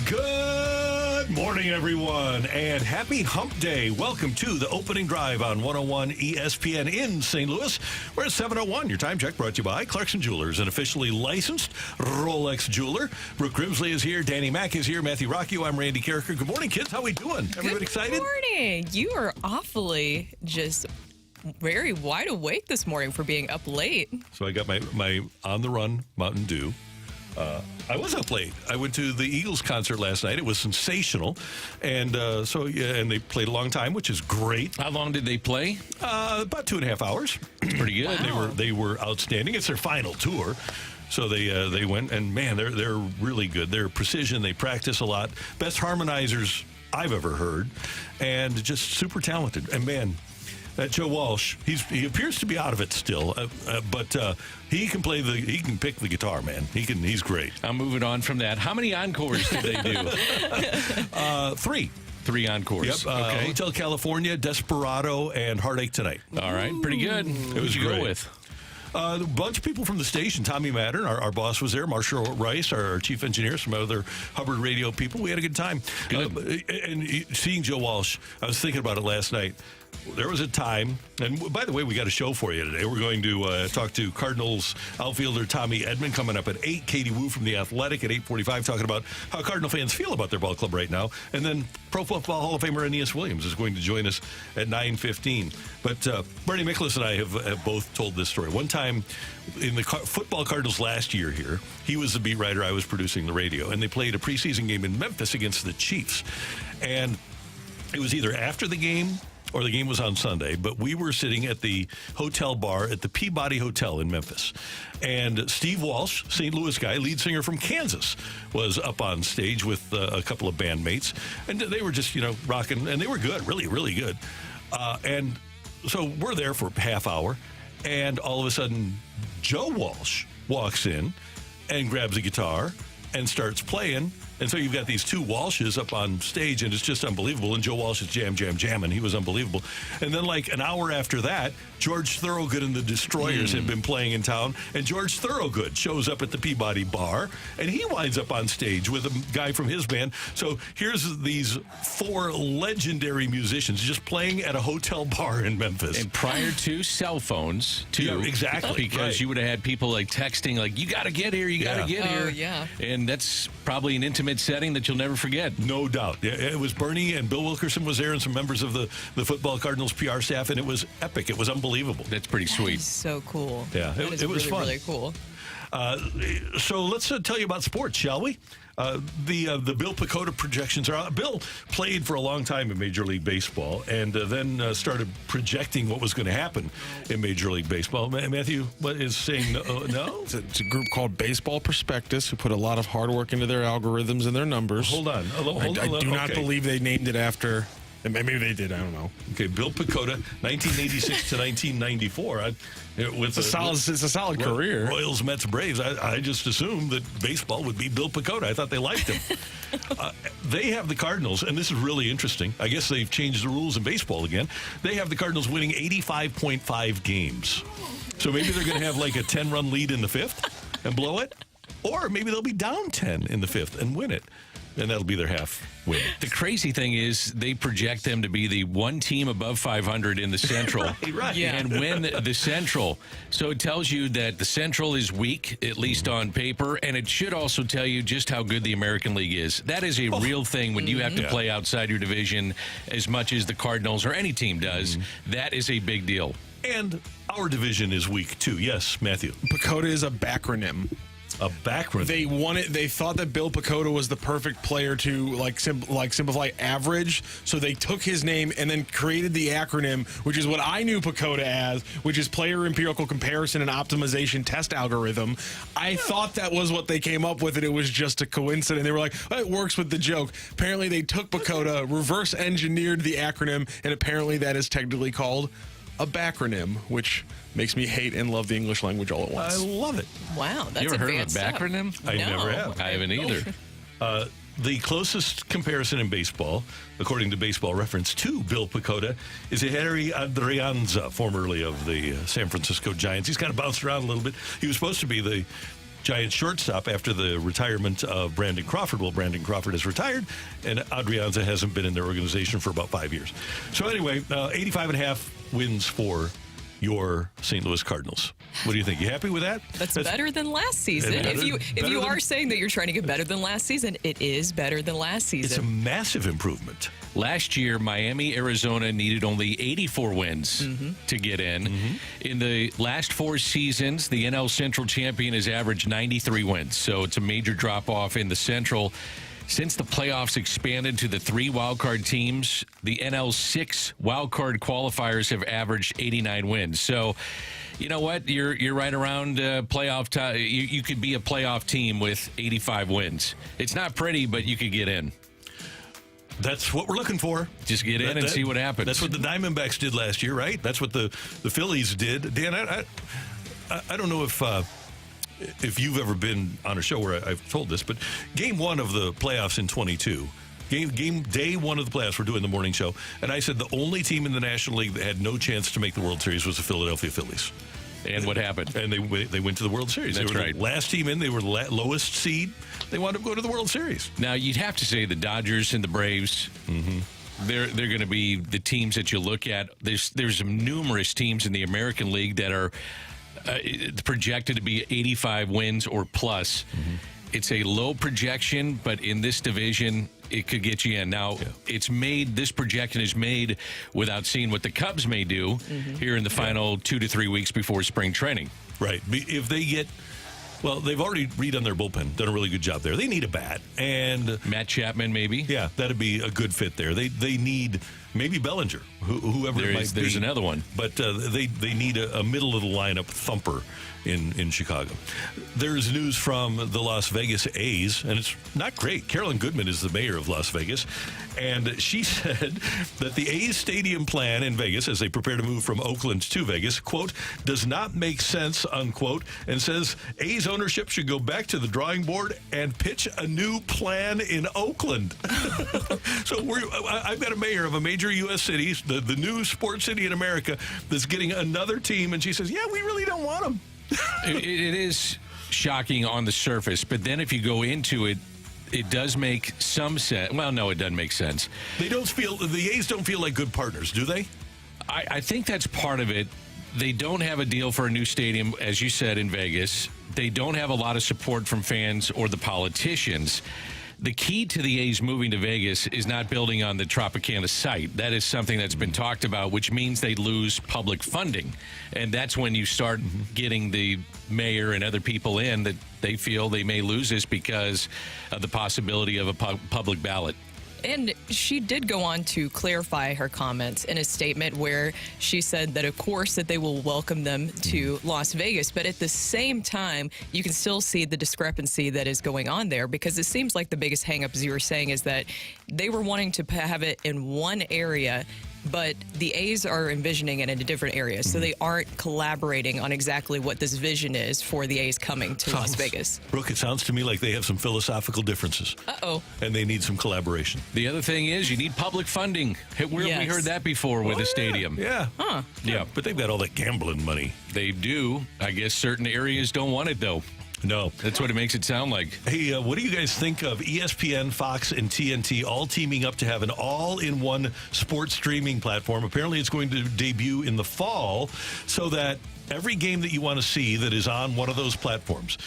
Good morning, everyone, and happy hump day. Welcome to the opening drive on 101 ESPN in St. Louis. We're at 7:01. Your time check brought to you by Clarkson Jewelers, an officially licensed Rolex jeweler. Brooke Grimsley is here. Danny Mack is here. Matthew Rockio. I'm Randy Carricker. Good morning, kids. How we doing? Everybody excited? Good morning. You are awfully just very wide awake this morning for being up late. So I got my on-the-run Mountain Dew. I was up late. I went to the Eagles concert last night. It was sensational. And and they played a long time, which is great. How long did they play? About 2.5 hours. Pretty good. Wow. They were outstanding. It's their final tour. So they went, and man, they're really good. They're precision. They practice a lot. Best harmonizers I've ever heard, and just super talented. And man, that Joe Walsh, he appears to be out of it still, but he can pick the guitar, man. He's great. I'm moving on from that. How many encores did they do? 3. 3 encores. Yep. Okay. Hotel California, Desperado, and Heartache Tonight. All right. Pretty good. Who would you great. go with? A bunch of people from the station. Tommy Edman, our boss, was there. Marshall Rice, our chief engineer, some other Hubbard radio people. We had a good time. Good. And seeing Joe Walsh, I was thinking about it last night. There was a time, and by the way, we got a show for you today. We're going to talk to Cardinals outfielder Tommy Edman coming up at 8. Katie Wu from The Athletic at 8:45 talking about how Cardinal fans feel about their ball club right now. And then Pro Football Hall of Famer Aeneas Williams is going to join us at 9:15. But Bernie Miklasz and I have both told this story. One time in the football Cardinals last year here, he was the beat writer, I was producing the radio, and they played a preseason game in Memphis against the Chiefs. And it was either after the game or the game was on Sunday, but we were sitting at the hotel bar at the Peabody Hotel in Memphis. And Steve Walsh, St. Louis guy, lead singer from Kansas, was up on stage with a couple of bandmates. And they were just, rocking, and they were good, really, really good. And so we're there for a half hour, and all of a sudden, Joe Walsh walks in and grabs a guitar and starts playing. And so you've got these two Walshes up on stage, and it's just unbelievable. And Joe Walsh is jamming. He was unbelievable. And then like an hour after that, George Thorogood and the Destroyers had been playing in town, and George Thorogood shows up at the Peabody Bar, and he winds up on stage with a guy from his band. So here's these 4 legendary musicians just playing at a hotel bar in Memphis. And prior to cell phones, too. Yeah, exactly. Because right. You would have had people like texting, like, you got to get here, you got to get here. Oh, yeah. And that's probably an intimate setting that you'll never forget. No doubt. Yeah, it was Bernie, and Bill Wilkerson was there, and some members of the football Cardinals PR staff, and it was epic. It was unbelievable. That's pretty sweet. So cool. Yeah, That is it was really, fun. really cool. So let's tell you about sports, shall we? The Bill PECOTA projections are out. Bill played for a long time in Major League Baseball, and then started projecting what was going to happen in Major League Baseball. Matthew, what is saying no? It's a group called Baseball Prospectus who put a lot of hard work into their algorithms and their numbers. Hold on. I do not believe they named it after. Maybe they did. I don't know. Okay, Bill PECOTA, 1986 to 1994. It's a solid career. Royals, Mets, Braves. I just assumed that baseball would be Bill PECOTA. I thought they liked him. They have the Cardinals, and this is really interesting. I guess they've changed the rules in baseball again. They have the Cardinals winning 85.5 games. So maybe they're going to have like a 10-run lead in the 5th and blow it. Or maybe they'll be down 10 in the 5th and win it. And that'll be their half win. The crazy thing is they project them to be the one team above 500 in the Central. Right. Yeah. And win the Central. So it tells you that the Central is weak, at least on paper, and it should also tell you just how good the American League is. That is a real thing when you have to play outside your division as much as the Cardinals or any team does. That is a big deal. And our division is weak, too. Yes, Matthew. PECOTA is a backronym. A backronym. They wanted. They thought that Bill PECOTA was the perfect player to simplify average. So they took his name and then created the acronym, which is what I knew PECOTA as, which is Player Empirical Comparison and Optimization Test Algorithm. I thought that was what they came up with, and it was just a coincidence. They were like, oh, it works with the joke. Apparently, they took PECOTA, reverse engineered the acronym, and apparently that is technically called a backronym, which makes me hate and love the English language all at once. I love it. Wow, that's You ever heard of a advanced stuff. backronym? I No. never have. I haven't either. The closest comparison in baseball, according to Baseball Reference, to Bill PECOTA is Harry Adrianza, formerly of the San Francisco Giants. He's kind of bounced around a little bit. He was supposed to be the Giants shortstop after the retirement of Brandon Crawford. Well, Brandon Crawford has retired, and Adrianza hasn't been in their organization for about 5 years. So anyway, 85.5 wins for your St. Louis Cardinals. What do you think? You happy with that? That's better than last season. If you are saying that you're trying to get better than last season, it is better than last season. It's a massive improvement. Last year, Miami, Arizona needed only 84 wins to get in. In the last 4 seasons, the NL Central champion has averaged 93 wins. So it's a major drop-off in the Central. Since the playoffs expanded to the 3 wildcard teams, the NL's 6 wildcard qualifiers have averaged 89 wins. So, you know what? You're right around playoff time. You could be a playoff team with 85 wins. It's not pretty, but you could get in. That's what we're looking for. Just get in and see what happens. That's what the Diamondbacks did last year, right? That's what the Phillies did. Dan, I don't know if you've ever been on a show where I've told this, but game 1 of the playoffs in 22, game day 1 of the playoffs, we're doing the morning show, and I said the only team in the National League that had no chance to make the World Series was the Philadelphia Phillies. And what happened? And they went to the World Series. That's they were right. The last team in. They were the lowest seed. They wound up going to the World Series. Now, you'd have to say the Dodgers and the Braves, they're going to be the teams that you look at. There's numerous teams in the American League that are projected to be 85 wins or plus. It's a low projection, but in this division, it could get you in. Now, this projection is made without seeing what the Cubs may do here in the final 2 to 3 weeks before spring training. Right. If they get, well, they've already redone their bullpen, done a really good job there. They need a bat. And Matt Chapman, maybe? Yeah, that'd be a good fit there. They need maybe Bellinger, whoever it might be. There's another one. But they need a middle of the lineup thumper in Chicago. There's news from the Las Vegas A's, and it's not great. Carolyn Goodman is the mayor of Las Vegas, and she said that the A's stadium plan in Vegas, as they prepare to move from Oakland to Vegas, quote, does not make sense, unquote, and says A's ownership should go back to the drawing board and pitch a new plan in Oakland. So I've got a mayor of a major U.S. city, the new sports city in America, that's getting another team, and she says, yeah, we really don't want them. It is shocking on the surface, but then if you go into it, it does make some sense. Well, no, it doesn't make sense. The A's don't feel like good partners, do they? I think that's part of it. They don't have a deal for a new stadium, as you said, in Vegas. They don't have a lot of support from fans or the politicians. The key to the A's moving to Vegas is not building on the Tropicana site. That is something that's been talked about, which means they lose public funding. And that's when you start getting the mayor and other people in that they feel they may lose this because of the possibility of a public ballot. And she did go on to clarify her comments in a statement where she said that, of course, that they will welcome them to Las Vegas. But at the same time, you can still see the discrepancy that is going on there, because it seems like the biggest hang-up, as you were saying, is that they were wanting to have it in one area, but the A's are envisioning it in a different area. So they aren't collaborating on exactly what this vision is for the A's coming to Las Vegas. Brooke, it sounds to me like they have some philosophical differences. Uh-oh. And they need some collaboration. The other thing is you need public funding. We heard that before with a stadium. Yeah. Huh. Yeah. But they've got all that gambling money. They do. I guess certain areas don't want it, though. No. That's what it makes it sound like. Hey, what do you guys think of ESPN, Fox, and TNT all teaming up to have an all-in-one sports streaming platform? Apparently it's going to debut in the fall so that every game that you want to see that is on one of those platforms,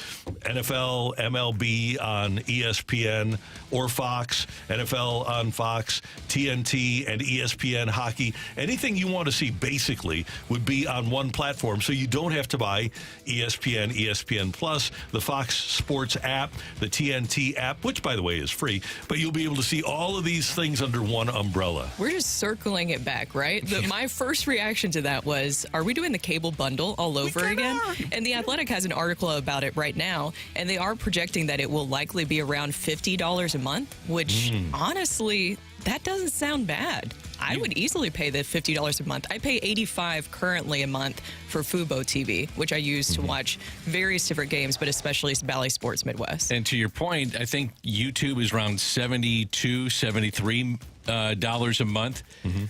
NFL, MLB on ESPN or Fox, NFL on Fox, TNT and ESPN hockey, anything you want to see basically would be on one platform, so you don't have to buy ESPN, ESPN Plus, the Fox Sports app, the TNT app, which, by the way, is free, but you'll be able to see all of these things under one umbrella. We're just circling it back, right? My first reaction to that was, are we doing the cable bundle all over again? And The Athletic has an article about it right now, and they are projecting that it will likely be around $50 a month, which honestly, that doesn't sound bad. I would easily pay the $50 a month. I pay $85 currently a month for Fubo TV, which I use to watch various different games, but especially Bally Sports Midwest. And to your point, I think YouTube is around $72, $73 a month.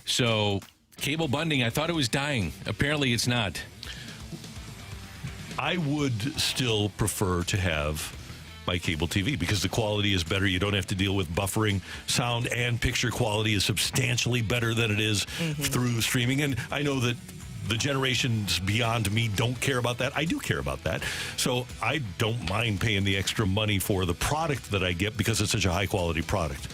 So cable bundling, I thought it was dying. Apparently it's not. I would still prefer to have my cable TV because the quality is better. You don't have to deal with buffering. Sound and picture quality is substantially better than it is through streaming. And I know that the generations beyond me don't care about that. I do care about that. So I don't mind paying the extra money for the product that I get because it's such a high-quality product.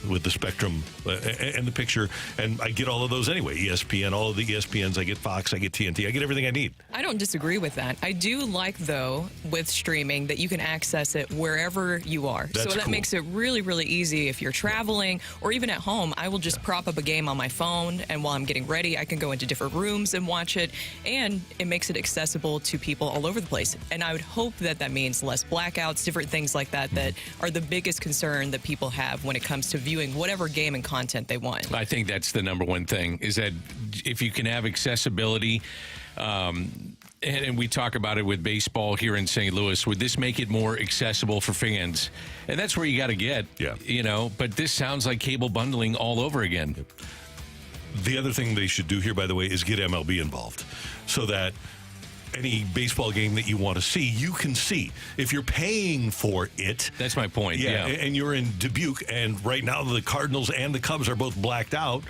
With the Spectrum and the picture, and I get all of those anyway. ESPN, all of the ESPNs, I get Fox, I get TNT, I get everything I need. I don't disagree with that. I do like, though, with streaming that you can access it wherever you are. That's so that cool. makes it really, really easy if you're traveling or even at home. I will just prop up a game on my phone, and while I'm getting ready, I can go into different rooms and watch it, and it makes it accessible to people all over the place. And I would hope that that means less blackouts, different things like that that are the biggest concern that people have when it comes to viewing whatever game and content they want. I think that's the number one thing, is that if you can have accessibility, and we talk about it with baseball here in St. Louis, would this make it more accessible for fans? And that's where you got to get, but this sounds like cable bundling all over again. The other thing they should do here, by the way, is get MLB involved so that any baseball game that you want to see, you can see. If you're paying for it. That's my point. Yeah. And you're in Dubuque, and right now the Cardinals and the Cubs are both blacked out.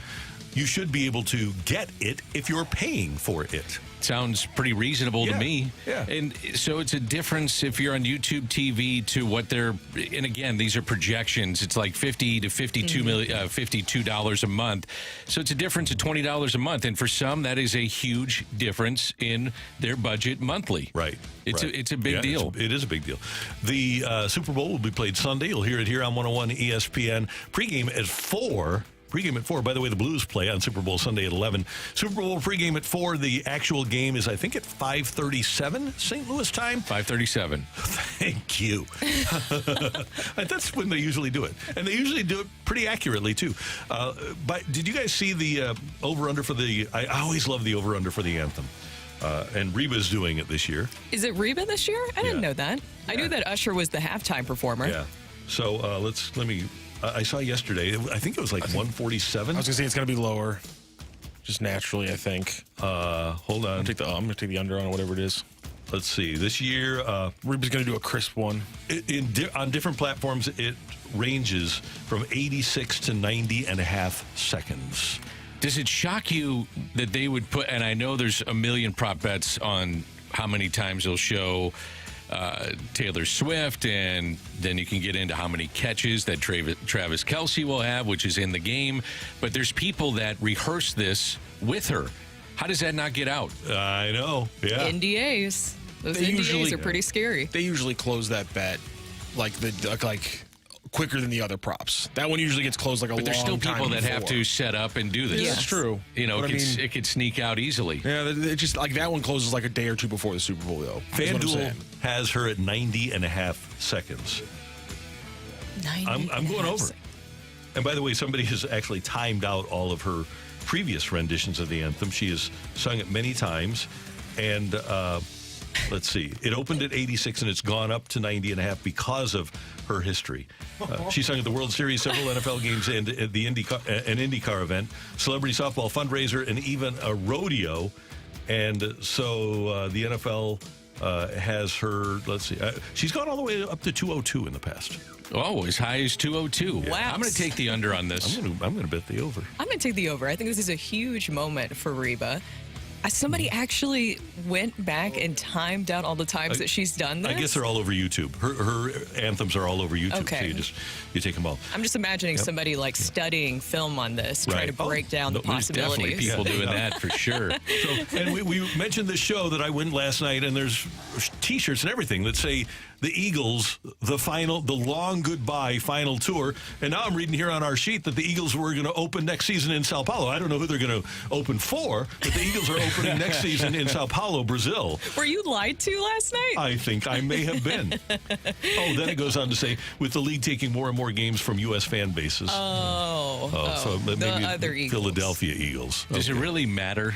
You should be able to get it if you're paying for it. Sounds pretty reasonable to me. Yeah. And so it's a difference if you're on YouTube TV to what they're, and again, these are projections. It's like $50 to $52 a month. So it's a difference of $20 a month. And for some, that is a huge difference in their budget monthly. Right. It's a big deal. It is a big deal. The Super Bowl will be played Sunday. You'll hear it here on 101 ESPN. Pregame at 4. Pregame at 4. By the way, the Blues play on Super Bowl Sunday at 11. Super Bowl pregame at 4. The actual game is, I think, at 5:37 St. Louis time. 5:37. Thank you. That's when they usually do it. And they usually do it pretty accurately, too. But did you guys see the over-under for the... I always love the over-under for the anthem. And Reba's doing it this year. Is it Reba this year? I didn't know that. I knew that Usher was the halftime performer. Yeah. So let me... I saw yesterday, I think it was like 147. I was going to say it's going to be lower. Just naturally, I think. Hold on. I'm going to take the under on whatever it is. Let's see. This year... Reba's going to do a crisp one. On different platforms, it ranges from 86 to 90 and a half seconds. Does it shock you that they would put, and I know there's a million prop bets on how many times they'll show Taylor Swift, and then you can get into how many catches that Travis Kelce will have, which is in the game. But there's people that rehearse this with her. How does that not get out? I know. Yeah. NDAs. Those NDAs are pretty scary. They usually close that bet like quicker than the other props. That one usually gets closed like a long time. But there's still people that have to set up and do this. Yes. That's true. It could sneak out easily. Yeah, it just like that one closes like a day or two before the Super Bowl, though. FanDuel has her at 90 and a half seconds. I'm going over. And by the way, somebody has actually timed out all of her previous renditions of the anthem. She has sung it many times. And let's see. It opened at 86 and it's gone up to 90 and a half because of her history. She sung at the World Series, several NFL games, and at the IndyCar event, celebrity softball fundraiser, and even a rodeo. And so the NFL has her, let's see, she's gone all the way up to 202 in the past. Oh, as high as 202. Wow. I'm going to take the under on this. I'm going to bet the over. I'm going to take the over. I think this is a huge moment for Reba. Somebody actually went back and timed out all the times that she's done this? I guess they're all over YouTube. Her anthems are all over YouTube. Okay. So you take them all. I'm just imagining somebody like studying film on this, trying to break down the There's possibilities. definitely people doing that for sure. And we mentioned this show that I went last night, and there's T-shirts and everything that say the Eagles, the long goodbye final tour. And now I'm reading here on our sheet that the Eagles were going to open next season in Sao Paulo. I don't know who they're going to open for, but the Eagles are opening next season in Sao Paulo, Brazil. Were you lied to last night? I think I may have been. Then it goes on to say, with the league taking more and more games from U.S. fan bases. So maybe the other Eagles. Philadelphia Eagles. Does it really matter?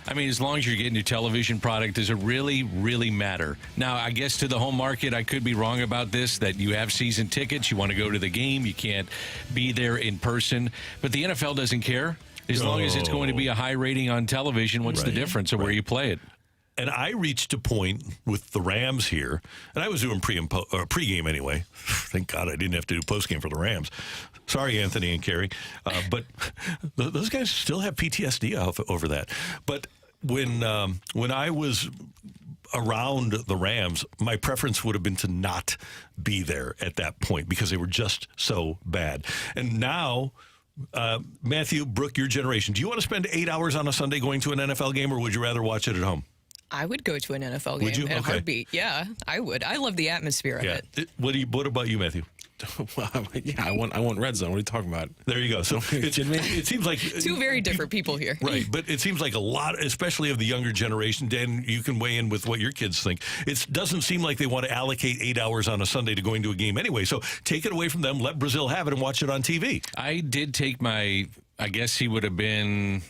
I mean, as long as you're getting your television product, does it really, really matter? Now, I guess to the home market, I could be wrong about this, that you have season tickets, you want to go to the game, you can't be there in person. But the NFL doesn't care. As long as it's going to be a high rating on television, what's the difference of where you play it? And I reached a point with the Rams here, and I was doing pregame anyway. Thank God I didn't have to do postgame for the Rams. Sorry, Anthony and Carrie. But those guys still have PTSD over that. But when I was around the Rams, my preference would have been to not be there at that point because they were just so bad. And now, Matthew, Brooke, your generation, do you want to spend 8 hours on a Sunday going to an NFL game, or would you rather watch it at home? I would go to an NFL game Would you? in a Okay. heartbeat. Yeah, I would. I love the atmosphere of it. What about you, Matthew? Yeah, I want red zone. What are you talking about? There you go. So it seems like Two very different people here. Right, but it seems like a lot, especially of the younger generation. Dan, you can weigh in with what your kids think. It doesn't seem like they want to allocate 8 hours on a Sunday to going to a game anyway. So take it away from them, let Brazil have it, and watch it on TV. I did take I guess he would have been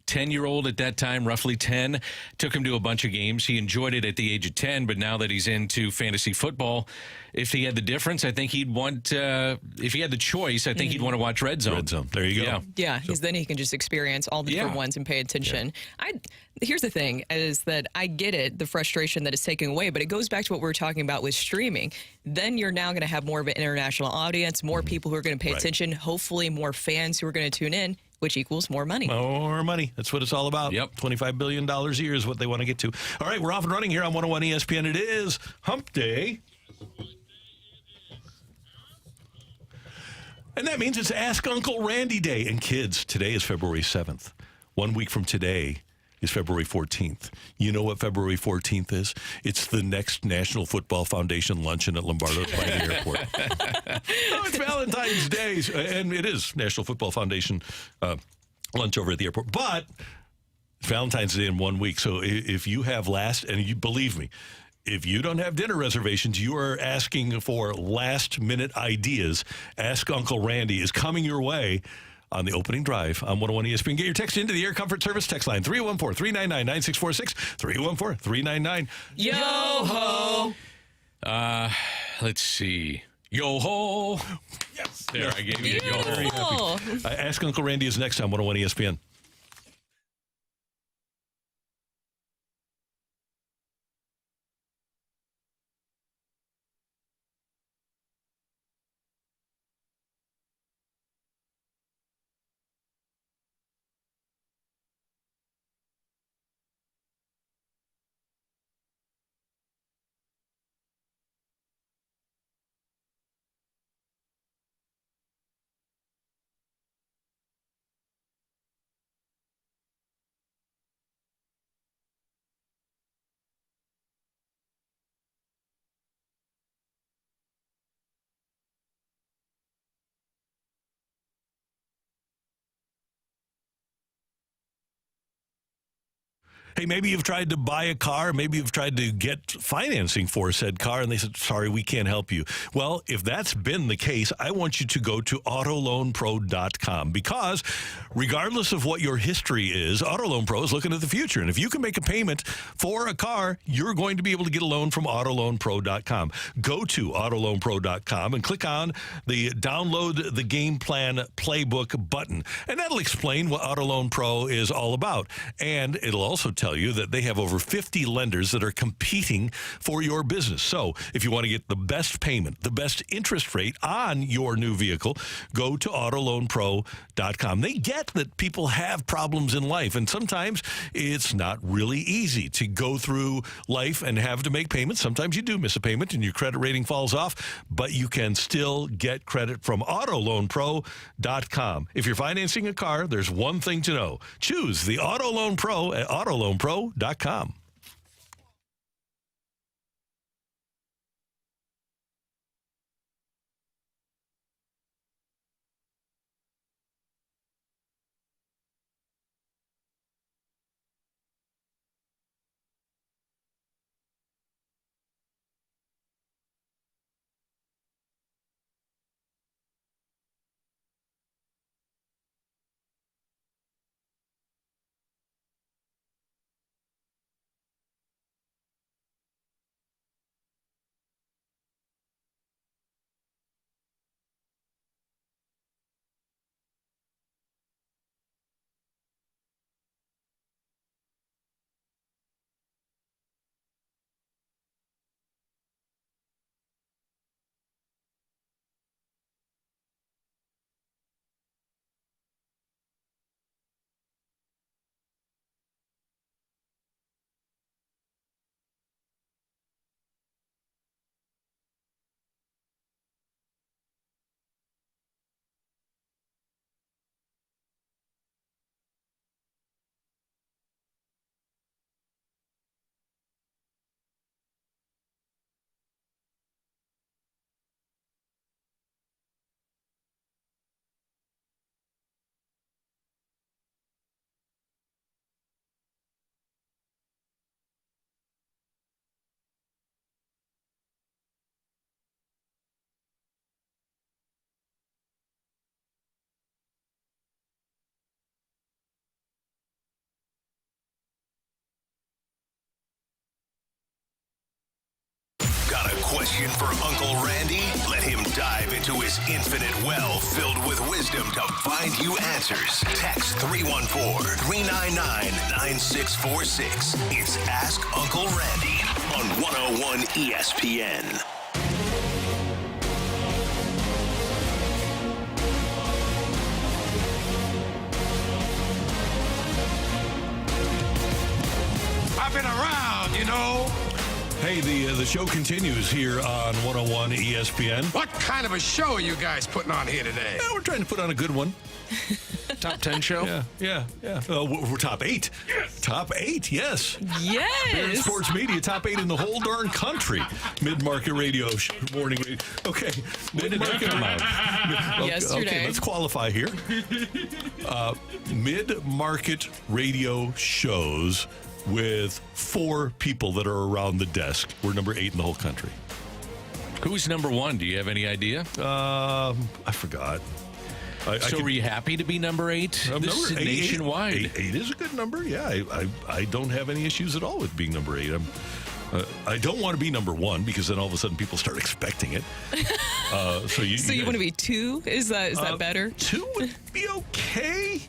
10-year-old at that time, roughly 10. Took him to a bunch of games. He enjoyed it at the age of 10, but now that he's into fantasy football, if he had the difference, I think he'd want, if he had the choice, I think he'd want to watch Red Zone. Red Zone. There you go. Yeah, because then he can just experience all the different ones and pay attention. Here's the thing, is that I get it, the frustration that it's taking away, but it goes back to what we were talking about with streaming. Then you're now going to have more of an international audience, more people who are going to pay attention, hopefully more fans who are going to tune in, which equals more money. More money. That's what it's all about. Yep. $25 billion a year is what they want to get to. All right, we're off and running here on 101 ESPN. It is Hump Day. And that means it's Ask Uncle Randy Day. And kids, today is February 7th. 1 week from today is February 14th. You know what February 14th is? It's the next National Football Foundation luncheon at Lombardo by the airport. No, it's Valentine's Day, and it is National Football Foundation lunch over at the airport. But it's Valentine's Day in 1 week. So if you have believe me, if you don't have dinner reservations, you are asking for last-minute ideas. Ask Uncle Randy is coming your way on the opening drive on 101 ESPN. Get your text into the Air Comfort Service text line, 314-399-9646, 314-399. Yo-ho! Let's see. Yo-ho! Yes. There, I gave you a yo-ho. Beautiful. Ask Uncle Randy is next on 101 ESPN. Hey, maybe you've tried to buy a car. Maybe you've tried to get financing for said car, and they said, sorry, we can't help you. Well, if that's been the case, I want you to go to autoloanpro.com, because regardless of what your history is, Auto Loan Pro is looking at the future. And if you can make a payment for a car, you're going to be able to get a loan from autoloanpro.com. Go to autoloanpro.com and click on the Download the Game Plan Playbook button. And that'll explain what Auto Loan Pro is all about. And it'll also tell you that they have over 50 lenders that are competing for your business. So if you want to get the best payment, the best interest rate on your new vehicle, go to autoloanpro.com. They get that people have problems in life, and sometimes it's not really easy to go through life and have to make payments. Sometimes you do miss a payment and your credit rating falls off, but you can still get credit from autoloanpro.com. If you're financing a car, there's one thing to know. Choose the Auto Loan Pro at autoloanpro.com. question for Uncle Randy? Let him dive into his infinite well filled with wisdom to find you answers. Text 314-399-9646. It's Ask Uncle Randy on 101 ESPN. I've been around, you know. Hey, the show continues here on 101 ESPN. What kind of a show are you guys putting on here today? We're trying to put on a good one. Top 10 show? Yeah. We're top 8. Yes. Top 8, yes. Bear Yes. Sports Media, top 8 in the whole darn country. Mid-market radio, morning radio. Okay. Mid-market. Yesterday. Okay, let's qualify here. Mid-market radio shows with 4 people that are around the desk. We're number 8 in the whole country. Who's number 1? Do you have any idea? I forgot. Were you happy to be number 8? This is nationwide. 8 is a good number. Yeah, I don't have any issues at all with being number 8. I don't want to be number 1 because then all of a sudden people start expecting it. So you want to be 2? Is that better? 2 would be okay.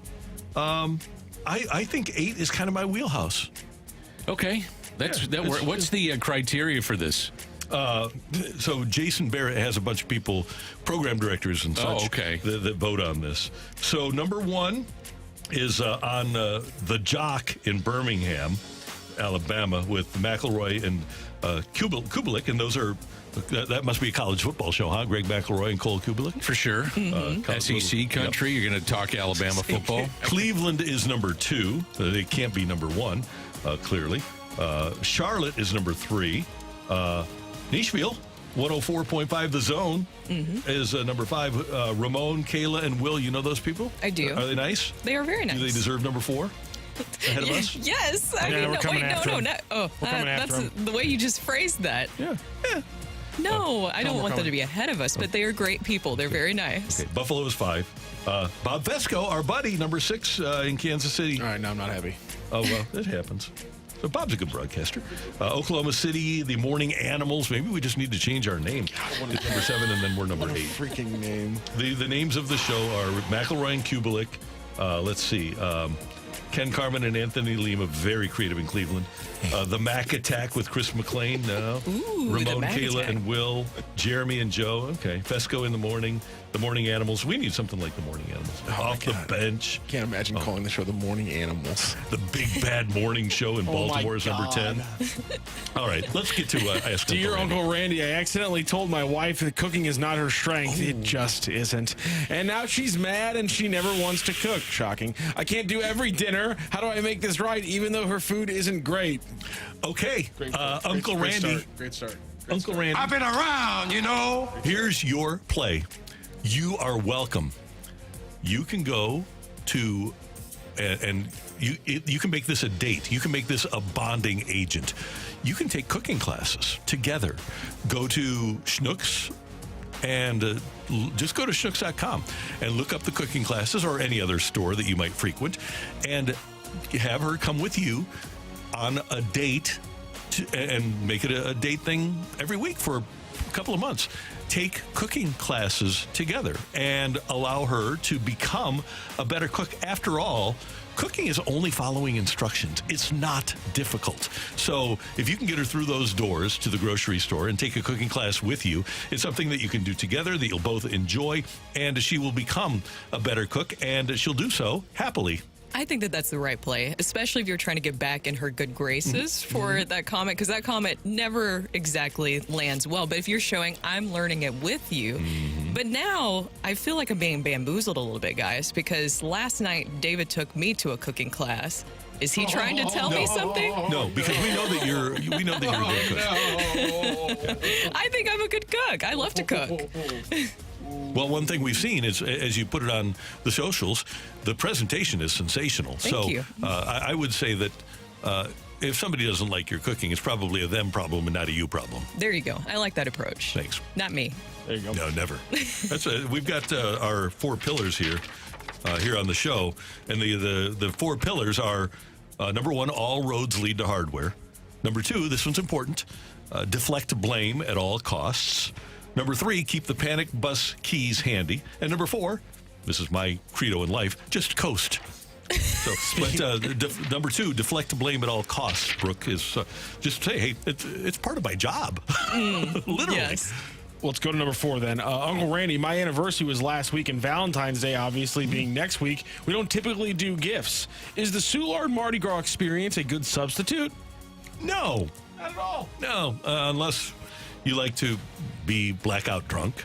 I think 8 is kind of my wheelhouse. Okay. What's the criteria for this? So Jason Barrett has a bunch of people, program directors and such, that vote on this. So number 1 is on The Jock in Birmingham, Alabama, with McElroy and Kubelik, and those are that must be a college football show, huh? Greg McElroy and Cole Kubelik? For sure. SEC country, You're going to talk Alabama football? Cleveland is number 2. They can't be number 1, clearly. Charlotte is number 3. Nashville, 104.5 The Zone, is number 5. Ramon, Kayla, and Will, you know those people? I do. Are they nice? They are very nice. Do they deserve number 4? Ahead of us? Yes. We're coming after them. That's the way you just phrased that. Yeah. No, I don't want them to be ahead of us, but they are great people. They're very nice. Okay, Buffalo is 5. Bob Fesco, our buddy, number 6 in Kansas City. All right, now I'm not happy. Oh, well, it happens. So Bob's a good broadcaster. Oklahoma City, the Morning Animals. Maybe we just need to change our name. It's number 7, and then we're number 8. Freaking name. The names of the show are McElroy and Kubelik. Let's see. Ken Carmen and Anthony Lima, very creative in Cleveland. The Mac Attack with Chris McClain. No. Ramon, Kayla, and Will. Jeremy and Joe. Okay. Fesco in the morning. The Morning Animals. We need something like the Morning Animals. Off the bench. Can't imagine calling the show the Morning Animals. The Big Bad Morning Show in Baltimore is number 10. All right. Let's get to Ask Dear Uncle Randy, I accidentally told my wife that cooking is not her strength. It just isn't. And now she's mad and she never wants to cook. Shocking. I can't do every dinner. How do I make this right, even though her food isn't great? Okay. Uncle Randy. Great start. Uncle Randy. I've been around, you know. Here's your play. You are welcome. You can go to, and you can make this a date. You can make this a bonding agent. You can take cooking classes together. Go to Schnucks and just go to Schnucks.com and look up the cooking classes or any other store that you might frequent and have her come with you on a date and make it a date thing every week for a couple of months. Take cooking classes together and allow her to become a better cook. After all, cooking is only following instructions. It's not difficult. So if you can get her through those doors to the grocery store and take a cooking class with you, it's something that you can do together that you'll both enjoy, and she will become a better cook, and she'll do so happily. I think that that's the right play, especially if you're trying to get back in her good graces for that comment, because that comment never exactly lands well. But if you're showing I'm learning it with you, but now I feel like I'm being bamboozled a little bit, guys, because last night David took me to a cooking class. Is he trying to tell me something? No, because we know that you're a good cook. I think I'm a good cook. I love to cook. Well, one thing we've seen is, as you put it on the socials, the presentation is sensational. Thank you. I would say that if somebody doesn't like your cooking, it's probably a them problem and not a you problem. There you go. I like that approach. Thanks. Not me. There you go. No, never. We've got our 4 pillars here on the show, and the 4 pillars are number 1, all roads lead to hardware. Number 2, this one's important. deflect blame at all costs. Number 3, keep the panic bus keys handy. And number 4, this is my credo in life, just coast. So, but number 2, deflect blame at all costs, Brooke, is just say, hey, it's part of my job. Literally. Yes. Well, let's go to number 4 then. Uncle Randy, my anniversary was last week, and Valentine's Day obviously being next week. We don't typically do gifts. Is the Soulard Mardi Gras experience a good substitute? No. Not at all. No, unless you like to be blackout drunk,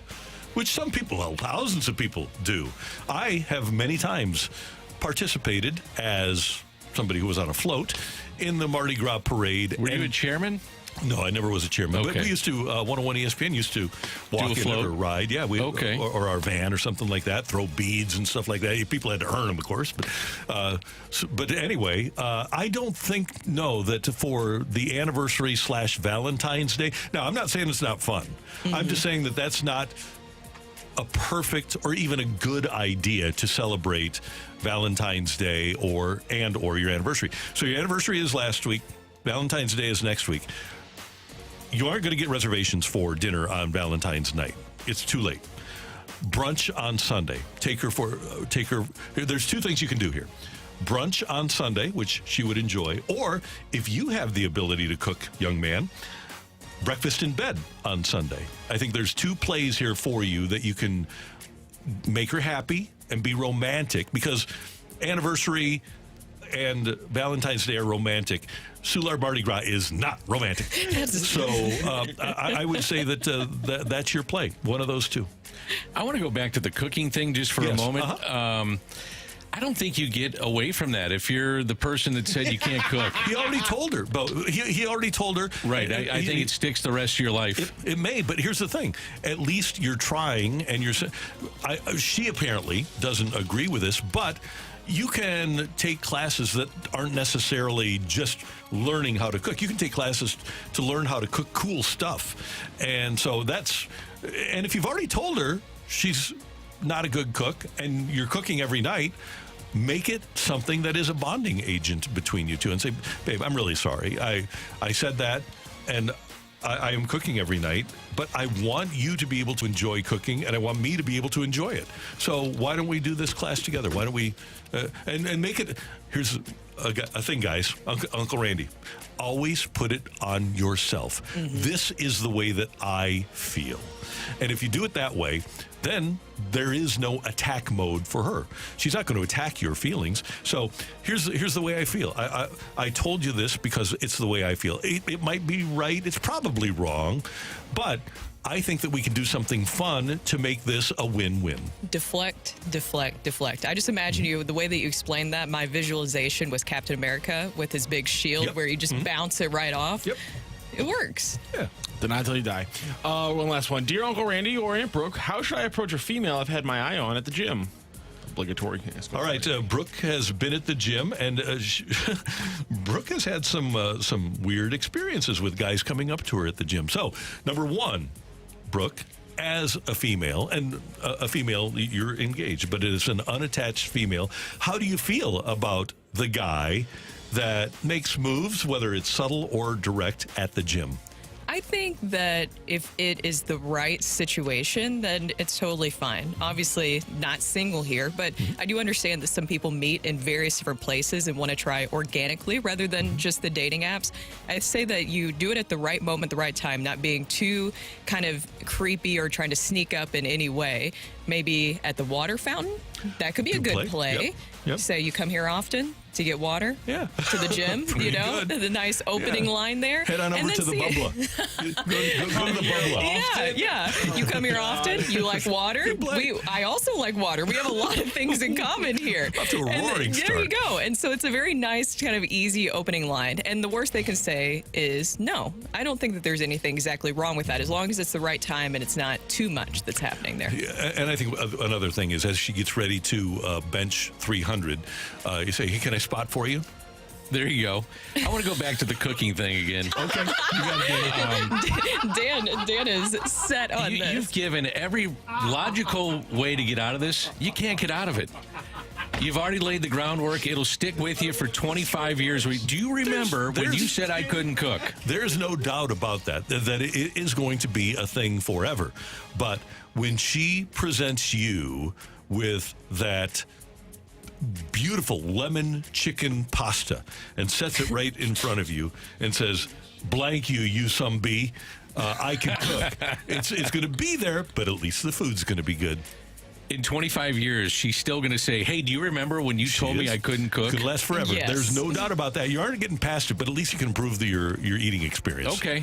which some people, well, thousands of people do. I have many times participated as somebody who was on a float in the Mardi Gras parade. Were you a chairman? No, I never was a chairman. Okay. But we used to, 101 ESPN used to walk in float? or ride. Yeah, Okay. or our van or something like that, throw beads and stuff like that. People had to earn them, of course. But anyway, I don't think, that for the anniversary / Valentine's Day. Now, I'm not saying it's not fun. I'm just saying that that's not a perfect or even a good idea to celebrate Valentine's Day or your anniversary. So your anniversary is last week. Valentine's Day is next week. You aren't going to get reservations for dinner on Valentine's night. It's too late. Brunch on Sunday. Take her. There's 2 things you can do here. Brunch on Sunday, which she would enjoy, or if you have the ability to cook, young man, breakfast in bed on Sunday. I think there's 2 plays here for you that you can make her happy and be romantic, because anniversary and Valentine's Day are romantic. Soulard Mardi Gras is not romantic. So I would say that that's your play. One of those 2. I want to go back to the cooking thing just for a moment. I don't think you get away from that if you're the person that said you can't cook. He already told her. But he already told her. Right. I think it sticks the rest of your life. It may, but here's the thing. At least you're trying, and she apparently doesn't agree with this, but you can take classes that aren't necessarily just learning how to cook. You can take classes to learn how to cook cool stuff. And so and if you've already told her she's not a good cook and you're cooking every night, make it something that is a bonding agent between you 2 and say, babe, I'm really sorry. I said that, and I am cooking every night, but I want you to be able to enjoy cooking, and I want me to be able to enjoy it. So why don't we do this class together? Why don't we and make it? Here's a thing, guys. Uncle Randy, always put it on yourself. This is the way that I feel, and if you do it that way, then there is no attack mode for her. She's not going to attack your feelings. So here's the way I feel. I told you this because it's the way I feel. It might be right. It's probably wrong. But I think that we can do something fun to make this a win-win. Deflect. I just imagine you, the way that you explained that, my visualization was Captain America with his big shield where you just bounce it right off. Yep. It works. Yeah. Deny till you die. One last one. Dear Uncle Randy or Aunt Brooke, how should I approach a female I've had my eye on at the gym? Obligatory. All right. Brooke has been at the gym, and Brooke has had some weird experiences with guys coming up to her at the gym. So, number 1, Brooke, as a female, and a female, you're engaged, but it is an unattached female. How do you feel about the guy that makes moves, whether it's subtle or direct, at the gym? I think that if it is the right situation, then it's totally fine. Obviously, not single here, but I do understand that some people meet in various different places and want to try organically rather than just the dating apps. I say that you do it at the right moment, the right time, not being too kind of creepy or trying to sneak up in any way. Maybe at the water fountain, that could be a good play. Yep. Say you come here often to get water. Yeah. To the gym, good. the nice opening line there. Head on over to the Bubba. Go to the Bubba. Yeah. You come here often. You like water. I also like water. We have a lot of things in common here. Up to a roaring start. There you go. And so it's a very nice kind of easy opening line. And the worst they can say is no. I don't think that there's anything exactly wrong with that, as long as it's the right time and it's not too much that's happening there. Yeah, and I think another thing is, as she gets ready to bench 300, you say, hey, can I spot for you? There you go. I want to go back to the cooking thing again. Okay. You got it. Dan is set on this. You've given every logical way to get out of this. You can't get out of it. You've already laid the groundwork. It'll stick with you for 25 years. Do you remember when you said I couldn't cook? There's no doubt about that it is going to be a thing forever. But when she presents you with that beautiful lemon chicken pasta and sets it right in front of you and says, blank you some bee, I can cook. It's going to be there, but at least the food's going to be good. In 25 years, she's still going to say, hey, do you remember when you told me I couldn't cook? Could last forever. Yes. There's no doubt about that. You aren't getting past it, but at least you can improve your eating experience. Okay,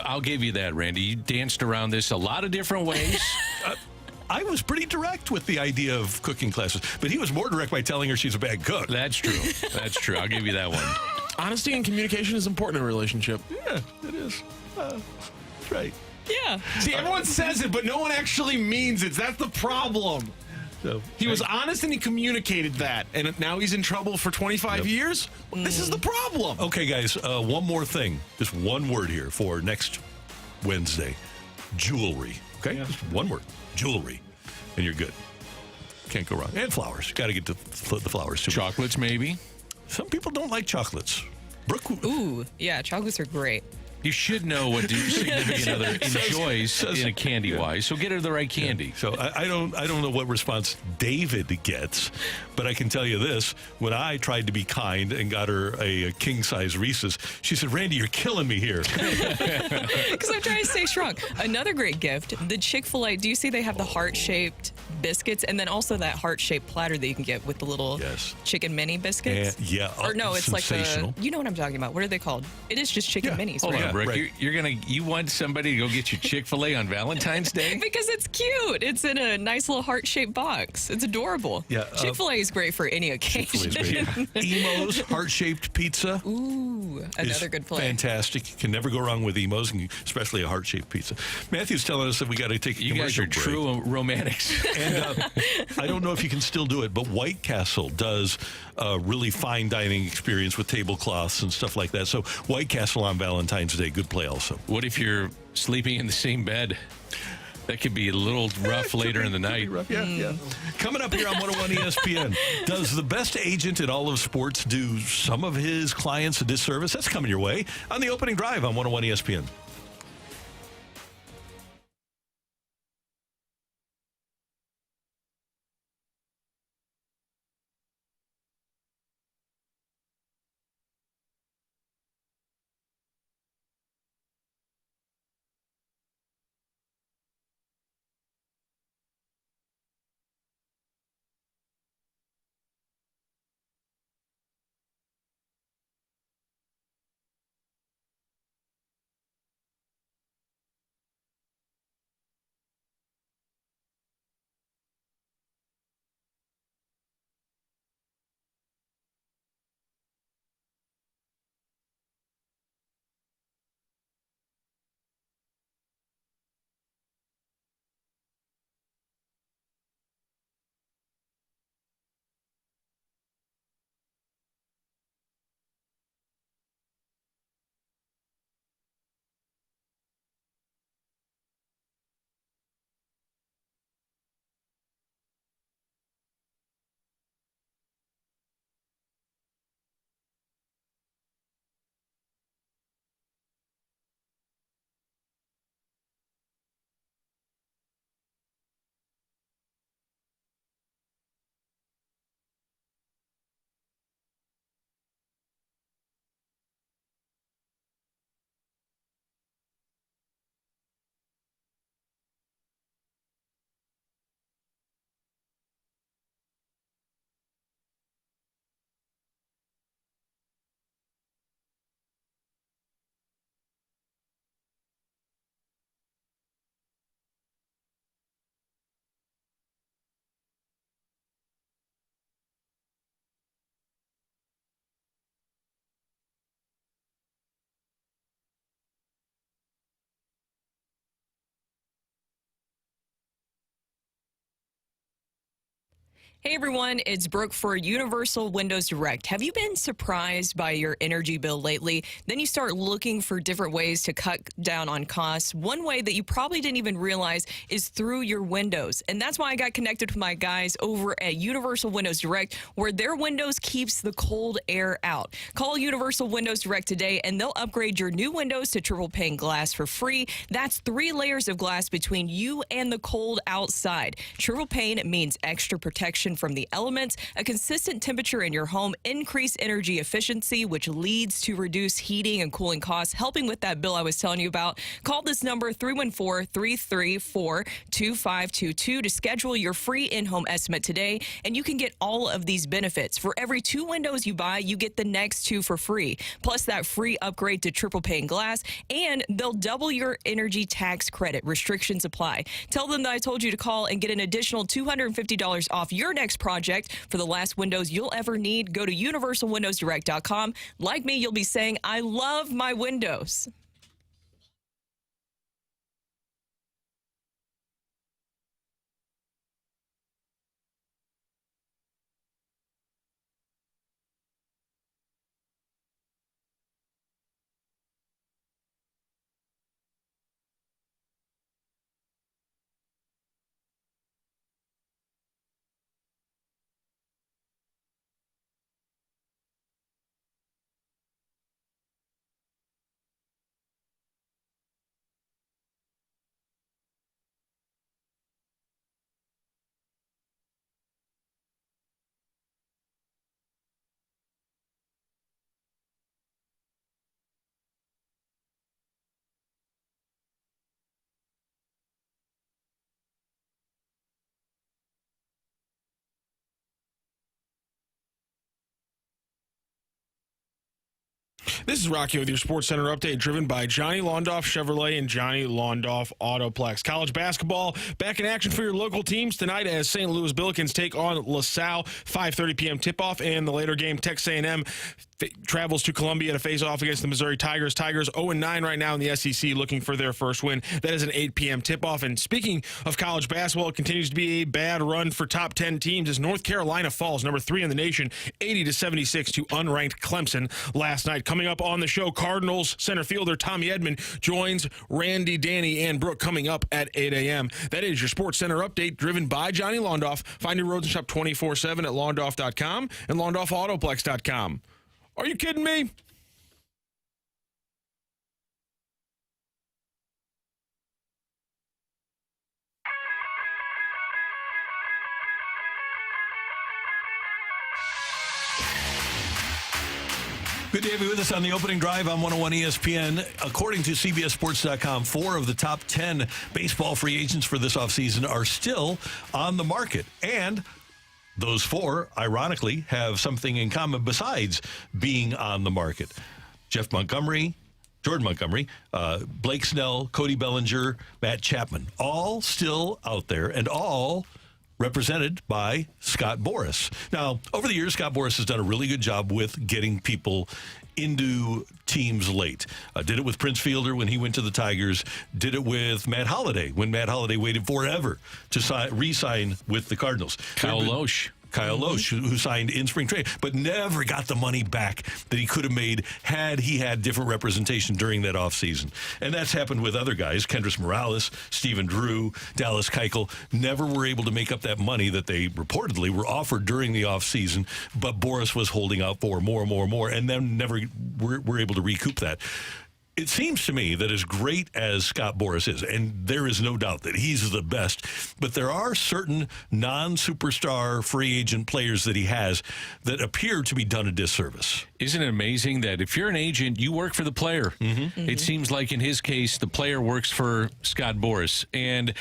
I'll give you that, Randy. You danced around this a lot of different ways. I was pretty direct with the idea of cooking classes, but he was more direct by telling her she's a bad cook. That's true. That's true. I'll give you that one. Honesty and communication is important in a relationship. Yeah, it is. That's right. Yeah. See, everyone says it, but no one actually means it. That's the problem. So, He was honest and he communicated that, and now he's in trouble for 25 years? This is the problem. Okay, guys, one more thing. Just one word here for next Wednesday. Jewelry. Okay? Yeah. Just one word. Jewelry. And you're good. Can't go wrong. And flowers. Got to get the flowers, too. Chocolates, maybe? Some people don't like chocolates. Brooke. Ooh, yeah, chocolates are great. You should know what your significant other enjoys in a candy-wise, so get her the right candy. So I don't know what response David gets, but I can tell you this. When I tried to be kind and got her a king-size Reese's, she said, Randy, you're killing me here. Because I'm trying to stay strong. Another great gift, the Chick-fil-A. Do you see they have the heart-shaped biscuits and then also that heart-shaped platter that you can get with the little chicken mini biscuits? And, yeah. Or no, it's like the, you know what I'm talking about. What are they called? It is just chicken minis, Hold right? on, Brooke. right. You want somebody to go get you Chick-fil-A on Valentine's Day? Because it's cute. It's in a nice little heart-shaped box. It's adorable. Yeah, Chick-fil-A is great for any occasion. Emo's heart-shaped pizza. Ooh, another good play. Fantastic. You can never go wrong with Emo's, and especially a heart-shaped pizza. Matthew's telling us that we got to take a You guys commercial are break. true romantics. And I don't know if you can still do it, but White Castle does a really fine dining experience with tablecloths and stuff like that. So White Castle on Valentine's Day, good play also. What if you're sleeping in the same bed? That could be a little rough later in the night. Yeah. Coming up here on 101 ESPN, does the best agent in all of sports do some of his clients a disservice? That's coming your way on the opening drive on 101 ESPN. Hey everyone, it's Brooke for Universal Windows Direct. Have you been surprised by your energy bill lately? Then you start looking for different ways to cut down on costs. One way that you probably didn't even realize is through your windows. And that's why I got connected with my guys over at Universal Windows Direct, where their windows keeps the cold air out. Call Universal Windows Direct today and they'll upgrade your new windows to triple pane glass for free. That's 3 layers of glass between you and the cold outside. Triple pane means extra protection from the elements, a consistent temperature in your home, increased energy efficiency, which leads to reduced heating and cooling costs, helping with that bill I was telling you about. Call this number 314-334-2522 to schedule your free in-home estimate today, and you can get all of these benefits. For every 2 windows you buy, you get the next 2 for free, plus that free upgrade to triple pane glass, and they'll double your energy tax credit. Restrictions apply. Tell them that I told you to call and get an additional $250 off your next project. For the last windows you'll ever need, go to universalwindowsdirect.com. Like me, you'll be saying, I love my windows. This is Rocky with your Sports Center update, driven by Johnny Londoff Chevrolet and Johnny Londoff Autoplex. College basketball back in action for your local teams tonight as St. Louis Billikens take on LaSalle. 5:30 p.m. tip-off, and the later game, Texas A&M travels to Columbia to face off against the Missouri Tigers. Tigers 0-9 right now in the SEC, looking for their first win. That is an 8 p.m. tip-off. And speaking of college basketball, it continues to be a bad run for top 10 teams as North Carolina falls, number 3 in the nation, 80-76 to unranked Clemson last night. Coming up on the show, Cardinals center fielder Tommy Edman joins Randy, Danny, and Brooke coming up at 8 a.m. That is your Sports Center update, driven by Johnny Londoff. Find your roads and shop 24/7 at londoff.com and londoffautoplex.com. Are you kidding me? Good to have you with us on the opening drive on 101 ESPN. According to CBSSports.com, 4 of the top 10 baseball free agents for this offseason are still on the market. And those 4, ironically, have something in common besides being on the market. Jordan Montgomery, Blake Snell, Cody Bellinger, Matt Chapman, all still out there and all represented by Scott Boras. Now, over the years, Scott Boras has done a really good job with getting people into teams late. Did it with Prince Fielder when he went to the Tigers. Did it with Matt Holliday when Matt Holliday waited forever to re-sign with the Cardinals. Kyle Loesch, who signed in spring training, but never got the money back that he could have made had he had different representation during that offseason. And that's happened with other guys. Kendrys Morales, Stephen Drew, Dallas Keuchel, never were able to make up that money that they reportedly were offered during the offseason, but Boras was holding out for more, and then never were able to recoup that. It seems to me that as great as Scott Boras is, and there is no doubt that he's the best, but there are certain non-superstar free agent players that he has that appear to be done a disservice. Isn't it amazing that if you're an agent, you work for the player? Mm-hmm. It seems like in his case, the player works for Scott Boras. And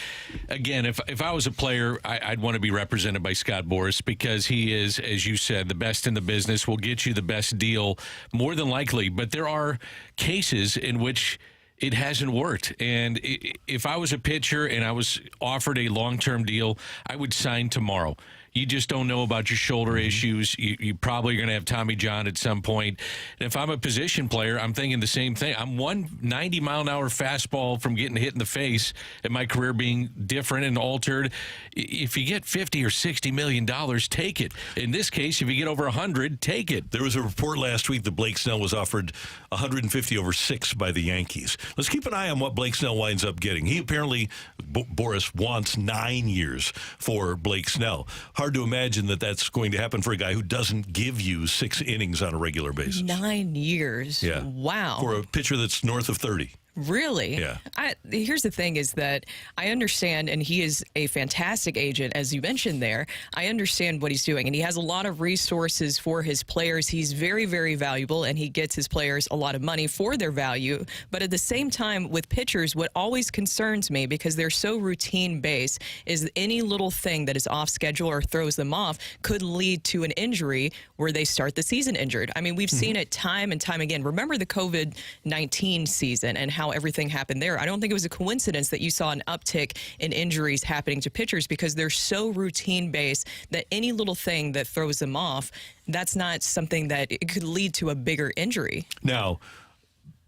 again, if I was a player, I'd want to be represented by Scott Boras because he is, as you said, the best in the business, will get you the best deal more than likely. But there are cases in which It hasn't worked. And if I was a pitcher and I was offered a long-term deal, I would sign tomorrow. You just don't know about your shoulder issues. You probably are going to have Tommy John at some point. And if I'm a position player, I'm thinking the same thing. I'm 190-mile-an-hour fastball from getting hit in the face and my career being different and altered. If you get $50 or $60 million, take it. In this case, if you get over 100, take it. There was a report last week that Blake Snell was offered 150 over 6 by the Yankees. Let's keep an eye on what Blake Snell winds up getting. He apparently, Boras, wants 9 years for Blake Snell. Hard to imagine that that's going to happen for a guy who doesn't give you 6 innings on a regular basis. 9 years. Yeah. Wow. For a pitcher that's north of 30. Really? Yeah. Here's the thing is that I understand, and he is a fantastic agent, as you mentioned there. I understand what he's doing, and he has a lot of resources for his players. He's very, very valuable, and he gets his players a lot of money for their value. But at the same time, with pitchers, what always concerns me, because they're so routine-based, is any little thing that is off schedule or throws them off could lead to an injury where they start the season injured. I mean, we've seen it time and time again. Remember the COVID-19 season and how everything happened there. I don't think it was a coincidence that you saw an uptick in injuries happening to pitchers because they're so routine-based that any little thing that throws them off, that's not something that it could lead to a bigger injury. Now,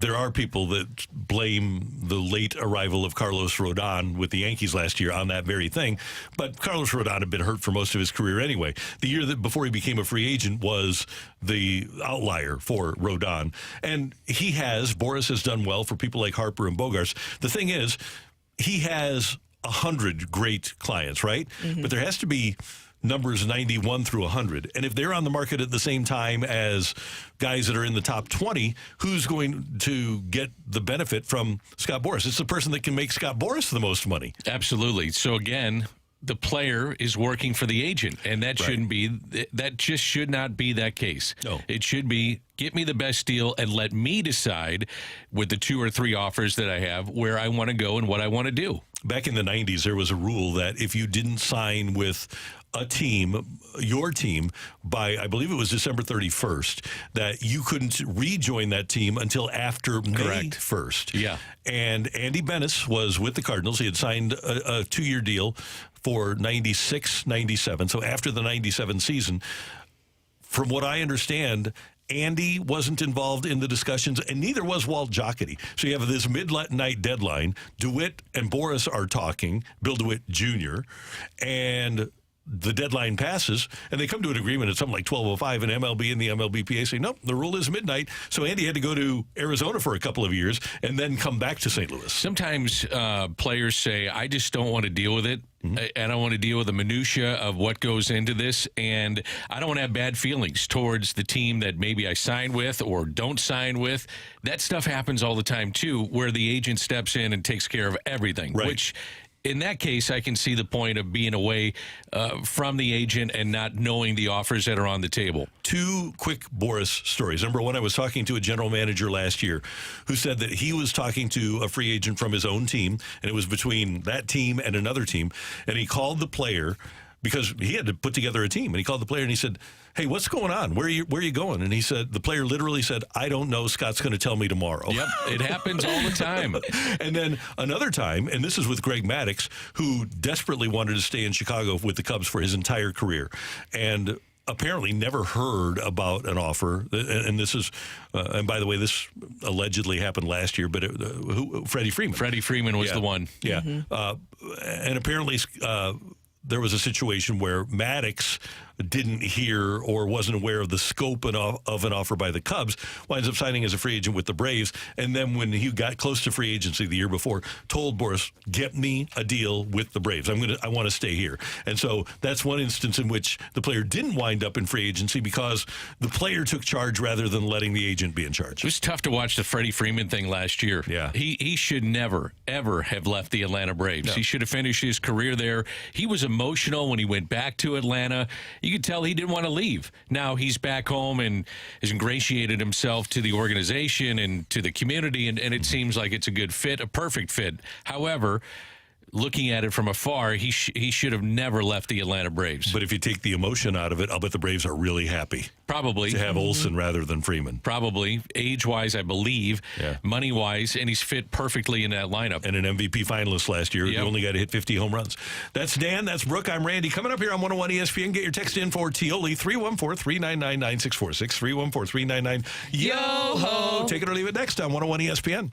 there are people that blame the late arrival of Carlos Rodon with the Yankees last year on that very thing. But Carlos Rodon had been hurt for most of his career anyway. The year that before he became a free agent was the outlier for Rodon. And Boras has done well for people like Harper and Bogarts. The thing is, he has 100 great clients, right? But there has to be numbers 91 through 100. And if they're on the market at the same time as guys that are in the top 20, who's going to get the benefit from Scott Boras? It's the person that can make Scott Boras the most money. Absolutely. So again, the player is working for the agent, and that shouldn't be, that just should not be that case. No. It should be, get me the best deal and let me decide with the 2 or 3 offers that I have where I want to go and what I want to do. Back in the 90s, there was a rule that if you didn't sign with a team, your team, by, I believe it was December 31st, that you couldn't rejoin that team until after May 1st. Yeah. And Andy Bennis was with the Cardinals. He had signed a 2-year deal for 96, 97. So after the 97 season, from what I understand, Andy wasn't involved in the discussions, and neither was Walt Jocketty. So you have this midnight deadline. DeWitt and Boras are talking, Bill DeWitt Jr., and the deadline passes, and they come to an agreement at something like 12:05, and MLB and the MLBPA say, nope, the rule is midnight. So Andy had to go to Arizona for a couple of years and then come back to St. Louis. Sometimes players say, I just don't want to deal with it. I don't want to deal with the minutia of what goes into this, and I don't want to have bad feelings towards the team that maybe I sign with or don't sign with. That stuff happens all the time, too, where the agent steps in and takes care of everything, which in that case, I can see the point of being away from the agent and not knowing the offers that are on the table. 2 quick Boras stories. Number 1, I was talking to a general manager last year who said that he was talking to a free agent from his own team, and it was between that team and another team, and he called the player because he had to put together a team, and he called the player and he said, hey, what's going on? Where are you going? And he said, the player literally said, I don't know. Scott's going to tell me tomorrow. Yep, it happens all the time. And then another time, and this is with Greg Maddux, who desperately wanted to stay in Chicago with the Cubs for his entire career, and apparently never heard about an offer. And this is, and by the way, this allegedly happened last year, but Freddie Freeman. Freddie Freeman was the one. Yeah. And apparently there was a situation where Maddux didn't hear or wasn't aware of the scope of an offer by the Cubs, winds up signing as a free agent with the Braves, and then when he got close to free agency the year before, told Boras, get me a deal with the Braves. I want to stay here. And so that's one instance in which the player didn't wind up in free agency because the player took charge rather than letting the agent be in charge. It was tough to watch the Freddie Freeman thing last year. Yeah. He should never, ever have left the Atlanta Braves. No. He should have finished his career there. He was emotional when he went back to Atlanta. You could tell he didn't want to leave. Now he's back home and has ingratiated himself to the organization and to the community, and it seems like it's a good fit, a perfect fit. However, looking at it from afar, he should have never left the Atlanta Braves. But if you take the emotion out of it, I'll bet the Braves are really happy Probably. to have Olsen rather than Freeman. Probably. Age-wise, I believe. Yeah. Money-wise, and he's fit perfectly in that lineup. And an MVP finalist last year. Yep. You only got to hit 50 home runs. That's Dan. That's Brooke. I'm Randy. Coming up here on 101 ESPN, get your text in for Tioli, 314-399-9646, 314-399-YO-HO. Take it or leave it next on 101 ESPN.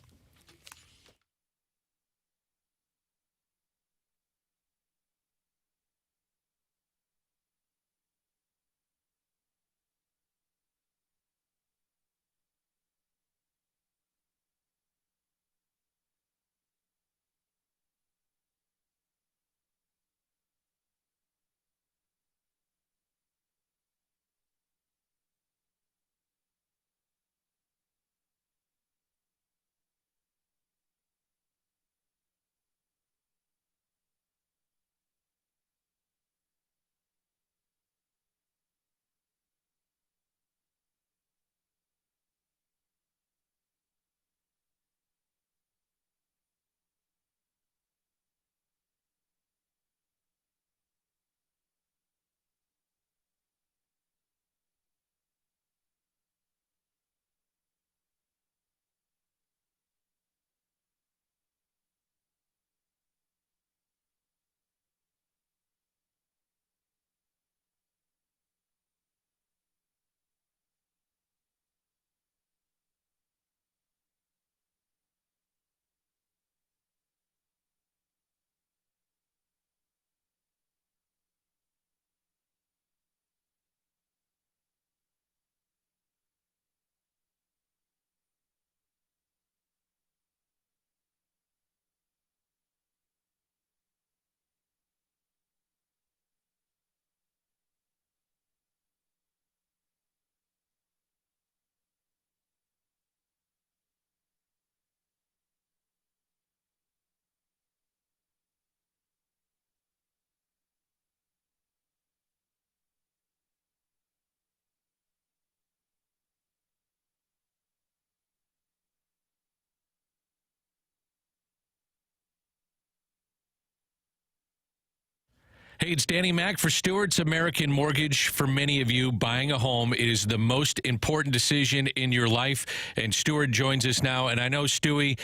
Hey, it's Danny Mac for Stewart's American Mortgage. For many of you, buying a home is the most important decision in your life. And Stewart joins us now. And I know, Stewie,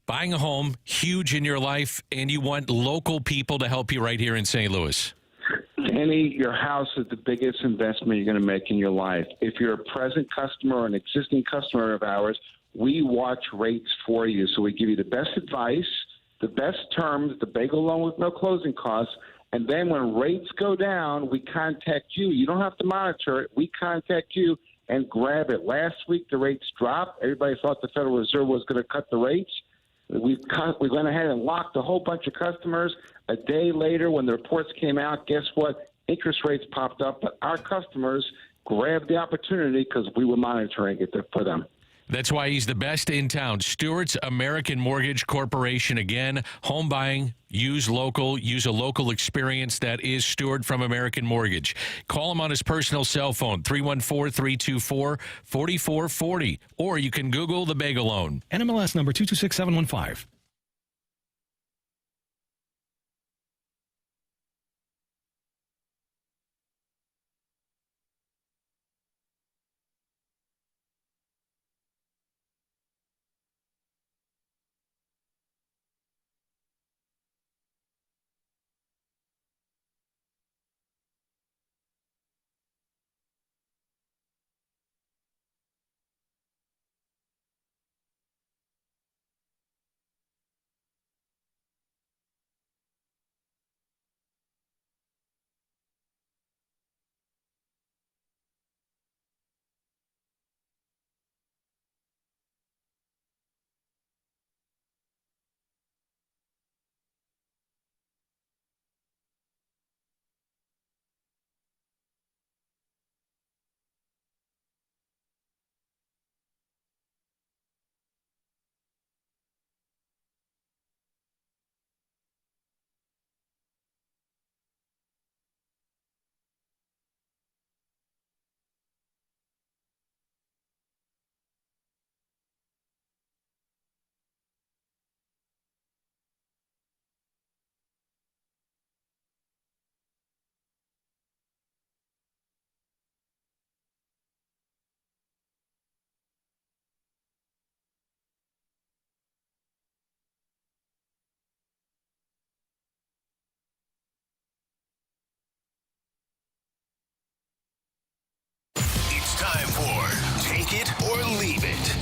buying a home, huge in your life, and you want local people to help you right here in St. Louis. Danny, your house is the biggest investment you're going to make in your life. If you're a present customer or an existing customer of ours, we watch rates for you. So we give you the best advice, the best terms, the bagel loan with no closing costs. And then when rates go down, we contact you. You don't have to monitor it. We contact you and grab it. Last week, the rates dropped. Everybody thought the Federal Reserve was going to cut the rates. We went ahead and locked a whole bunch of customers. A day later, when the reports came out, guess what? Interest rates popped up, but our customers grabbed the opportunity because we were monitoring it for them. That's why he's the best in town. Stewart's American Mortgage Corporation. Again, home buying, use local, use a local experience. That is Stewart from American Mortgage. Call him on his personal cell phone, 314-324-4440. Or you can Google the Bagel Loan. NMLS number 226715.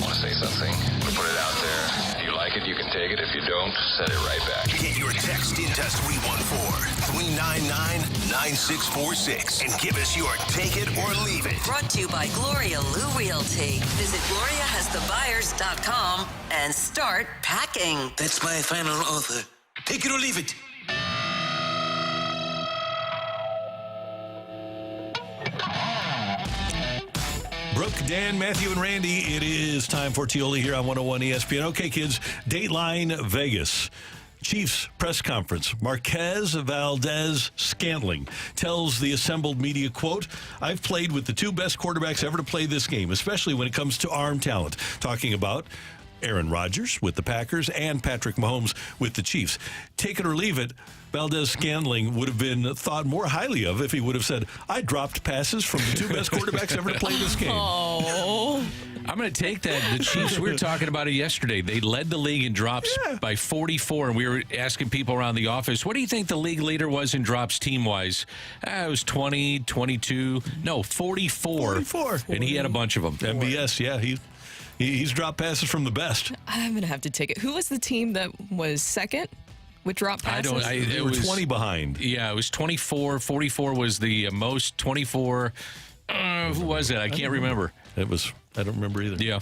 want to say something, put it out there. If you like it, you can take it. If you don't, send it right back. Get your text into 314-399-9646 and give us your take it or leave it. Brought to you by Gloria Lou Realty. Visit GloriaHasTheBuyers.com and start packing. That's my final offer. Take it or leave it. Brooke, Dan, Matthew, and Randy, it is time for Tioli here on 101 ESPN. Okay, kids, Dateline Vegas. Chiefs press conference. Marquez Valdez-Scantling tells the assembled media, quote, I've played with the two best quarterbacks ever to play this game, especially when it comes to arm talent. Talking about Aaron Rodgers with the Packers and Patrick Mahomes with the Chiefs. Take it or leave it, Valdez-Scantling would have been thought more highly of if he would have said, I dropped passes from the two best quarterbacks ever to play this game. Oh. I'm going to take that. The Chiefs, we were talking about it yesterday. They led the league in drops by 44, and we were asking people around the office, what do you think the league leader was in drops team-wise? It was 20, 22, no, 44. 44. And he had a bunch of them. MBS, yeah, he's dropped passes from the best. I'm going to have to take it. Who was the team that was second with drop passes? They were 20 behind. Yeah, it was 24. 44 was the most. 24. Who was it? I can't remember. I don't remember either. Yeah.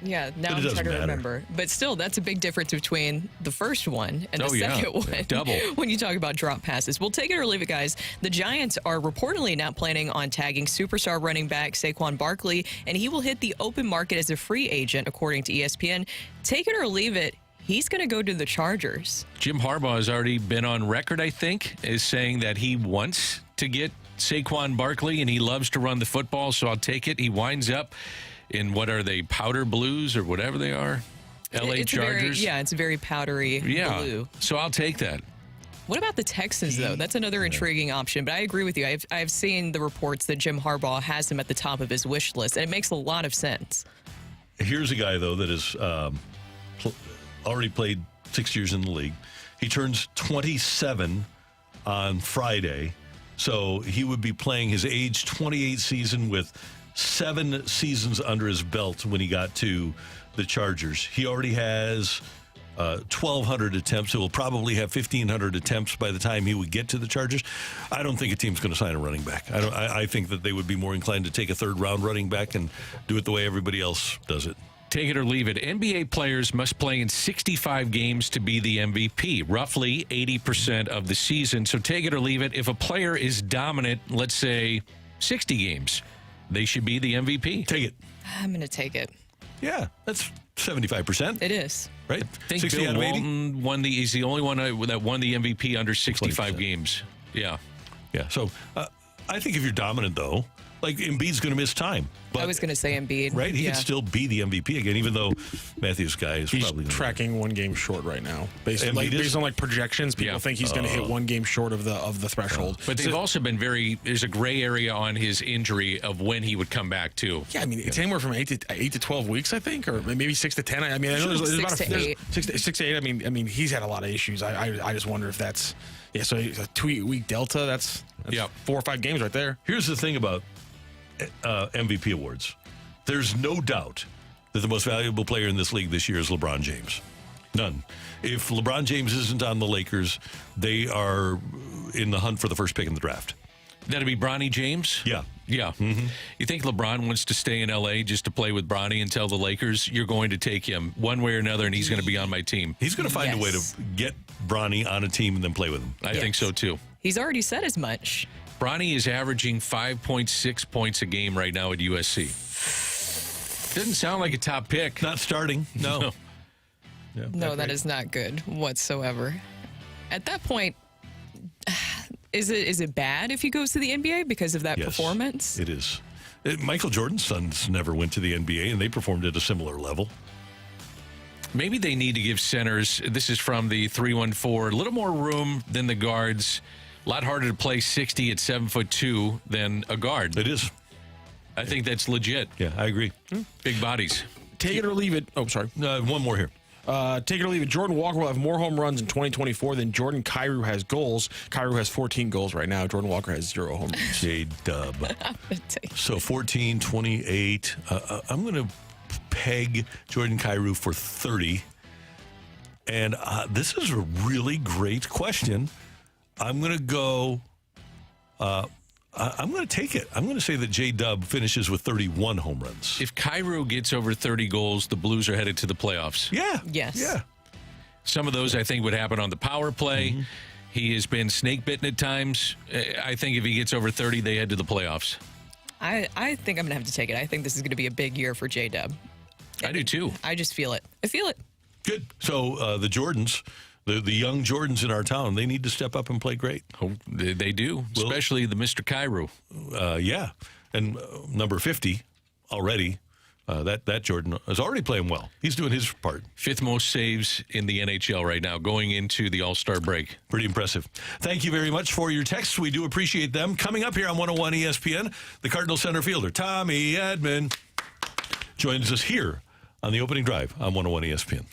Yeah, now I'm trying to remember. But still, that's a big difference between the first one and the second one. Double. When you talk about drop passes. We'll take it or leave it, guys. The Giants are reportedly not planning on tagging superstar running back Saquon Barkley, and he will hit the open market as a free agent, according to ESPN. Take it or leave it. He's going to go to the Chargers. Jim Harbaugh has already been on record, I think, as saying that he wants to get Saquon Barkley, and he loves to run the football, so I'll take it. He winds up in, what are they, powder blues or whatever they are? L.A. Chargers? It's very powdery blue. So I'll take that. What about the Texans, though? That's another intriguing option. But I agree with you. I've seen the reports that Jim Harbaugh has him at the top of his wish list, and it makes a lot of sense. Here's a guy, though, that has already played 6 years in the league. He turns 27 on Friday, so he would be playing his age 28 season with 7 seasons under his belt when he got to the Chargers. He already has 1,200 attempts. He'll probably have 1,500 attempts by the time he would get to the Chargers. I don't think a team's going to sign a running back. I think that they would be more inclined to take a third-round running back and do it the way everybody else does it. Take it or leave it. NBA players must play in 65 games to be the MVP, roughly 80% of the season. So take it or leave it. If a player is dominant, let's say 60 games, they should be the MVP. Take it. I'm going to take it. Yeah, that's 75%. It is. Right? I think Bill Walton he's the only one that won the MVP under 65 games. Yeah. Yeah, so I think if you're dominant, though, like Embiid's going to miss time. But, I was going to say Embiid. Right? He could still be the MVP again, even though Matthew's guy is probably tracking 1 game short right now. Based on projections, people think he's going to hit 1 game short of the threshold. But they've also been there's a gray area on his injury of when he would come back, too. Yeah, I mean, it's anywhere from 8 to 12 weeks, I think, or maybe 6 to 10. I mean, I know there's about 6 to 8. I mean, he's had a lot of issues. I just wonder if that's, so a 2-week delta, that's 4 or 5 games right there. Here's the thing about MVP awards. There's no doubt that the most valuable player in this league this year is LeBron James. None. If LeBron James isn't on the Lakers, they are in the hunt for the first pick in the draft. That'd be Bronny James? Yeah. Yeah. Mm-hmm. You think LeBron wants to stay in L.A. just to play with Bronny and tell the Lakers, you're going to take him one way or another, and he's going to be on my team? He's going to find a way to get Bronny on a team and then play with him. I think so, too. He's already said as much. Bronny is averaging 5.6 points a game right now at USC. Doesn't sound like a top pick. Not starting. No. No, that is not good whatsoever. At that point, is it bad if he goes to the NBA because of that performance? It is. Michael Jordan's sons never went to the NBA, and they performed at a similar level. Maybe they need to give centers, this is from the 314, a little more room than the guards. A lot harder to play 60 at 7'2" than a guard. It is. I think that's legit. Yeah, I agree. Big bodies. Take it or leave it. Oh, sorry. One more here. Take it or leave it. Jordan Walker will have more home runs in 2024 than Jordan Kyrou has goals. Kyrou has 14 goals right now. Jordan Walker has 0 home runs. J-Dub. So 14, 28. I'm going to peg Jordan Kyrou for 30. And this is a really great question. I'm going to go... I'm going to take it. I'm going to say that J-Dub finishes with 31 home runs. If Kyrou gets over 30 goals, the Blues are headed to the playoffs. Yeah. Yes. Yeah. Some of those, I think, would happen on the power play. Mm-hmm. He has been snake-bitten at times. I think if he gets over 30, they head to the playoffs. I think I'm going to have to take it. I think this is going to be a big year for J-Dub. I do, too. I just feel it. I feel it. Good. So the Jordans... The young Jordans in our town, they need to step up and play great. Oh, they do, especially the Mr. Kyrou. Yeah, and number 50 already, that Jordan is already playing well. He's doing his part. 5th most saves in the NHL right now, going into the All-Star break. Pretty impressive. Thank you very much for your texts. We do appreciate them. Coming up here on 101 ESPN, the Cardinal center fielder, Tommy Edman, joins us here on the opening drive on 101 ESPN.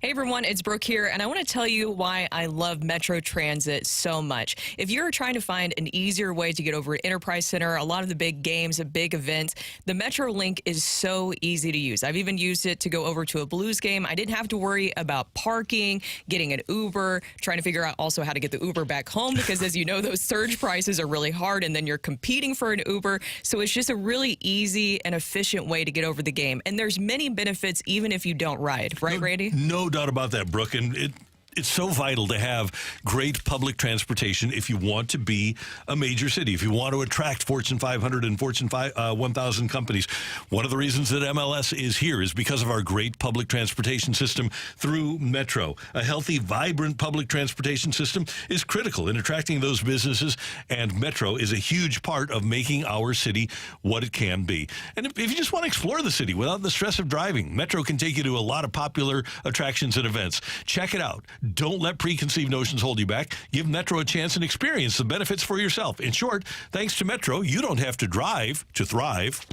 Hey everyone, it's Brooke here, and I want to tell you why I love Metro Transit so much. If you're trying to find an easier way to get over at Enterprise Center, a lot of the big games, big events, the Metro Link is so easy to use. I've even used it to go over to a Blues game. I didn't have to worry about parking, getting an Uber, trying to figure out also how to get the Uber back home because, as you know, those surge prices are really hard, and then you're competing for an Uber. So it's just a really easy and efficient way to get over the game. And there's many benefits even if you don't ride. Right, Randy? No doubt about that, Brooke. And it's so vital to have great public transportation if you want to be a major city, if you want to attract Fortune 500 and Fortune 1000 companies. One of the reasons that MLS is here is because of our great public transportation system through Metro. A healthy, vibrant public transportation system is critical in attracting those businesses, and Metro is a huge part of making our city what it can be. And if you just want to explore the city without the stress of driving, Metro can take you to a lot of popular attractions and events. Check it out. Don't let preconceived notions hold you back. Give Metro a chance and experience the benefits for yourself. In short, thanks to Metro, you don't have to drive to thrive.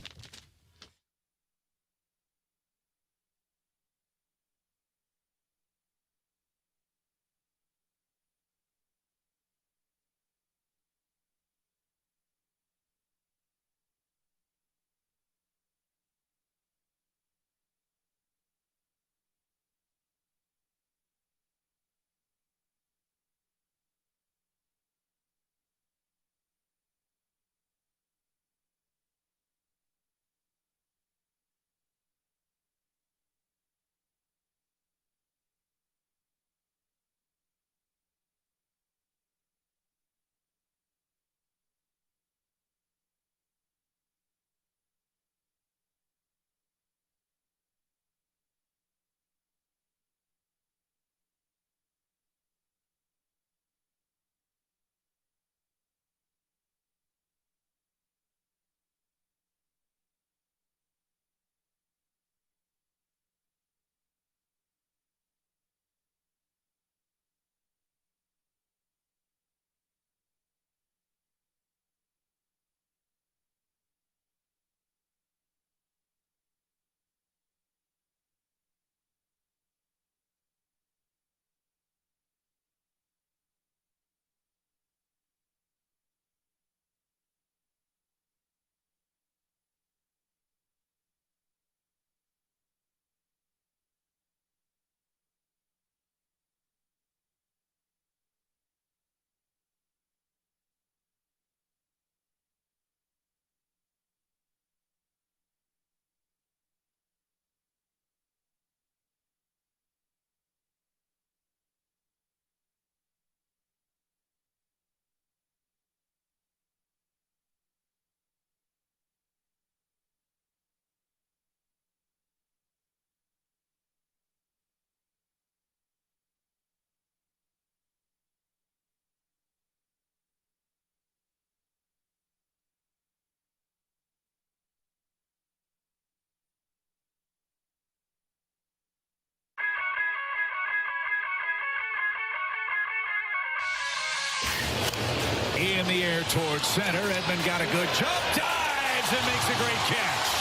in the air towards center. Edman got a good jump, dives, and makes a great catch.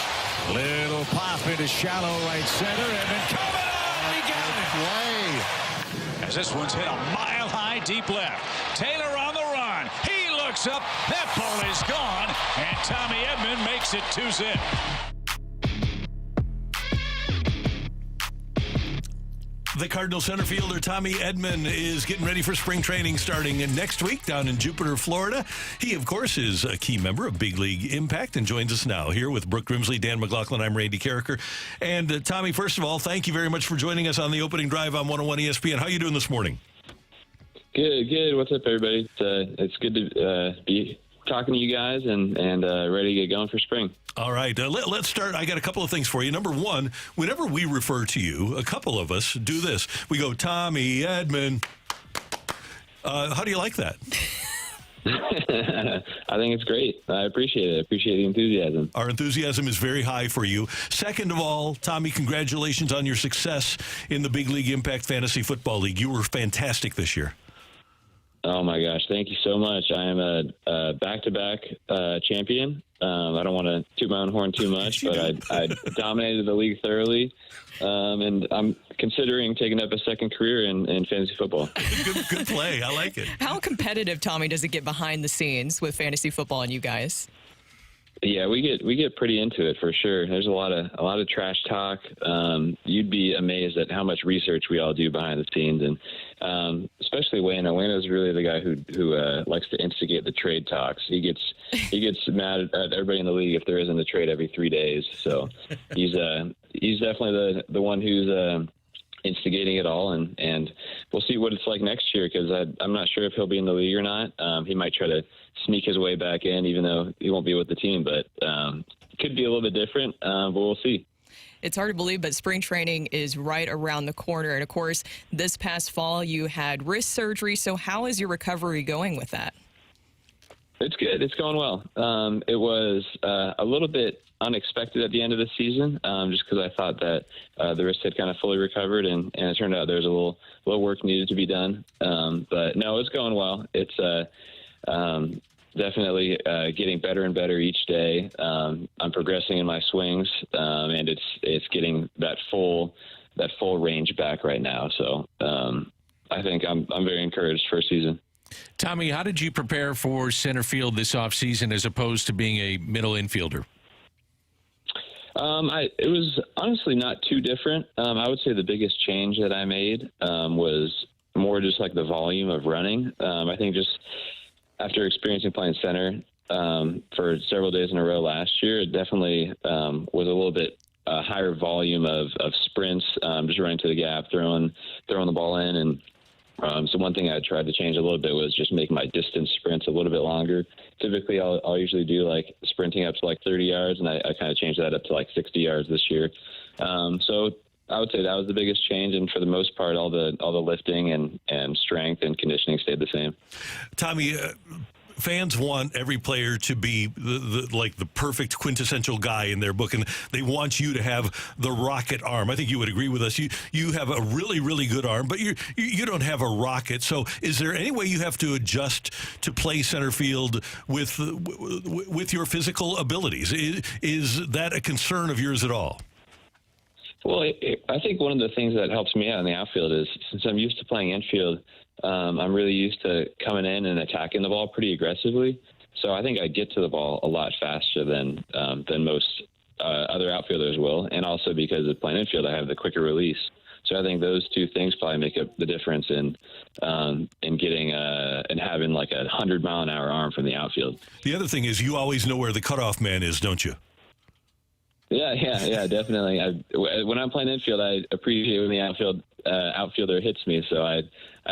Little pop into shallow right center. Edman coming on. He got it. Play. As this one's hit a mile high deep left. Taylor on the run. He looks up. That ball is gone. And Tommy Edman makes it 2-zip. The Cardinal center fielder Tommy Edman is getting ready for spring training starting next week down in Jupiter, Florida. He, of course, is a key member of Big League Impact and joins us now here with Brooke Grimsley, Dan McLaughlin. I'm Randy Carricker. And Tommy, first of all, thank you very much for joining us on the opening drive on 101 ESPN. How are you doing this morning? Good. What's up, everybody? It's good to be talking to you guys and ready to get going for spring. All right, let's start. I got a couple of things for you. Number one, whenever we refer to you, a couple of us do this. We go, Tommy Edman. How do you like that? I think it's great. I appreciate it. I appreciate the enthusiasm. Our enthusiasm is very high for you. Second of all, Tommy, congratulations on your success in the Big League Impact Fantasy Football League. You were fantastic this year. Oh, my gosh. Thank you so much. I am a back-to-back champion. I don't want to toot my own horn too much, but I dominated the league thoroughly, and I'm considering taking up a second career in fantasy football. Good play. I like it. How competitive, Tommy, does it get behind the scenes with fantasy football and you guys? Yeah, we get pretty into it for sure. There's a lot of trash talk. You'd be amazed at how much research we all do behind the scenes, and especially Wayno. Wayno's really the guy who likes to instigate the trade talks. He gets mad at everybody in the league if there isn't a trade every 3 days. So he's definitely the one who's instigating it all, and we'll see what it's like next year, because I'm not sure if he'll be in the league or not. He might try to sneak his way back in, even though he won't be with the team, but it could be a little bit different, but we'll see. It's hard to believe, but spring training is right around the corner. And, of course, this past fall you had wrist surgery, so how is your recovery going with that? It's good. It's going well. It was a little bit unexpected at the end of the season, just because I thought that the wrist had kind of fully recovered, and it turned out there's a little work needed to be done. But no, it's going well. It's definitely getting better and better each day. I'm progressing in my swings, and it's getting that full range back right now. So I think I'm very encouraged for season. Tommy, how did you prepare for center field this offseason as opposed to being a middle infielder? It was honestly not too different. I would say the biggest change that I made was more just like the volume of running. I think just after experiencing playing center for several days in a row last year, it definitely was a little bit higher volume of sprints, just running to the gap, throwing the ball in, and so one thing I tried to change a little bit was just make my distance sprints a little bit longer. Typically, I'll usually do like sprinting up to like 30 yards, and I kind of changed that up to like 60 yards this year. So I would say that was the biggest change, and for the most part, all the lifting and strength and conditioning stayed the same. Tommy, fans want every player to be the perfect quintessential guy in their book, and they want you to have the rocket arm. I think you would agree with us. You have a really, really good arm, but you don't have a rocket. So is there any way you have to adjust to play center field with your physical abilities? Is that a concern of yours at all? Well, I think one of the things that helps me out in the outfield is, since I'm used to playing infield, I'm really used to coming in and attacking the ball pretty aggressively. So I think I get to the ball a lot faster than most other outfielders will. And also because of playing infield, I have the quicker release. So I think those two things probably make up the difference in getting and having like 100-mile-an-hour arm from the outfield. The other thing is you always know where the cutoff man is, don't you? Yeah, definitely. When I'm playing infield, I appreciate when the outfielder hits me, so I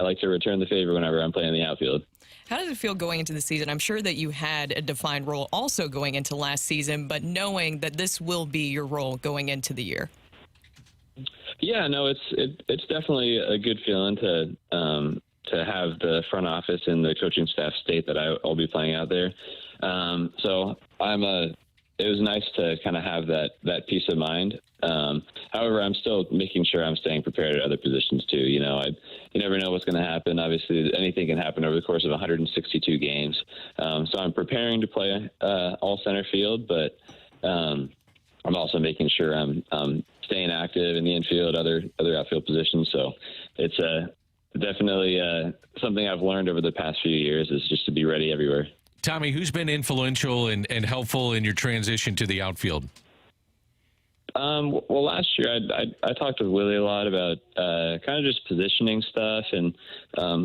like to return the favor whenever I'm playing the outfield. How does it feel going into the season? I'm sure that you had a defined role also going into last season, but knowing that this will be your role going into the year. Yeah, no, it's definitely a good feeling to have the front office and the coaching staff state that I'll be playing out there. So I'm it was nice to kind of have that peace of mind. However, I'm still making sure I'm staying prepared at other positions too. You never know what's going to happen. Obviously, anything can happen over the course of 162 games. So I'm preparing to play all center field, but I'm also making sure I'm staying active in the infield, other outfield positions. So it's definitely something I've learned over the past few years is just to be ready everywhere. Tommy, who's been influential and helpful in your transition to the outfield? Well, last year I talked with Willie a lot about kind of just positioning stuff and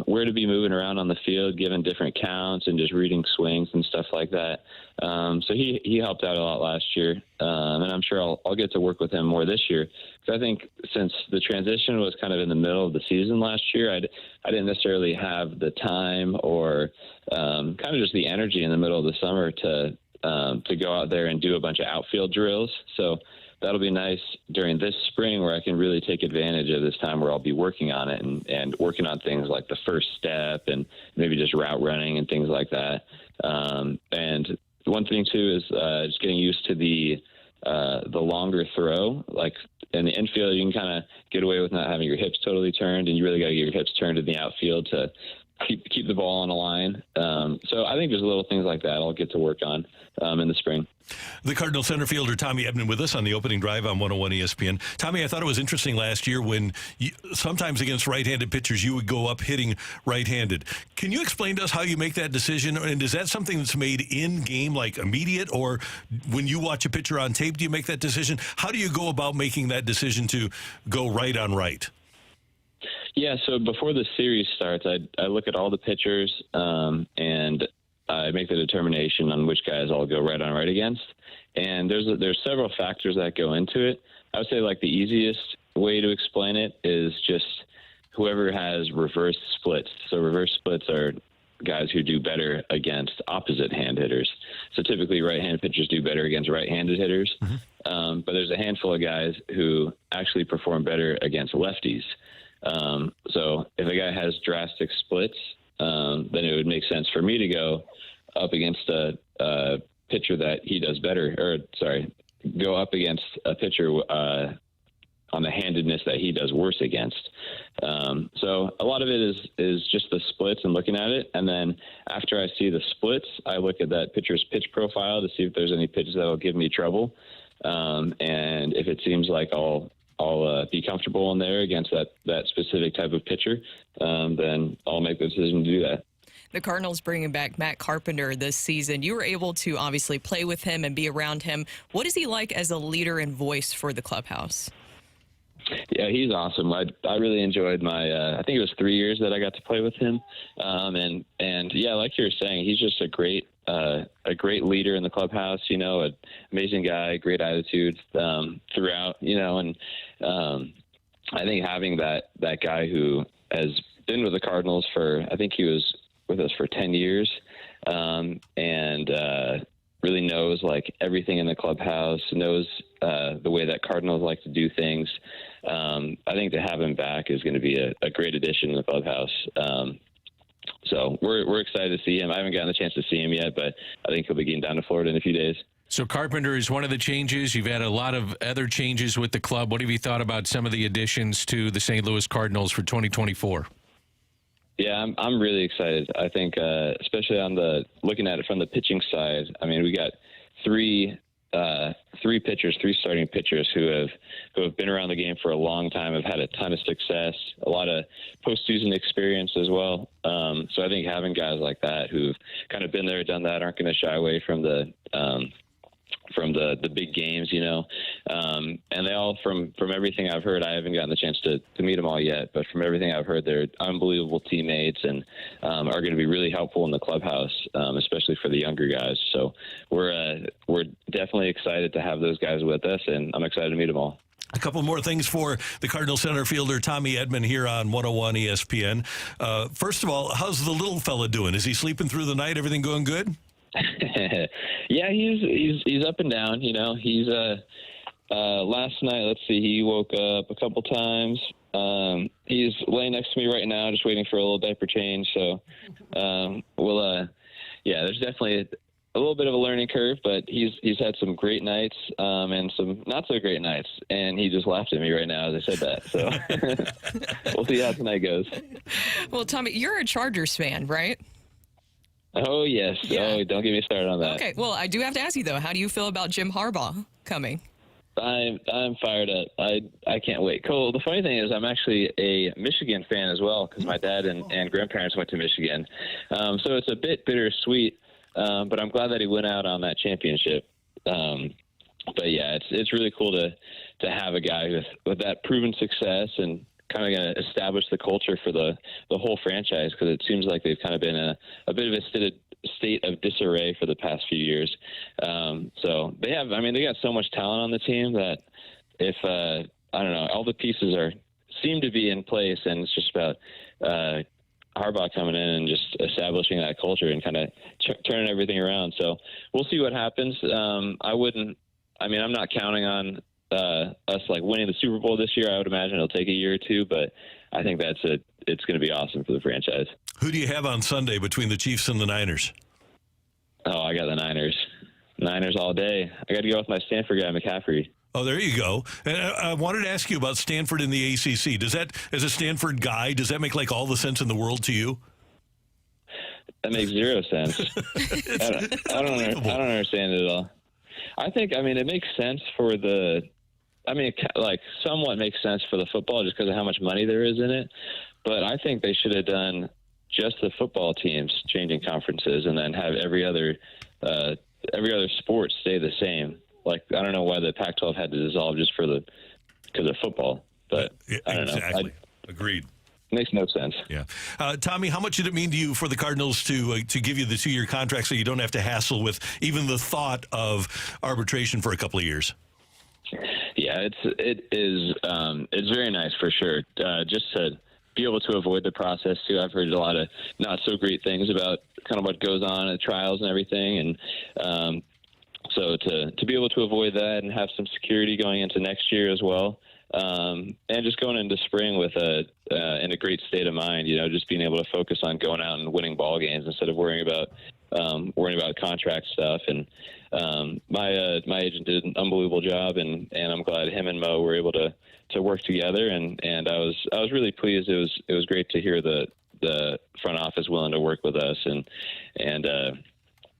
where to be moving around on the field, given different counts and just reading swings and stuff like that. So he helped out a lot last year, and I'm sure I'll get to work with him more this year. Because I think since the transition was kind of in the middle of the season last year, I didn't necessarily have the time or kind of just the energy in the middle of the summer to go out there and do a bunch of outfield drills. So that'll be nice during this spring where I can really take advantage of this time where I'll be working on it and working on things like the first step and maybe just route running and things like that. And one thing too is just getting used to the longer throw. Like in the infield, you can kind of get away with not having your hips totally turned, and you really got to get your hips turned in the outfield to keep the ball on the line. So I think there's little things like that I'll get to work on in the spring. The Cardinal center fielder Tommy Edman with us on the opening drive on 101 ESPN. Tommy, I thought it was interesting last year when sometimes against right-handed pitchers you would go up hitting right-handed. Can you explain to us how you make that decision? And is that something that's made in-game, like immediate, or when you watch a pitcher on tape, do you make that decision? How do you go about making that decision to go right on right? Yeah, so before the series starts, I look at all the pitchers and I make the determination on which guys I'll go right on right against. And there's several factors that go into it. I would say like the easiest way to explain it is just whoever has reverse splits. So reverse splits are guys who do better against opposite hand hitters. So typically right-handed pitchers do better against right-handed hitters. Mm-hmm. But there's a handful of guys who actually perform better against lefties. So if a guy has drastic splits, then it would make sense for me to go up against a pitcher that he does better, go up against a pitcher on the handedness that he does worse against. So a lot of it is just the splits and looking at it. And then after I see the splits, I look at that pitcher's pitch profile to see if there's any pitches that will give me trouble. And if it seems like I'll be comfortable in there against that specific type of pitcher, then I'll make the decision to do that. The Cardinals bringing back Matt Carpenter this season. You were able to obviously play with him and be around him. What is he like as a leader and voice for the clubhouse? Yeah, he's awesome. I really enjoyed my, I think it was 3 years that I got to play with him. And yeah, like you were saying, he's just a great leader in the clubhouse, an amazing guy, great attitude throughout, and I think having that guy who has been with the Cardinals I think he was with us for 10 years and really knows like everything in the clubhouse, knows the way that Cardinals like to do things. I think to have him back is going to be a great addition in the clubhouse. So we're excited to see him. I haven't gotten a chance to see him yet, but I think he'll be getting down to Florida in a few days. So Carpenter is one of the changes. You've had a lot of other changes with the club. What have you thought about some of the additions to the St. Louis Cardinals for 2024? Yeah, I'm really excited. I think, especially looking at it from the pitching side. I mean, we got three starting pitchers who have been around the game for a long time, have had a ton of success, a lot of postseason experience as well. So I think having guys like that who've kind of been there, done that, aren't going to shy away from the big games, and they all, from everything I've heard, I haven't gotten the chance to meet them all yet, but from everything I've heard, they're unbelievable teammates and are going to be really helpful in the clubhouse, especially for the younger guys. So we're definitely excited to have those guys with us, and I'm excited to meet them all. A couple more things for the Cardinal center fielder Tommy Edman here on 101 ESPN. First of all, how's the little fella doing? Is he sleeping through the night? Everything going good? Yeah, he's up and down. He's last night. Let's see, he woke up a couple times. He's laying next to me right now, just waiting for a little diaper change. So, there's definitely a little bit of a learning curve, but he's had some great nights and some not so great nights, and he just laughed at me right now as I said that. So we'll see how tonight goes. Well, Tommy, you're a Chargers fan, right? Oh yes. Yeah. Oh, don't get me started on that. Okay. Well, I do have to ask you though, how do you feel about Jim Harbaugh coming? I'm fired up. I can't wait. Cole, the funny thing is I'm actually a Michigan fan as well because my dad and grandparents went to Michigan. So it's a bit bittersweet, but I'm glad that he went out on that championship. But yeah, it's really cool to have a guy with that proven success and kind of going to establish the culture for the whole franchise because it seems like they've kind of been a bit of a state of disarray for the past few years. So they got so much talent on the team that if I don't know, all the pieces seem to be in place, and it's just about Harbaugh coming in and just establishing that culture and kind of turning everything around. So we'll see what happens. I'm not counting on us like winning the Super Bowl this year. I would imagine it'll take a year or two, but I think it's going to be awesome for the franchise. Who do you have on Sunday between the Chiefs and the Niners? Oh, I got the Niners. Niners all day. I got to go with my Stanford guy, McCaffrey. Oh, there you go. And I wanted to ask you about Stanford in the ACC. As a Stanford guy, does that make like all the sense in the world to you? That makes zero sense. I don't understand it at all. I think, it makes sense for somewhat makes sense for the football just because of how much money there is in it. But I think they should have done just the football teams changing conferences and then have every other sport stay the same. Like, I don't know why the Pac-12 had to dissolve just because of football. But I don't know. Exactly. Agreed. Makes no sense. Yeah. Tommy, how much did it mean to you for the Cardinals to give you the 2-year contract so you don't have to hassle with even the thought of arbitration for a couple of years? Yeah, it's very nice for sure. Just to be able to avoid the process too. I've heard a lot of not so great things about kind of what goes on at trials and everything, and so to be able to avoid that and have some security going into next year as well. And just going into spring with in a great state of mind, just being able to focus on going out and winning ball games instead of worrying about contract stuff. And my agent did an unbelievable job, and I'm glad him and Mo were able to work together. And I was really pleased. It was great to hear the front office willing to work with us, and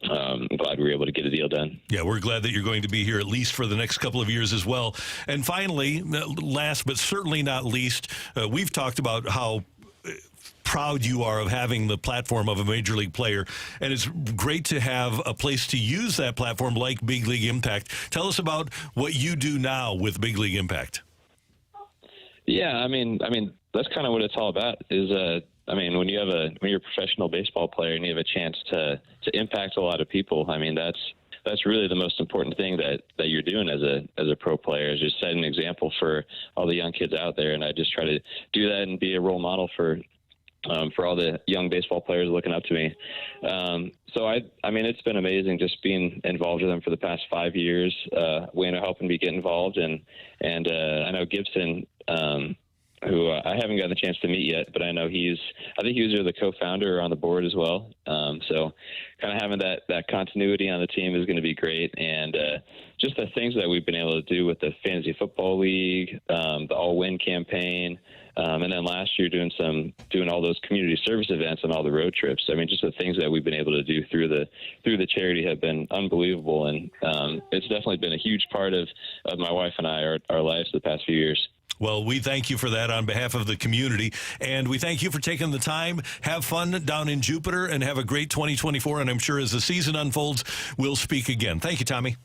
I'm glad we were able to get a deal done. Yeah, we're glad that you're going to be here at least for the next couple of years as well. And finally, last but certainly not least, we've talked about how proud you are of having the platform of a major league player, and it's great to have a place to use that platform like Big League Impact. Tell us about what you do now with Big League Impact. Yeah, that's kind of what it's all about. When you're a professional baseball player and you have a chance to impact a lot of people, that's really the most important thing that you're doing as a pro player, is just set an example for all the young kids out there. And I just try to do that and be a role model for all the young baseball players looking up to me. So it's been amazing just being involved with them for the past 5 years. Wayno helping me get involved, and I know Gibson, who I haven't gotten the chance to meet yet, but I know I think he was either the co-founder or on the board as well. So kind of having that continuity on the team is going to be great. And just the things that we've been able to do with the Fantasy Football League, the All-Win campaign, and then last year doing all those community service events and all the road trips. Just the things that we've been able to do through the charity have been unbelievable. And it's definitely been a huge part of my wife and I, our lives the past few years. Well, we thank you for that on behalf of the community, and we thank you for taking the time. Have fun down in Jupiter, and have a great 2024, and I'm sure as the season unfolds, we'll speak again. Thank you, Tommy.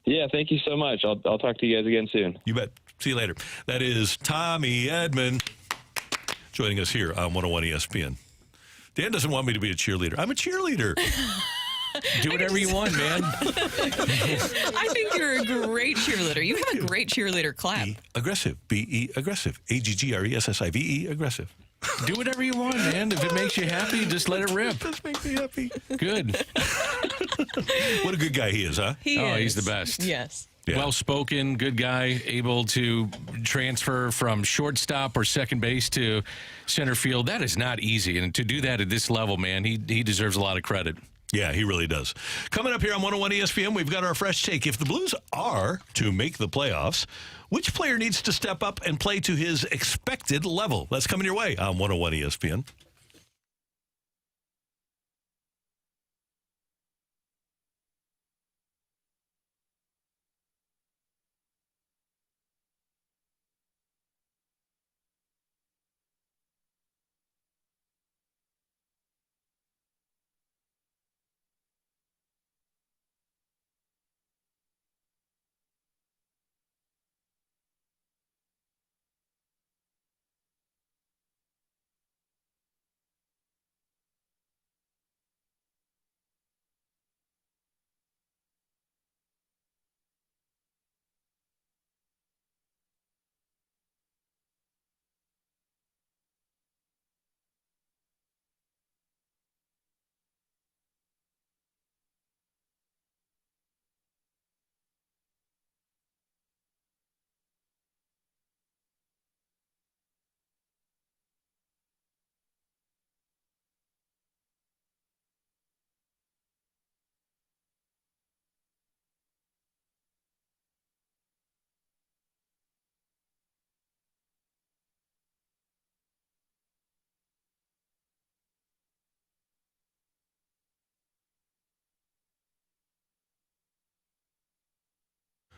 Yeah, thank you so much. I'll talk to you guys again soon. You bet. See you later. That is Tommy Edman joining us here on 101 ESPN. Dan doesn't want me to be a cheerleader. I'm a cheerleader. Do whatever you want, man. I think you're a great cheerleader. You have a great cheerleader clap. Be aggressive. B-E aggressive. A-G-G-R-E-S-S-I-V-E aggressive. Do whatever you want, man. If it makes you happy, just let it rip. It does make me happy. Good. What a good guy he is, huh? He's the best. Yes. Yeah. Well-spoken, good guy, able to transfer from shortstop or second base to center field. That is not easy. And to do that at this level, man, he deserves a lot of credit. Yeah, he really does. Coming up here on 101 ESPN, we've got our fresh take. If the Blues are to make the playoffs, which player needs to step up and play to his expected level? That's coming your way on 101 ESPN.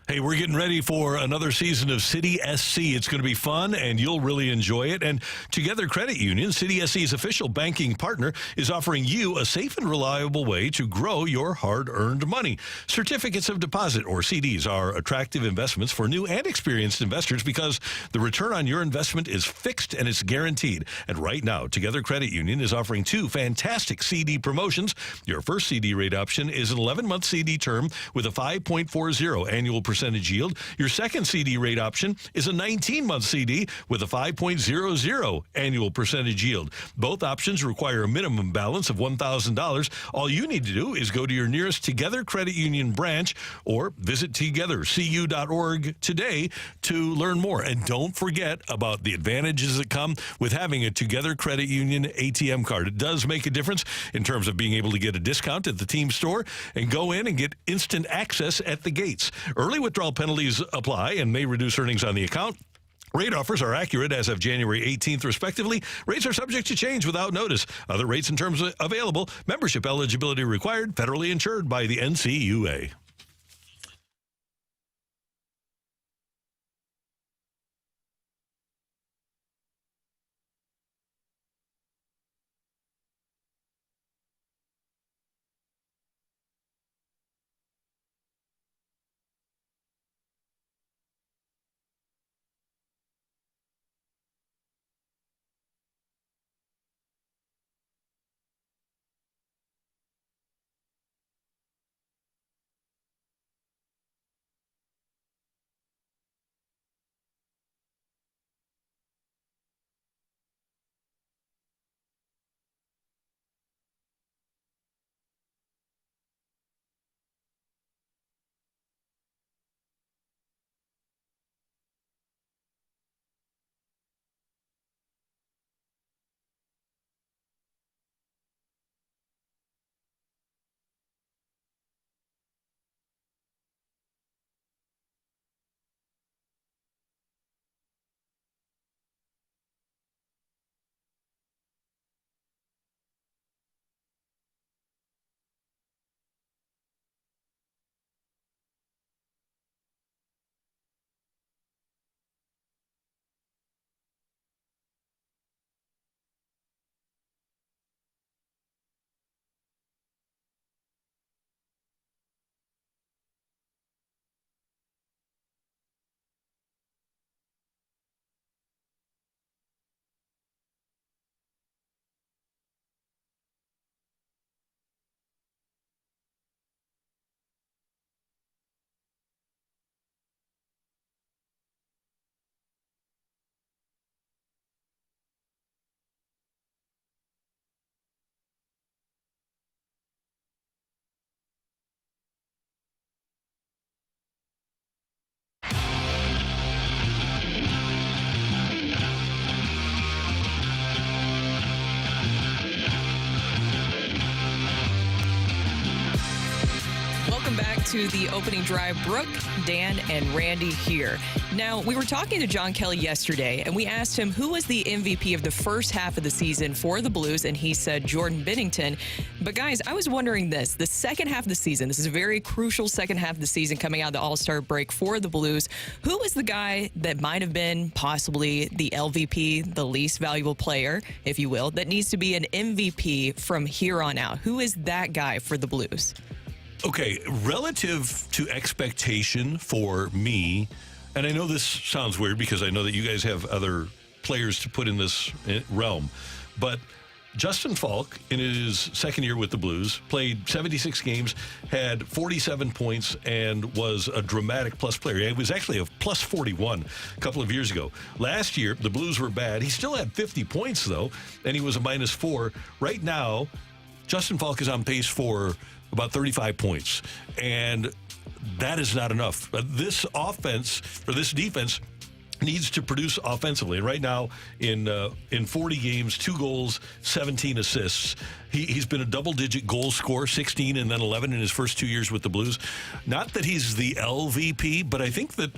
Hey, we're getting ready for another season of City SC. It's going to be fun, and you'll really enjoy it. And Together Credit Union, City SC's official banking partner, is offering you a safe and reliable way to grow your hard-earned money. Certificates of deposit, or CDs, are attractive investments for new and experienced investors because the return on your investment is fixed and it's guaranteed. And right now, Together Credit Union is offering two fantastic CD promotions. Your first CD rate option is an 11-month CD term with a 5.40 annual percentage yield. Your second CD rate option is a 19-month CD with a 5.00 annual percentage yield. Both options require a minimum balance of $1,000. All you need to do is go to your nearest Together Credit Union branch or visit togethercu.org today to learn more. And don't forget about the advantages that come with having a Together Credit Union ATM card. It does make a difference in terms of being able to get a discount at the team store and go in and get instant access at the gates. Early withdrawal penalties apply and may reduce earnings on the account. Rate offers are accurate as of January 18th, respectively. Rates are subject to change without notice. Other rates and terms available. Membership eligibility required. Federally insured by the NCUA. Welcome back to the opening drive. Brooke, Dan, and Randy here. Now, we were talking to John Kelly yesterday, and we asked him who was the MVP of the first half of the season for the Blues, and he said Jordan Binnington. But guys, I was wondering this. The second half of the season, this is a very crucial second half of the season coming out of the All-Star break for the Blues. Who was the guy that might have been possibly the LVP, the least valuable player, if you will, that needs to be an MVP from here on out? Who is that guy for the Blues? Okay, relative to expectation for me, and I know this sounds weird because I know that you guys have other players to put in this realm, but Justin Falk, in his second year with the Blues, played 76 games, had 47 points, and was a dramatic plus player. He was actually a plus 41 a couple of years ago. Last year, the Blues were bad. He still had 50 points, though, and he was a -4. Right now, Justin Falk is on pace for about 35 points, and that is not enough. This offense, or this defense, needs to produce offensively. And right now, in 40 games, 2 goals, 17 assists. He's been a double-digit goal scorer, 16 and then 11 in his first 2 years with the Blues. Not that he's the LVP, but I think that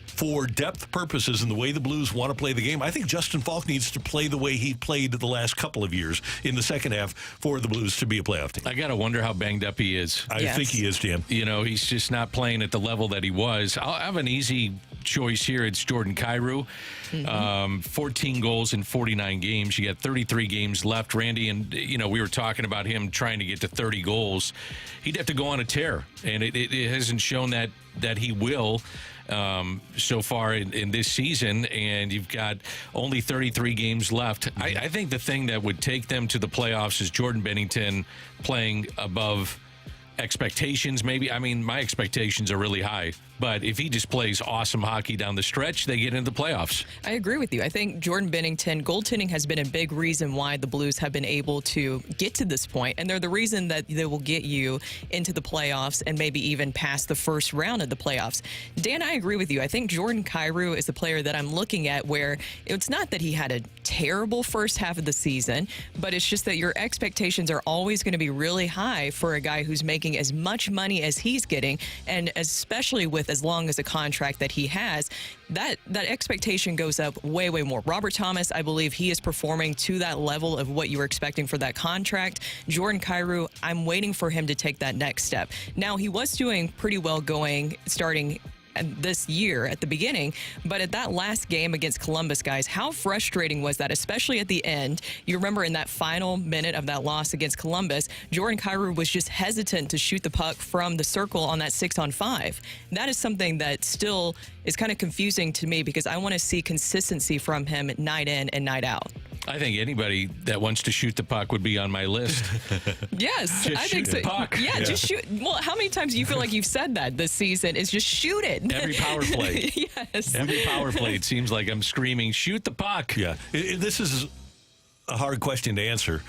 for depth purposes and the way the Blues want to play the game, I think Justin Falk needs to play the way he played the last couple of years in the second half for the Blues to be a playoff team. I got to wonder how banged up he is. I think he is, Dan. You know, he's just not playing at the level that he was. I'll have an easy choice here. It's Jordan Kyrou. 14 goals in 49 games. You got 33 games left, Randy, and, you know, we were talking about him trying to get to 30 goals. He'd have to go on a tear, and it hasn't shown that he will so far in this season, and you've got only 33 games left. I think the thing that would take them to the playoffs is Jordan Binnington playing above expectations, maybe. I mean, my expectations are really high, but if he just plays awesome hockey down the stretch, they get into the playoffs. I agree with you. I think Jordan Binnington, goaltending has been a big reason why the Blues have been able to get to this point, and they're the reason that they will get you into the playoffs and maybe even past the first round of the playoffs. Dan, I agree with you. I think Jordan Kyrou is the player that I'm looking at where it's not that he had a terrible first half of the season, but it's just that your expectations are always going to be really high for a guy who's making as much money as he's getting, and especially with as long as a contract that he has, that expectation goes up way more. Robert Thomas, I believe he is performing to that level of what you were expecting for that contract. Jordan Kyrou, I'm waiting for him to take that next step. Now, he was doing pretty well starting this year at the beginning, but at that last game against Columbus, guys, how frustrating was that, especially at the end? You remember in that final minute of that loss against Columbus, Jordan Kyrou was just hesitant to shoot the puck from the circle on that 6-on-5. That is something that still is kind of confusing to me because I want to see consistency from him night in and night out. I think anybody that wants to shoot the puck would be on my list. Yes, just I shoot think so. the puck. Yeah, just shoot. Well, how many times do you feel like you've said that this season? Is just shoot it. Every power play. Yes. Every power play, it seems like I'm screaming, shoot the puck. Yeah. This is a hard question to answer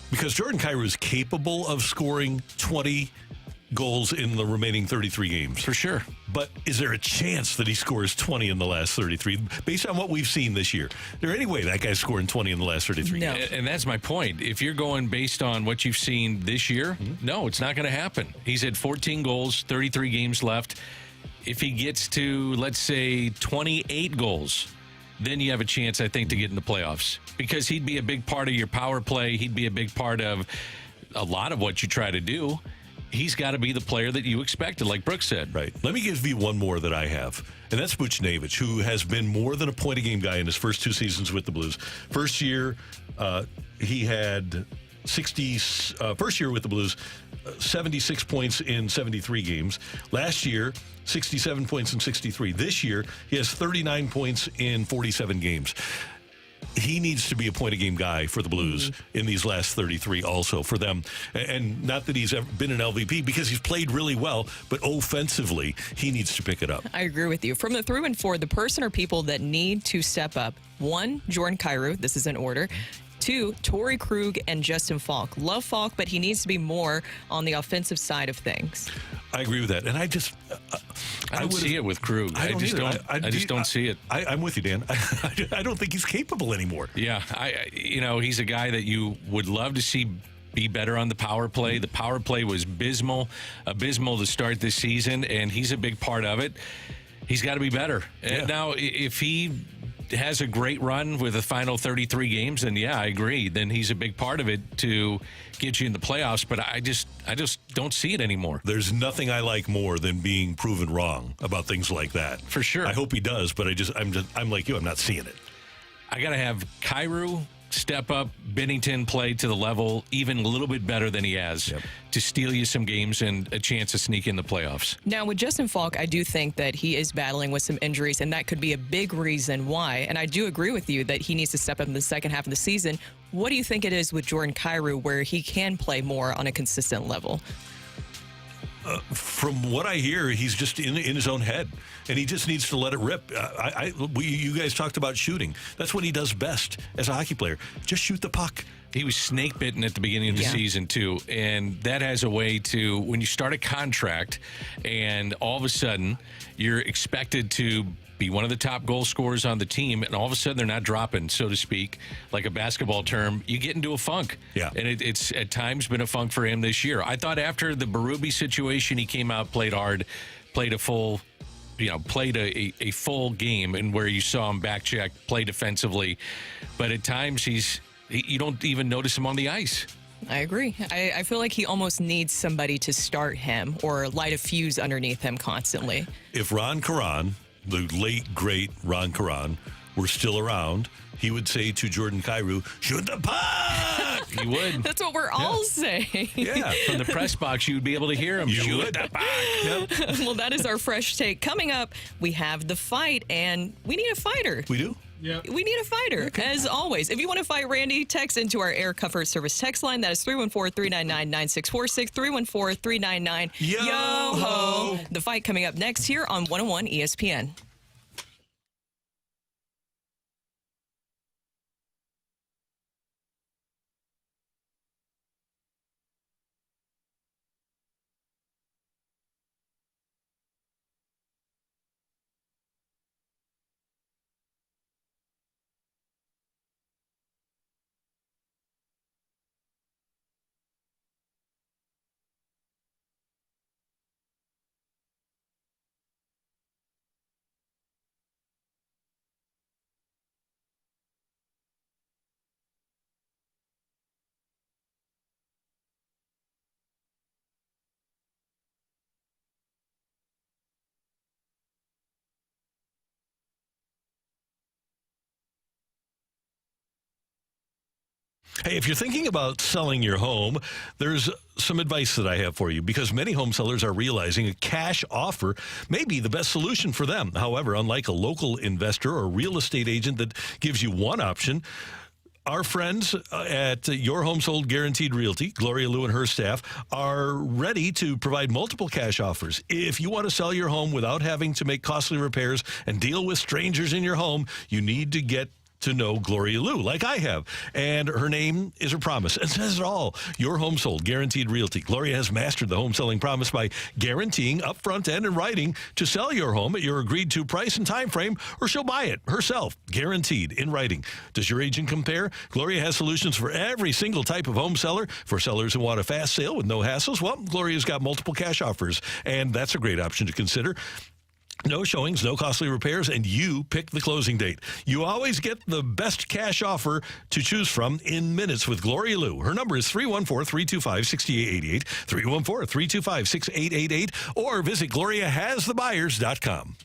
because Jordan Kyrou is capable of scoring 20 goals in the remaining 33 games. For sure. But is there a chance that he scores 20 in the last 33? Based on what we've seen this year, is there any way that guy's scoring 20 in the last 33 games? And that's my point. If you're going based on what you've seen this year, no, it's not going to happen. He's had 14 goals, 33 games left. If he gets to, let's say, 28 goals, then you have a chance, I think, to get in the playoffs. Because he'd be a big part of your power play. He'd be a big part of a lot of what you try to do. He's got to be the player that you expected, like Brooks said. Right. Let me give you one more that I have, and that's Buchnevich, who has been more than a point-a-game guy in his first 2 seasons with the Blues. First year, he had first year with the Blues, 76 points in 73 games. Last year, 67 points in 63. This year, he has 39 points in 47 games. He needs to be a point-a-game guy for the Blues in these last 33 also for them. And not that he's ever been an LVP because he's played really well, but offensively, he needs to pick it up. I agree with you. From the through and forward, the person or people that need to step up. 1, Jordan Kyrou. This is in order. 2, Torrey Krug and Justin Falk. Love Falk, but he needs to be more on the offensive side of things. I agree with that. And I don't see it with Krug. I just don't see it. I'm with you, Dan. I don't think he's capable anymore. Yeah. He's a guy that you would love to see be better on the power play. The power play was abysmal to start this season, and he's a big part of it. He's got to be better. And now, if he has a great run with the final 33 games, then I agree. Then he's a big part of it to get you in the playoffs. But I just don't see it anymore. There's nothing I like more than being proven wrong about things like that. For sure. I hope he does, but I'm like you. I'm not seeing it. I got to have Kyrou step up, Bennington play to the level, even a little bit better than he has, to steal you some games and a chance to sneak in the playoffs. Now, with Justin Falk, I do think that he is battling with some injuries, and that could be a big reason why. And I do agree with you that he needs to step up in the second half of the season. What do you think it is with Jordan Kyrou where he can play more on a consistent level? From what I hear, he's just in his own head, and he just needs to let it rip. You guys talked about shooting. That's what he does best as a hockey player. Just shoot the puck. He was snake bitten at the beginning of the season, too. And that has a way to, when you start a contract and all of a sudden you're expected to be one of the top goal scorers on the team, and all of a sudden they're not dropping, so to speak, like a basketball term, you get into a funk. Yeah. And it's at times been a funk for him this year. I thought after the Berube situation, he came out, played hard, played a full game, and where you saw him back check, play defensively. But at times you don't even notice him on the ice. I agree. I feel like he almost needs somebody to start him or light a fuse underneath him constantly. If Ron Caron, the late, great Ron Caron, were still around, he would say to Jordan Kyrou, shoot the puck! He would. That's what we're all saying. Yeah. From the press box, you would be able to hear him. Shoot the puck! Yep. Well, that is our fresh take. Coming up, we have the fight, and we need a fighter. We do? Yep. We need a fighter, as always. If you want to fight Randy, text into our Air Comfort Service text line. That is 314-399-9646, 314-399-YO-HO. The fight coming up next here on 101 ESPN. Hey, if you're thinking about selling your home, there's some advice that I have for you, because many home sellers are realizing a cash offer may be the best solution for them. However, unlike a local investor or real estate agent that gives you one option, our friends at Your Home Sold Guaranteed Realty, Gloria Liu and her staff, are ready to provide multiple cash offers. If you want to sell your home without having to make costly repairs and deal with strangers in your home, you need to get to know Gloria Liu, like I have. And her name is her promise. It says it all. Your Home Sold Guaranteed Realty. Gloria has mastered the home selling promise by guaranteeing upfront and in writing to sell your home at your agreed to price and time frame, or she'll buy it herself. Guaranteed in writing. Does your agent compare? Gloria has solutions for every single type of home seller. For sellers who want a fast sale with no hassles, well, Gloria's got multiple cash offers, and that's a great option to consider. No showings, no costly repairs, and you pick the closing date. You always get the best cash offer to choose from in minutes with Gloria Liu. Her number is 314-325-6888, 314-325-6888, or visit GloriaHasTheBuyers.com.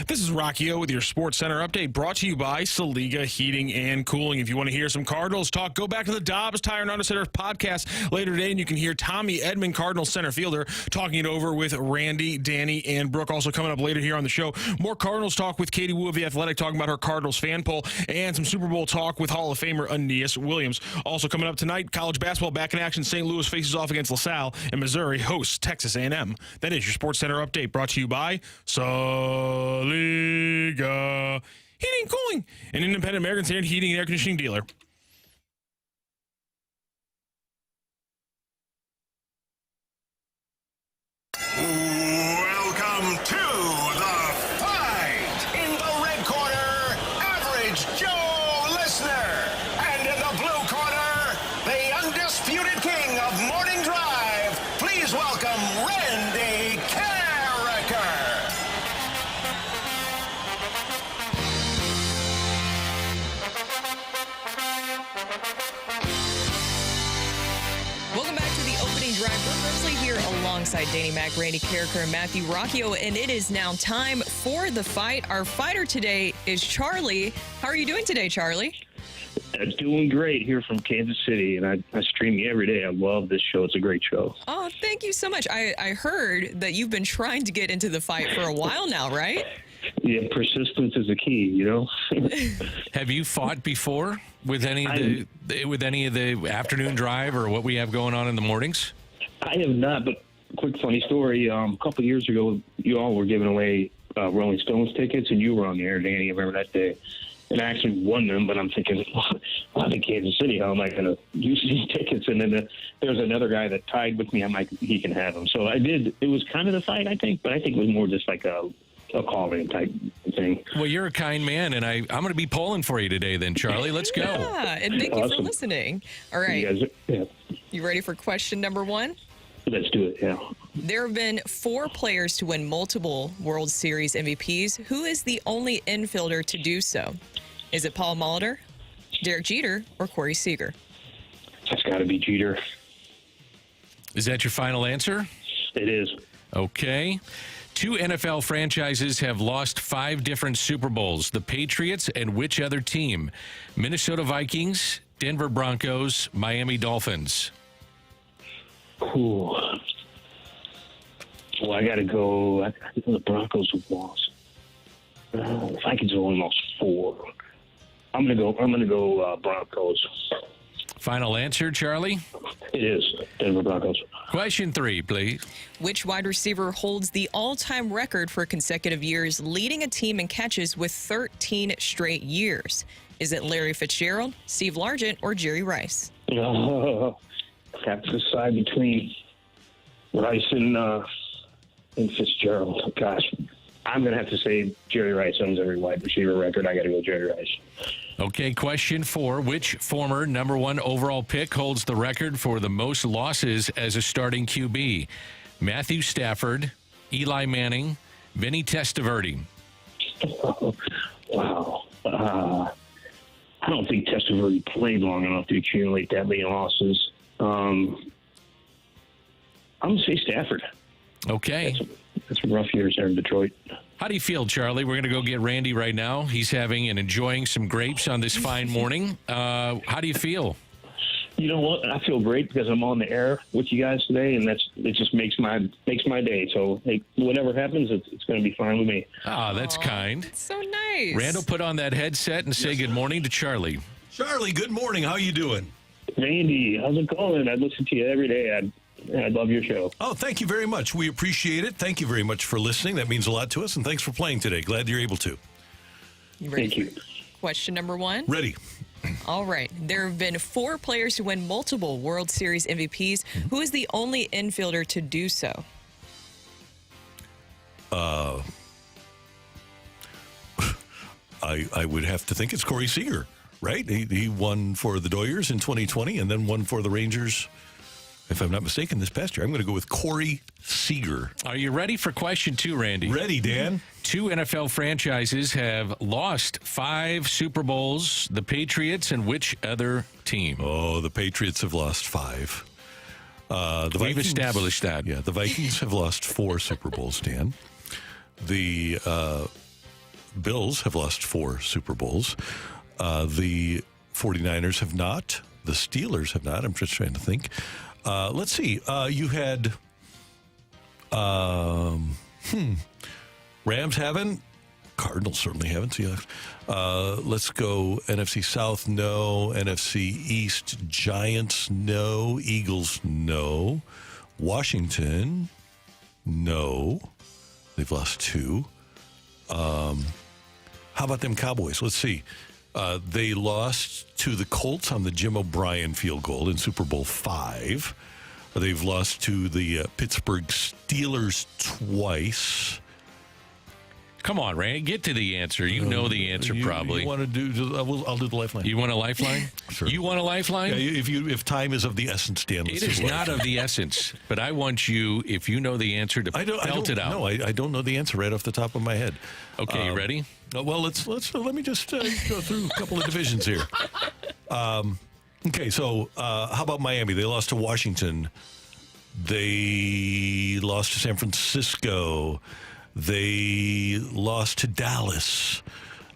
This is Rocky O with your Sports Center update, brought to you by Saliga Heating and Cooling. If you want to hear some Cardinals talk, go back to the Dobbs Tire and Auto Center podcast later today, and you can hear Tommy Edman, Cardinals center fielder, talking it over with Randy, Danny, and Brooke. Also coming up later here on the show, more Cardinals talk with Katie Wu of The Athletic, talking about her Cardinals fan poll, and some Super Bowl talk with Hall of Famer Aeneas Williams. Also coming up tonight, college basketball back in action. St. Louis faces off against LaSalle, and Missouri hosts Texas A&M. That is your Sports Center update, brought to you by Saliga Heating and Cooling, an independent American Standard heating and air conditioning dealer. Welcome to the fight. In the red corner, Average Joe Listener. And in the blue corner, the undisputed king of morning drive. Please welcome Randy Carricker. Welcome back to the opening drive. Brooke Grimsley here alongside Danny Mac, Randy Carricker, and Matthew Rocchio, and it is now time for the fight. Our fighter today is Charlie. How are you doing today, Charlie? Doing great here from Kansas City, and I stream you every day. I love this show. It's a great show. Oh, thank you so much. I heard that you've been trying to get into the fight for a while now, right? Yeah, persistence is the key, you know? Have you fought before with any of the afternoon drive or what we have going on in the mornings? I have not, but quick funny story. A couple of years ago, you all were giving away Rolling Stones tickets, and you were on the air, Danny. I remember that day. And I actually won them, but I'm thinking, well, I'm in Kansas City. How am I going to use these tickets? And then there was another guy that tied with me. I'm like, he can have them. So I did. It was kind of the fight, I think, but I think it was more just like a call-in type thing. Well, you're a kind man, and I'm going to be polling for you today then, Charlie. Let's go. Yeah, and thank you for listening. All right. You ready for question number one? Let's do it, yeah. There have been 4 players to win multiple World Series MVPs. Who is the only infielder to do so? Is it Paul Molitor, Derek Jeter, or Corey Seager? That's got to be Jeter. Is that your final answer? It is. Okay. 2 NFL franchises have lost 5 different Super Bowls. The Patriots and which other team? Minnesota Vikings, Denver Broncos, Miami Dolphins. Ooh. Well, I got to go. I think the Broncos have lost. Vikings have only lost 4. I'm gonna go Broncos. Final answer, Charlie? It is Denver Broncos. Question 3, please. Which wide receiver holds the all-time record for consecutive years leading a team in catches with 13 straight years? Is it Larry Fitzgerald, Steve Largent, or Jerry Rice? I have to decide between Rice and Fitzgerald. Gosh, I'm going to have to say Jerry Rice owns every wide receiver record. I got to go Jerry Rice. Okay, question 4. Which former number 1 overall pick holds the record for the most losses as a starting QB? Matthew Stafford, Eli Manning, Vinny Testaverde. Wow. I don't think Testaverde played long enough to accumulate that many losses. I'm going to say Stafford. Okay. That's some rough years there in Detroit. How do you feel, Charlie? We're going to go get Randy right now. He's having and enjoying some grapes on this fine morning. How do you feel? You know what? I feel great because I'm on the air with you guys today, and it just makes my day. So hey, whatever happens, it's going to be fine with me. Ah, that's kind. So nice. Randall, put on that headset and say good morning to Charlie. Charlie, good morning. How you doing? Randy, how's it going? I listen to you every day. I love your show. Oh, thank you very much. We appreciate it. Thank you very much for listening. That means a lot to us, and thanks for playing today. Glad you're able to. Thank you. Question number 1. Ready. All right. There have been 4 players to win multiple World Series MVPs. Who is the only infielder to do so? I would have to think it's Corey Seager, right? He won for the Doyers in 2020 and then won for the Rangers, if I'm not mistaken, this past year. I'm going to go with Corey Seager. Are you ready for question 2, Randy? Ready, Dan. 2 NFL franchises have lost 5 Super Bowls. The Patriots and which other team? Oh, the Patriots have lost 5. We've established that. Yeah, the Vikings have lost 4 Super Bowls, Dan. The Bills have lost 4 Super Bowls. The 49ers have not. The Steelers have not. I'm just trying to think. Let's see. You had Rams haven't. Cardinals certainly haven't. Seahawks. Let's go NFC South, no. NFC East, Giants, no. Eagles, no. Washington, no. They've lost 2. How about them Cowboys? Let's see. They lost to the Colts on the Jim O'Brien field goal in Super Bowl 5. They've lost to the Pittsburgh Steelers twice. Come on, Randy, get to the answer. You know the answer, probably. You want to do? I'll do the lifeline. You want a lifeline? Sure. You want a lifeline? Yeah, if time is of the essence, Dan. It is not of the essence, but I want you, if you know the answer, to belt it out. No, I don't know the answer right off the top of my head. Okay, you ready? Well, let me just go through a couple of divisions here. Okay, so how about Miami? They lost to Washington. They lost to San Francisco. They lost to Dallas.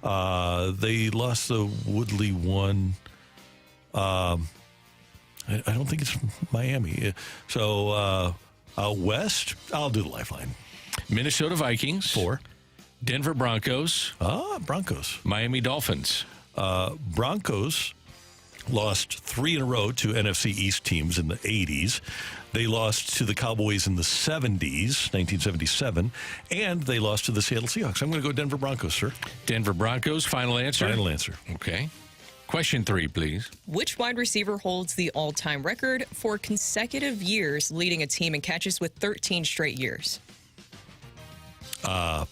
They lost the Woodley one. I don't think it's Miami. So out west, I'll do the lifeline. Minnesota Vikings. 4. Denver Broncos. Broncos. Miami Dolphins. Broncos lost 3 in a row to NFC East teams in the 80s. They lost to the Cowboys in the 70s, 1977, and they lost to the Seattle Seahawks. I'm going to go Denver Broncos, sir. Denver Broncos, final answer? Final answer. Okay. Question 3, please. Which wide receiver holds the all-time record for consecutive years leading a team in catches with 13 straight years? Well,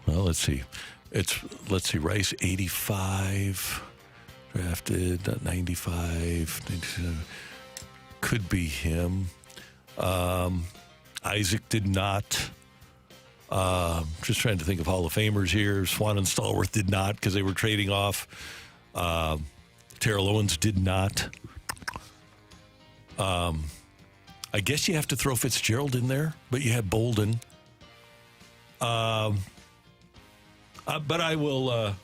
let's see. Let's see. Rice, 85. Drafted, 95. 97. Could be him. Isaac did not. Just trying to think of Hall of Famers here. Swan and Stallworth did not because they were trading off. Terrell Owens did not. I guess you have to throw Fitzgerald in there, but you have Bolden. But I will.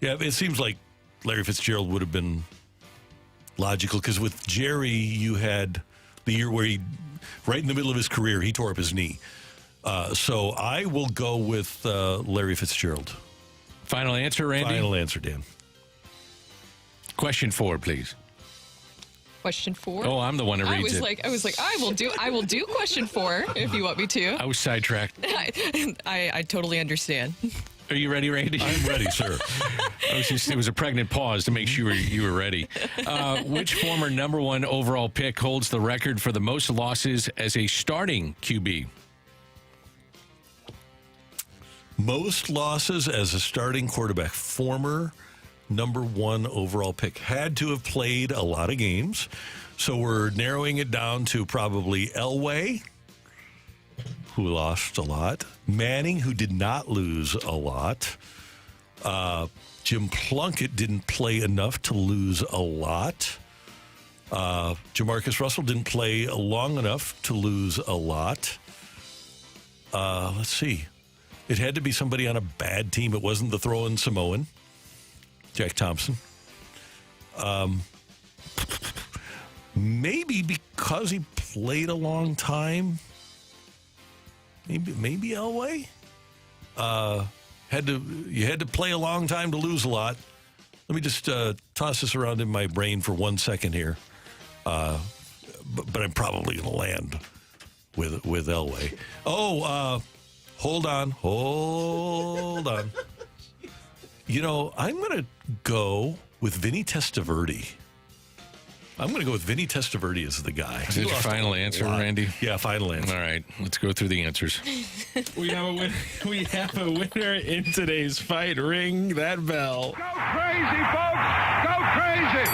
Yeah, it seems like Larry Fitzgerald would have been logical because with Jerry, you had the year where he, right in the middle of his career, he tore up his knee. So I will go with Larry Fitzgerald. Final answer, Randy? Final answer, Dan. Question 4, please. Question 4. Oh, I'm the one who reads it. I was like, I will do question 4 if you want me to. I was sidetracked. I totally understand. Are you ready, Randy? I'm ready, sir. It was a pregnant pause to make sure you were ready. Which former number 1 overall pick holds the record for the most losses as a starting QB? Most losses as a starting quarterback. Former number 1 overall pick. Had to have played a lot of games. So we're narrowing it down to probably Elway, who lost a lot. Manning, who did not lose a lot. Jim Plunkett didn't play enough to lose a lot. Jamarcus Russell didn't play long enough to lose a lot. Let's see. It had to be somebody on a bad team. It wasn't the throw-in Samoan, Jack Thompson. Maybe because he played a long time. Maybe Elway. You had to play a long time to lose a lot. Let me just toss this around in my brain for 1 second here. But I'm probably going to land with Elway. Oh, hold on. You know, I'm going to go with Vinny Testaverde. I'm going to go with Vinny Testaverde as the guy. Is that your final answer, Randy? Yeah, final answer. All right, let's go through the answers. We have a winner in today's fight. Ring that bell. Go crazy, folks! Go crazy!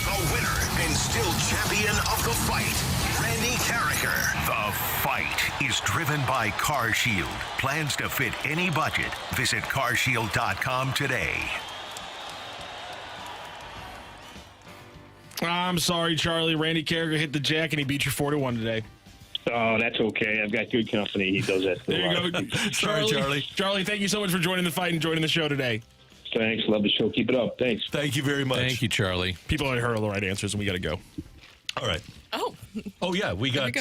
The winner and still champion of the fight, Randy Carricker. The fight is driven by CarShield. Plans to fit any budget. Visit carshield.com today. I'm sorry, Charlie. Randy Carricker hit the jack and he beat you 4-1 today. Oh, that's okay. I've got good company. He does that. There you go. Sorry, Charlie. Charlie, thank you so much for joining the fight and joining the show today. Thanks. Love the show. Keep it up. Thanks. Thank you very much. Thank you, Charlie. People already heard all the right answers, and we got to go. All right. Oh, yeah. We got.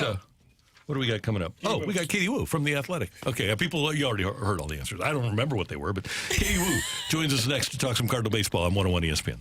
What do we got coming up? We got Katie Wu from The Athletic. Okay, people, you already heard all the answers. I don't remember what they were, but Katie Wu joins us next to talk some Cardinal baseball on 101 ESPN.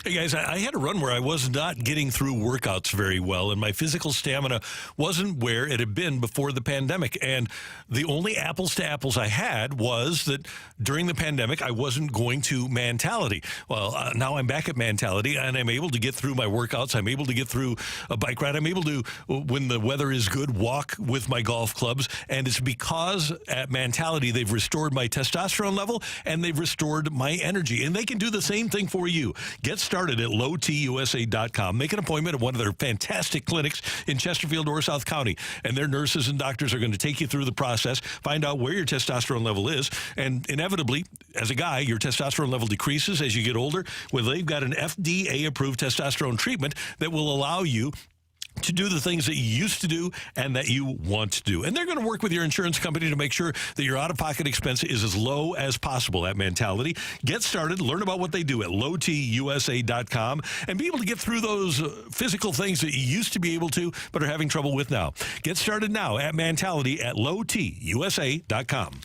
Hey, guys, I had a run where I was not getting through workouts very well, and my physical stamina wasn't where it had been before the pandemic. And the only apples to apples I had was that during the pandemic, I wasn't going to Mentality. Well, now I'm back at Mentality, and I'm able to get through my workouts. I'm able to get through a bike ride. I'm able to, when the weather is good, walk with my golf clubs. And it's because at Mentality, they've restored my testosterone level, and they've restored my energy. And they can do the same thing for you. Get started at lowtusa.com. Make an appointment at one of their fantastic clinics in Chesterfield or South County, and their nurses and doctors are going to take you through the process, find out where your testosterone level is, and inevitably, as a guy, your testosterone level decreases as you get older. Well, they've got an FDA-approved testosterone treatment that will allow you to do the things that you used to do and that you want to do. And they're going to work with your insurance company to make sure that your out-of-pocket expense is as low as possible at Mentality. Get started. Learn about what they do at lowtusa.com and be able to get through those physical things that you used to be able to but are having trouble with now. Get started now at Mentality at lowtusa.com.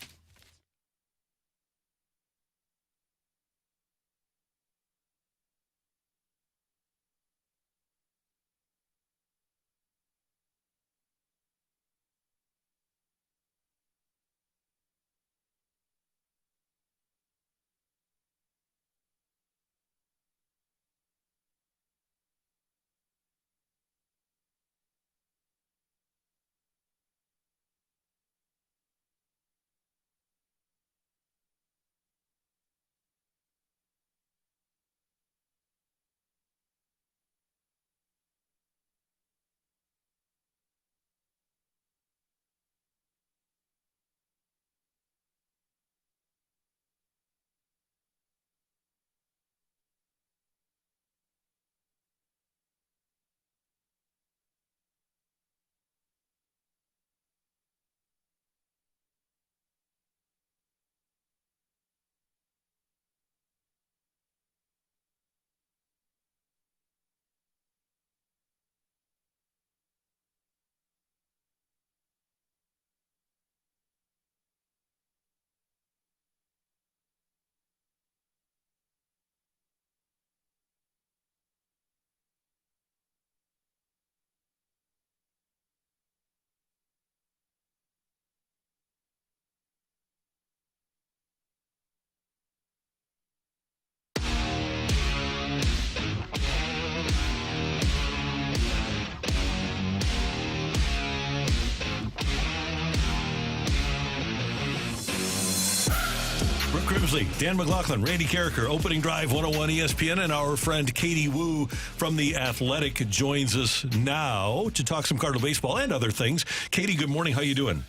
Grimsley, Dan McLaughlin, Randy Carricker, Opening Drive 101 ESPN, and our friend Katie Wu from The Athletic joins us now to talk some Cardinal baseball and other things. Katie, good morning. How you doing?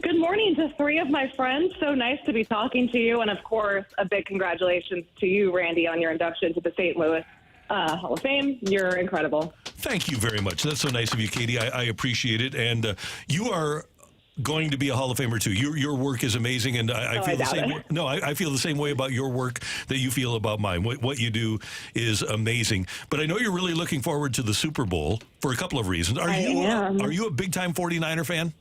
Good morning to three of my friends. So nice to be talking to you. And, of course, a big congratulations to you, Randy, on your induction to the St. Louis Hall of Fame. You're incredible. Thank you very much. That's so nice of you, Katie. I appreciate it. And you are going to be a Hall of Famer too. Your work is amazing, and I feel the same. I feel the same way about your work that you feel about mine. What you do is amazing. But I know you're really looking forward to the Super Bowl for a couple of reasons. Are you a big time 49er fan?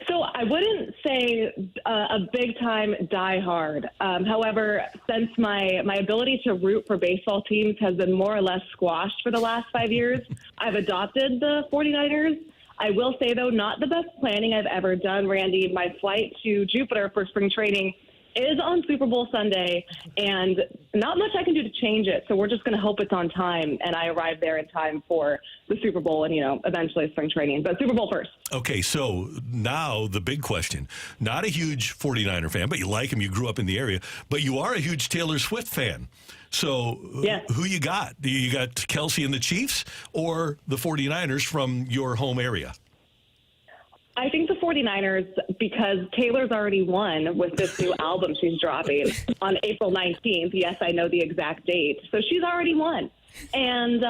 So I wouldn't say a big-time diehard. However, since my ability to root for baseball teams has been more or less squashed for the last 5 years, I've adopted the 49ers. I will say, though, not the best planning I've ever done, Randy. My flight to Jupiter for spring training is on Super Bowl Sunday, and not much I can do to change it. So we're just going to hope it's on time, and I arrive there in time for the Super Bowl and, eventually spring training. But Super Bowl first. Okay, so now the big question. Not a huge 49er fan, but you like him. You grew up in the area. But you are a huge Taylor Swift fan. So who you got? You got Kelsey and the Chiefs or the 49ers from your home area? I think the 49ers, because Taylor's already won with this new album she's dropping on April 19th. Yes, I know the exact date. So she's already won. And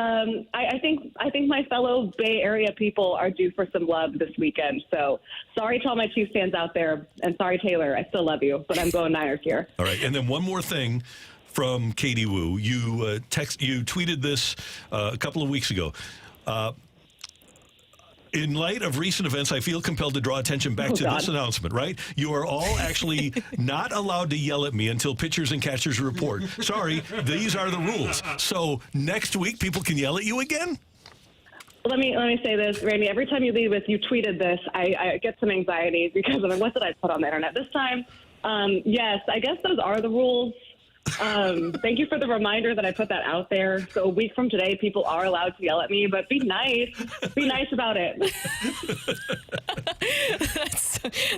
I think my fellow Bay Area people are due for some love this weekend. So sorry to all my Chiefs fans out there. And sorry, Taylor. I still love you, but I'm going Niners here. All right. And then one more thing from Katie Wu. You tweeted this a couple of weeks ago. In light of recent events, I feel compelled to draw attention back to this announcement, right? You are all actually not allowed to yell at me until pitchers and catchers report. Sorry, these are the rules. So next week, people can yell at you again? Let me say this, Randy. Every time you leave with you tweeted this, I get some anxiety because of what did I put on the internet this time? Yes, I guess those are the rules. Thank you for the reminder that I put that out there. So a week from today, people are allowed to yell at me, but be nice. Be nice about it.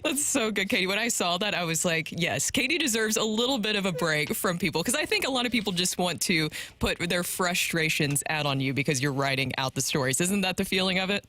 That's so good, Katie. When I saw that, I was like, yes, Katie deserves a little bit of a break from people, because I think a lot of people just want to put their frustrations out on you because you're writing out the stories. Isn't that the feeling of it?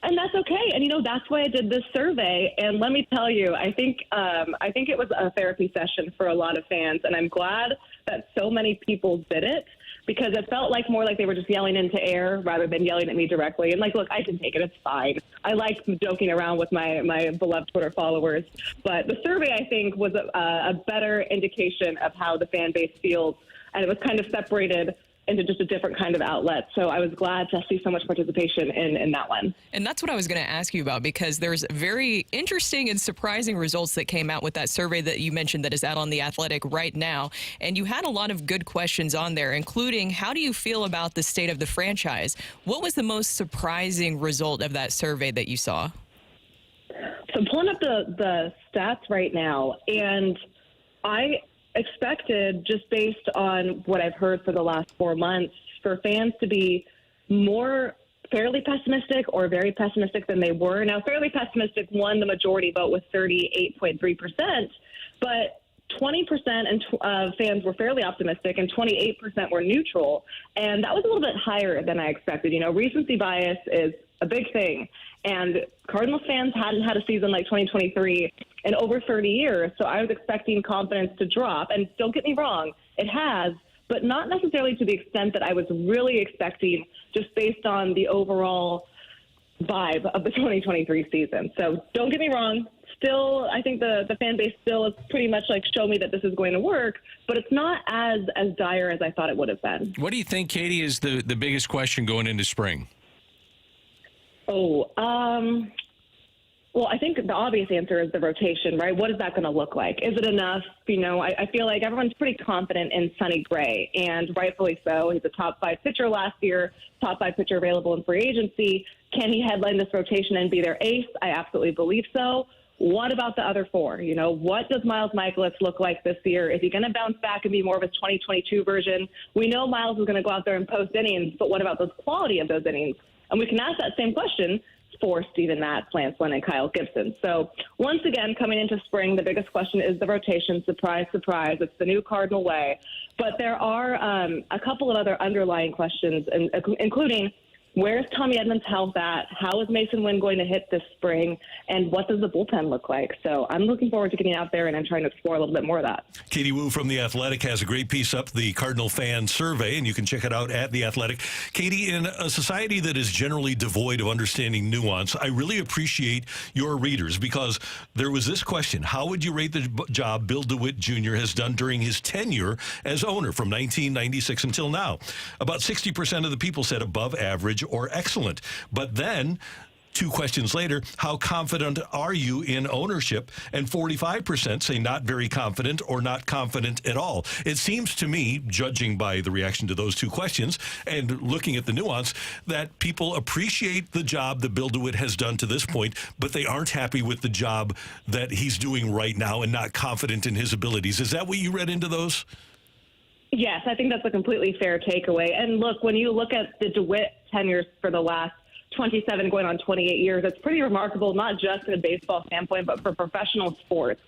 And that's okay. And, that's why I did this survey. And let me tell you, I think it was a therapy session for a lot of fans. And I'm glad that so many people did it, because it felt more like they were just yelling into air rather than yelling at me directly. And look, I can take it. It's fine. I like joking around with my beloved Twitter followers. But the survey, I think, was a better indication of how the fan base feels. And it was kind of separated into just a different kind of outlet. So I was glad to see so much participation in that one. And that's what I was going to ask you about, because there's very interesting and surprising results that came out with that survey that you mentioned that is out on The Athletic right now. And you had a lot of good questions on there, including how do you feel about the state of the franchise? What was the most surprising result of that survey that you saw? So I'm pulling up the stats right now, and I expected, just based on what I've heard for the last 4 months, for fans to be more fairly pessimistic or very pessimistic than they were. Now, fairly pessimistic won the majority vote with 38.3%, but 20% of fans were fairly optimistic and 28% were neutral. And that was a little bit higher than I expected. Recency bias is a big thing. And Cardinals fans hadn't had a season like 2023 in over 30 years. So I was expecting confidence to drop. And don't get me wrong, it has, but not necessarily to the extent that I was really expecting, just based on the overall vibe of the 2023 season. So don't get me wrong. Still, I think the fan base still is pretty much show me that this is going to work, but it's not as dire as I thought it would have been. What do you think, Katie, is the biggest question going into spring? Well, I think the obvious answer is the rotation, right? What is that going to look like? Is it enough? I feel like everyone's pretty confident in Sonny Gray, and rightfully so. He's a top 5 pitcher last year, top 5 pitcher available in free agency. Can he headline this rotation and be their ace? I absolutely believe so. What about the other 4? What does Miles Michaelis look like this year? Is he going to bounce back and be more of his 2022 version? We know Miles is going to go out there and post innings, but what about the quality of those innings? And we can ask that same question for Steven Matz, Lance Lynn, and Kyle Gibson. So once again, coming into spring, the biggest question is the rotation. Surprise, surprise. It's the new Cardinal way. But there are a couple of other underlying questions, including Where's Tommy Edman's health at? How is Mason Wynn going to hit this spring? And what does the bullpen look like? So I'm looking forward to getting out there and trying to explore a little bit more of that. Katie Wu from The Athletic has a great piece up, the Cardinal Fan Survey, and you can check it out at The Athletic. Katie, in a society that is generally devoid of understanding nuance, I really appreciate your readers because there was this question: how would you rate the job Bill DeWitt Jr. has done during his tenure as owner from 1996 until now? About 60% of the people said above average or excellent. But then, 2 questions later, how confident are you in ownership? And 45% say not very confident or not confident at all. It seems to me, judging by the reaction to those 2 questions and looking at the nuance, that people appreciate the job that Bill DeWitt has done to this point, but they aren't happy with the job that he's doing right now and not confident in his abilities. Is that what you read into those? Yes, I think that's a completely fair takeaway. And look, when you look at the DeWitt tenures for the last 27 going on 28 years, it's pretty remarkable, not just in a baseball standpoint, but for professional sports.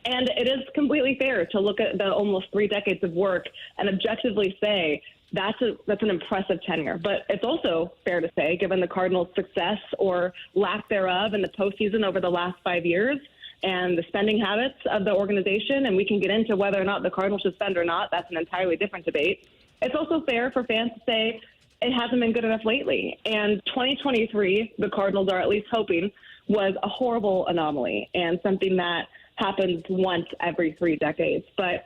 And it is completely fair to look at the almost 3 decades of work and objectively say that's an impressive tenure. But it's also fair to say, given the Cardinals' success or lack thereof in the postseason over the last 5 years, and the spending habits of the organization, and we can get into whether or not the Cardinals should spend or not. That's an entirely different debate. It's also fair for fans to say it hasn't been good enough lately. And 2023, the Cardinals are at least hoping, was a horrible anomaly and something that happens once every 3 decades. But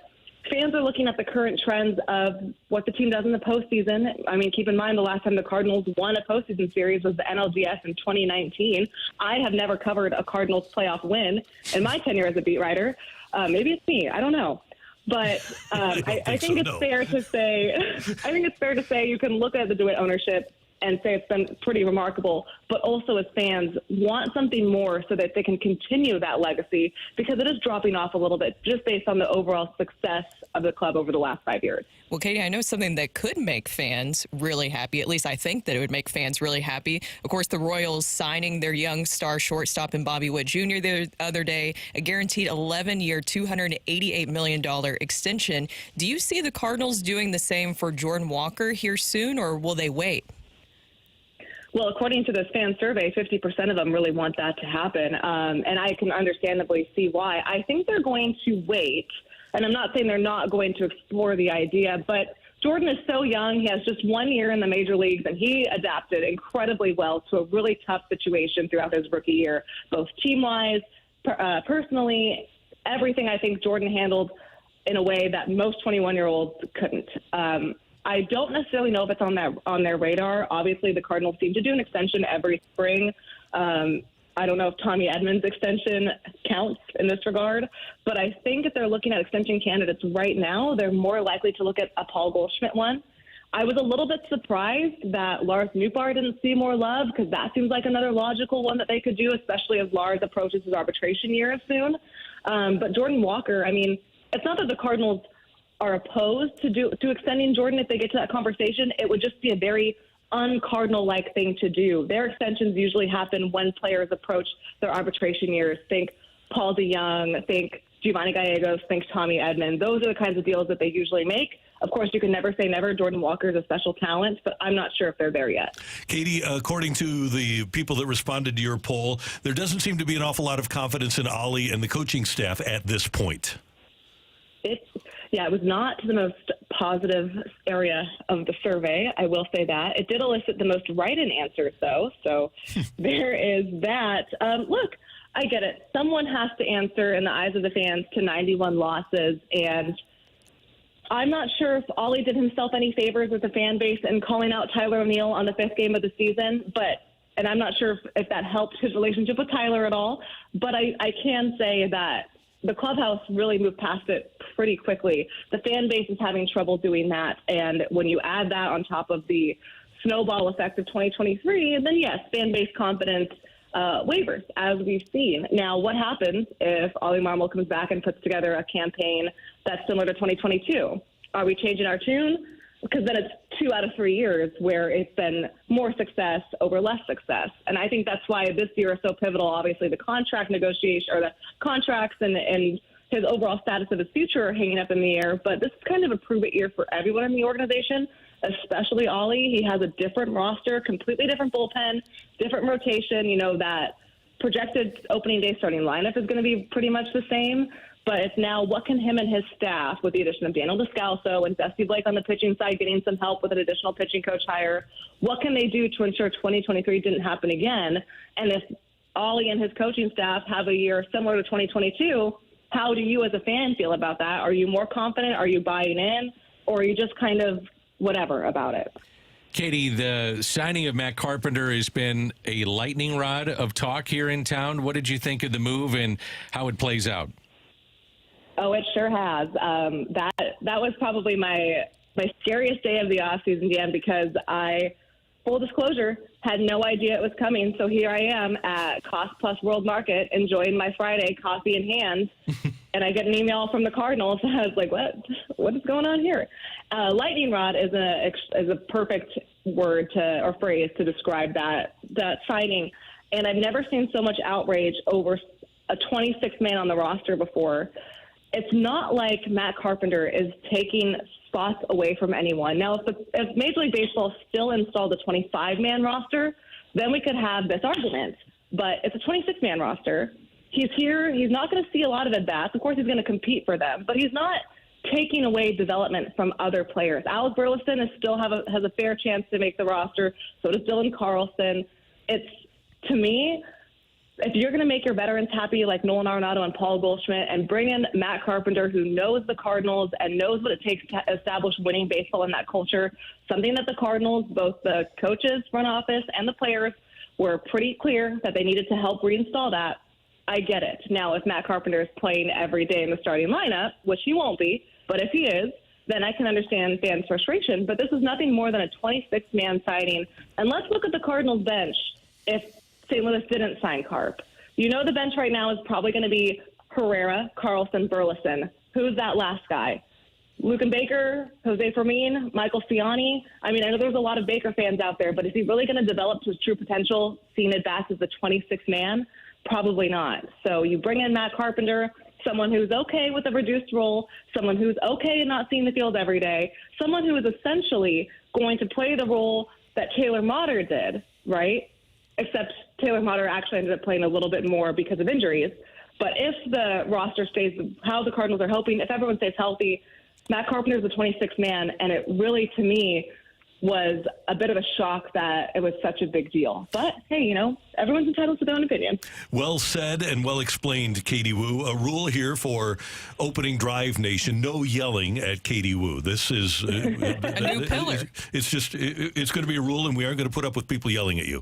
fans are looking at the current trends of what the team does in the postseason. I mean, keep in mind the last time the Cardinals won a postseason series was the NLDS in 2019. I have never covered a Cardinals playoff win in my tenure as a beat writer. Maybe it's me. I don't know. But I think it's fair to say. I think it's fair to say you can look at the DeWitt ownership and say it's been pretty remarkable, but also as fans want something more so that they can continue that legacy, because it is dropping off a little bit just based on the overall success of the club over the last 5 years. Well, Katie, I know something that could make fans really happy. At least I think that it would make fans really happy. Of course, the Royals signing their young star shortstop in Bobby Witt Jr. the other day, a guaranteed 11-year, $288 million extension. Do you see the Cardinals doing the same for Jordan Walker here soon, or will they wait? Well, according to this fan survey, 50% of them really want that to happen. And I can understandably see why. I think they're going to wait. And I'm not saying they're not going to explore the idea, but Jordan is so young. He has just 1 year in the major leagues, and he adapted incredibly well to a really tough situation throughout his rookie year, both team-wise, personally, everything I think Jordan handled in a way that most 21-year-olds couldn't. I don't necessarily know if it's on their radar. Obviously, the Cardinals seem to do an extension every spring. I don't know if Tommy Edman's extension counts in this regard, but I think if they're looking at extension candidates right now, they're more likely to look at a Paul Goldschmidt one. I was a little bit surprised that Lars Nootbaar didn't see more love, because that seems like another logical one that they could do, especially as Lars approaches his arbitration year soon. But Jordan Walker, I mean, it's not that the Cardinals are opposed to extending Jordan if they get to that conversation. It would just be a very un-Cardinal-like thing to do. Their extensions usually happen when players approach their arbitration years. Think Paul DeYoung, think Giovanni Gallegos, think Tommy Edman. Those are the kinds of deals that they usually make. Of course, you can never say never. Jordan Walker is a special talent, but I'm not sure if they're there yet. Katie, according to the people that responded to your poll, there doesn't seem to be an awful lot of confidence in Ollie and the coaching staff at this point. Yeah, it was not the most positive area of the survey, I will say that. It did elicit the most write-in answers, though, so there is that. Look, I get it. Someone has to answer, in the eyes of the fans, to 91 losses, and I'm not sure if Ollie did himself any favors with the fan base in calling out Tyler O'Neill on the 5th game of the season, and I'm not sure if that helped his relationship with Tyler at all, but I can say that the clubhouse really moved past it pretty quickly. The fan base is having trouble doing that. And when you add that on top of the snowball effect of 2023, then yes, fan base confidence wavers, as we've seen. Now, what happens if Ollie Marmol comes back and puts together a campaign that's similar to 2022? Are we changing our tune? Because then it's 2 out of 3 years where it's been more success over less success. And I think that's why this year is so pivotal. Obviously, the contract negotiation, or the contracts and his overall status of his future are hanging up in the air. But this is kind of a prove-it year for everyone in the organization. especially Ollie. He has a different roster, completely different bullpen, different rotation. You know, that projected opening day starting lineup is going to be pretty much the same. But it's now what can him and his staff, with the addition of Daniel Descalso and Dusty Blake on the pitching side, getting some help with an additional pitching coach hire, what can they do to ensure 2023 didn't happen again? And if Ollie and his coaching staff have a year similar to 2022, how do you as a fan feel about that? Are you more confident? Are you buying in? Or are you just kind of whatever about it? Katie, the signing of Matt Carpenter has been a lightning rod of talk here in town. What did you think of the move and how it plays out? Oh, it sure has. That was probably my scariest day of the offseason, Dan, because full disclosure, had no idea it was coming. So here I am at Cost Plus World Market enjoying my Friday, coffee in hand, and I get an email from the Cardinals. I was like, what is going on here? Lightning rod is a perfect word or phrase to describe that signing. And I've never seen so much outrage over a 26-man on the roster before. It's not like Matt Carpenter is taking spots away from anyone. Now, if Major League Baseball still installed a 25-man roster, then we could have this argument. But it's a 26-man roster. He's here. He's not going to see a lot of at-bats. Of course, he's going to compete for them. But he's not taking away development from other players. Alec Burleson has a fair chance to make the roster. So does Dylan Carlson. It's, to me, if you're going to make your veterans happy like Nolan Arenado and Paul Goldschmidt and bring in Matt Carpenter, who knows the Cardinals and knows what it takes to establish winning baseball in that culture, something that the Cardinals, both the coaches, front office, and the players were pretty clear that they needed to help reinstall that, I get it. Now, if Matt Carpenter is playing every day in the starting lineup, which he won't be, but if he is, then I can understand fans' frustration. But this is nothing more than a 26-man signing. And let's look at the Cardinals bench if St. Louis didn't sign Carp. You know the bench right now is probably going to be Herrera, Carlson, Burleson. Who's that last guy? Lucan Baker, Jose Fermin, Michael Ciani. I mean, I know there's a lot of Baker fans out there, but is he really going to develop to his true potential, seeing it back as the 26th man? Probably not. So you bring in Matt Carpenter, someone who's okay with a reduced role, someone who's okay in not seeing the field every day, someone who is essentially going to play the role that Taylor Motter did, right? Except Taylor Motter actually ended up playing a little bit more because of injuries. But if the roster stays how the Cardinals are hoping, if everyone stays healthy, Matt Carpenter is the 26th man, and it really, to me, was a bit of a shock that it was such a big deal. But, hey, you know, everyone's entitled to their own opinion. Well said and well explained, Katie Woo. A rule here for Opening Drive Nation, no yelling at Katie Woo. This is a new pillar. It's going to be a rule, and we aren't going to put up with people yelling at you.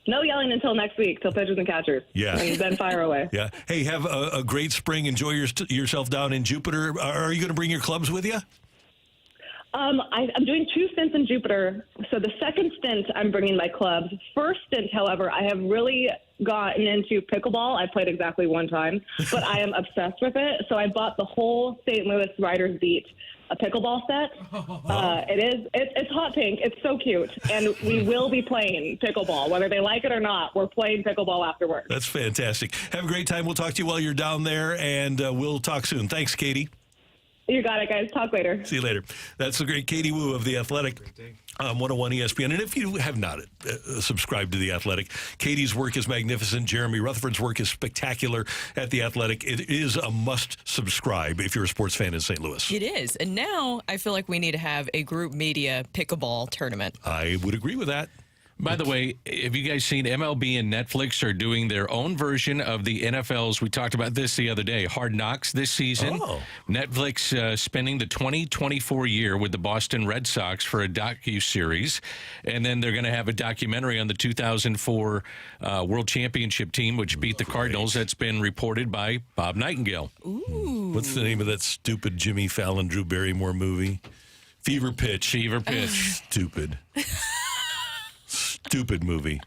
No yelling until next week, till pitchers and catchers. Yeah. And then fire away. Yeah. Hey, have a great spring. Enjoy yourself down in Jupiter. Are you going to bring your clubs with you? I'm doing 2 stints in Jupiter. So the second stint, I'm bringing my clubs. First stint, however, I have really gotten into pickleball. I played exactly 1 time, but I am obsessed with it. So I bought the whole St. Louis Riders Beat a pickleball set. It's hot pink. It's so cute. And we will be playing pickleball. Whether they like it or not, we're playing pickleball afterwards. That's fantastic. Have a great time. We'll talk to you while you're down there, and we'll talk soon. Thanks, Katie. You got it, guys. Talk later. See you later. That's the great Katie Woo of The Athletic. 101 ESPN. And if you have not subscribed to The Athletic, Katie's work is magnificent. Jeremy Rutherford's work is spectacular at The Athletic. It is a must subscribe if you're a sports fan in St. Louis. It is. And now I feel like we need to have a group media pickleball tournament. I would agree with that. By the way, have you guys seen MLB and Netflix are doing their own version of the NFL's, we talked about this the other day, Hard Knocks this season. Oh. Netflix spending the 2024 year with the Boston Red Sox for a docuseries. And then they're going to have a documentary on the 2004 World Championship team, which beat the Cardinals. That's been reported by Bob Nightingale. Ooh. What's the name of that stupid Jimmy Fallon, Drew Barrymore movie? Fever Pitch. Fever Pitch. Stupid. Stupid movie.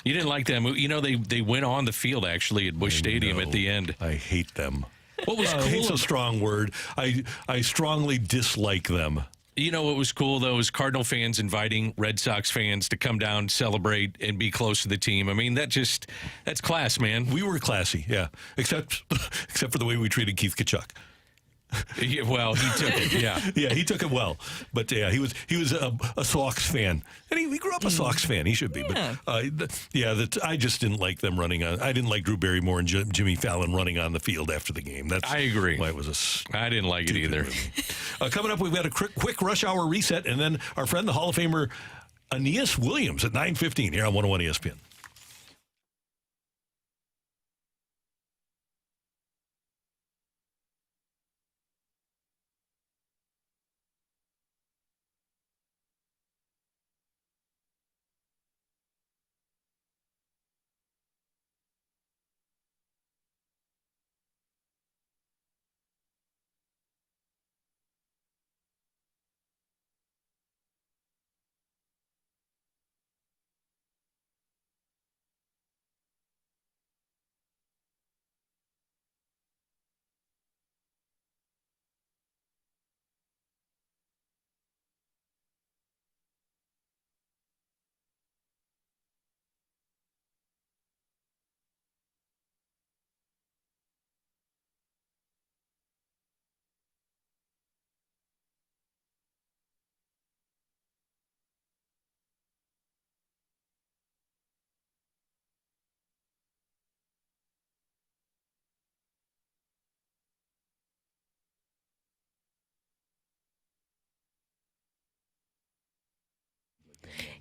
You didn't like that movie? You know, they went on the field, actually, at Busch Stadium at the end. I hate them. What was cool? Hate's a strong word. I strongly dislike them. You know what was cool, though, is Cardinal fans inviting Red Sox fans to come down, celebrate, and be close to the team. I mean, that's class, man. We were classy, yeah. Except for the way we treated Keith Kachuk. Yeah, well, he took it. Yeah, yeah, he took it well. But yeah, he was a Sox fan, and he grew up a Sox fan. He should be. Yeah. But I just didn't like them running on. I didn't like Drew Barrymore and Jimmy Fallon running on the field after the game. I agree. Why it was I didn't like it either. Coming up, we've got a quick rush hour reset, and then our friend, the Hall of Famer Aeneas Williams at 9:15 here on 101 ESPN.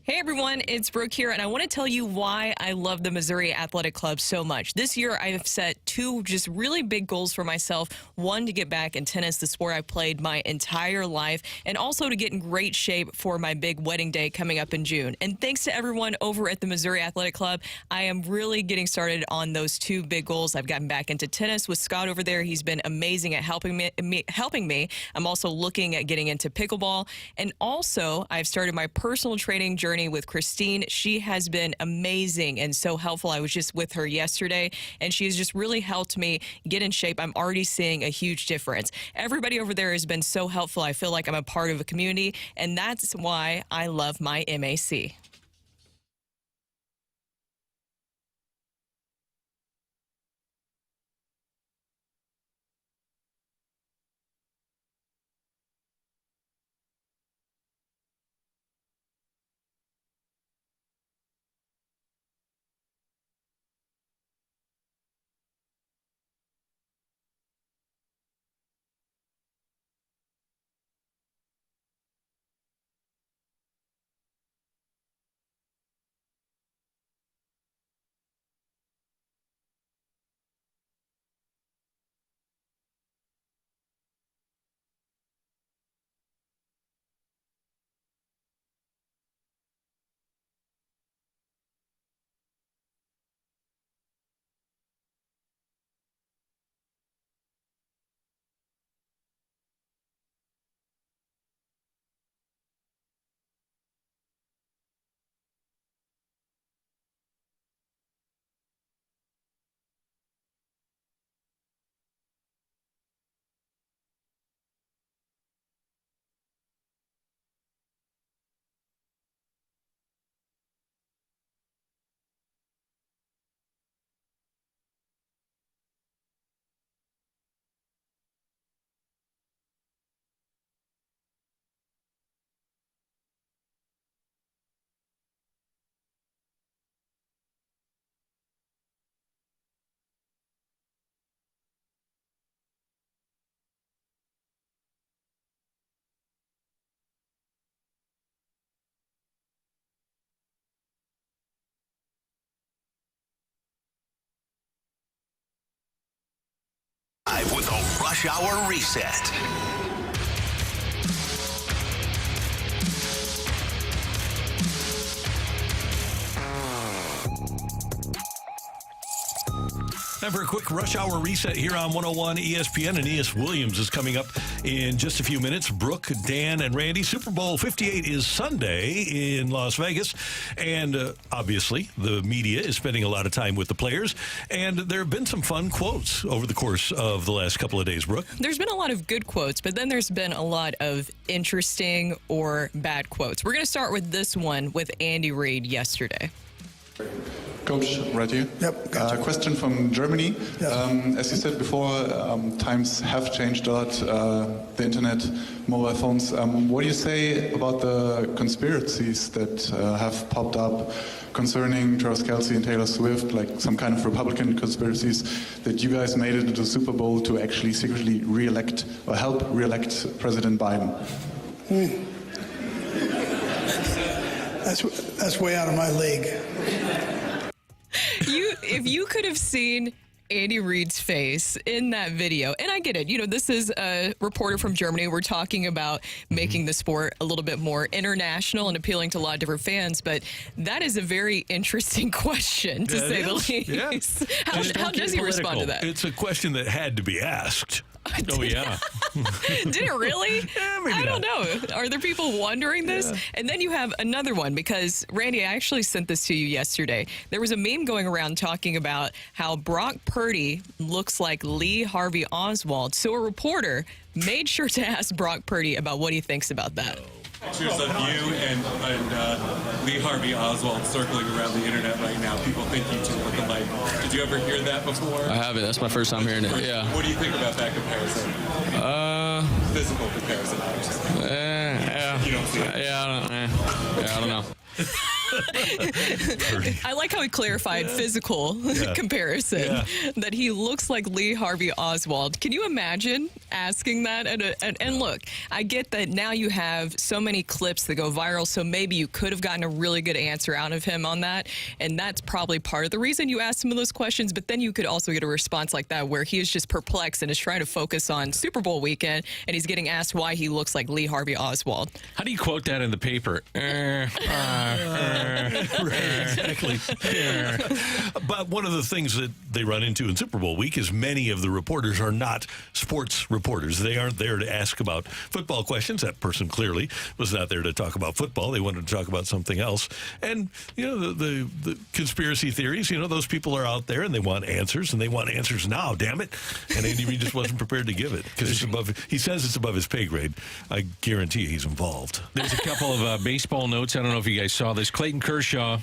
Hey everyone, it's Brooke here, and I want to tell you why I love the Missouri Athletic Club so much. This year, I have set two just really big goals for myself. One, to get back in tennis, the sport I played my entire life, and also to get in great shape for my big wedding day coming up in June. And thanks to everyone over at the Missouri Athletic Club, I am really getting started on those two big goals. I've gotten back into tennis with Scott over there. He's been amazing at helping me. I'm also looking at getting into pickleball, and also I've started my personal training journey with Christine. She has been amazing and so helpful. I was just with her yesterday, and she has just really helped me get in shape. I'm already seeing a huge difference. Everybody over there has been so helpful. I feel like I'm a part of a community, and that's why I love my MAC. Live with a Rush Hour Reset. Time for a quick rush hour reset here on 101 ESPN. Aeneas Williams is coming up in just a few minutes. Brooke, Dan, and Randy. Super Bowl 58 is Sunday in Las Vegas. And obviously, the media is spending a lot of time with the players. And there have been some fun quotes over the course of the last couple of days, Brooke. There's been a lot of good quotes, but then there's been a lot of interesting or bad quotes. We're going to start with this one with Andy Reid yesterday. Coach, right here. Yep. Gotcha. Question from Germany. Yeah. As you said before, times have changed a lot. The internet, mobile phones. What do you say about the conspiracies that have popped up concerning Travis Kelce and Taylor Swift, like some kind of Republican conspiracies that you guys made it into the Super Bowl to actually secretly re-elect or help re-elect President Biden? That's way out of my league. If you could have seen Andy Reid's face in that video, and I get it, this is a reporter from Germany. We're talking about making the sport a little bit more international and appealing to a lot of different fans, but that is a very interesting question, to say the least. Yeah. How does he respond to that? It's a question that had to be asked. Oh, yeah. Did it really? I don't know. Are there people wondering this? Yeah. And then you have another one, because, Randy, I actually sent this to you yesterday. There was a meme going around talking about how Brock Purdy looks like Lee Harvey Oswald. So a reporter made sure to ask Brock Purdy about what he thinks about that. Pictures of you and Lee Harvey Oswald circling around the internet right now. People think you two look alike. Did you ever hear that before? I haven't. That's my first time hearing it. Yeah. What do you think about that comparison? Physical comparison, obviously. Yeah. You don't see it? I don't know. I like how he clarified physical comparison, that he looks like Lee Harvey Oswald. Can you imagine asking that? And look, I get that now you have so many clips that go viral, so maybe you could have gotten a really good answer out of him on that, and that's probably part of the reason you asked some of those questions, but then you could also get a response like that where he is just perplexed and is trying to focus on Super Bowl weekend, and he's getting asked why he looks like Lee Harvey Oswald. How do you quote that in the paper? Exactly. But one of the things that they run into in Super Bowl week is many of the reporters are not sports reporters. They aren't there to ask about football questions. That person clearly was not there to talk about football. They wanted to talk about something else. And, the conspiracy theories, those people are out there and they want answers, and they want answers now, damn it. And Andy Reid just wasn't prepared to give it because he says it's above his pay grade. I guarantee he's involved. There's a couple of baseball notes. I don't know if you guys saw this. Clayton Kershaw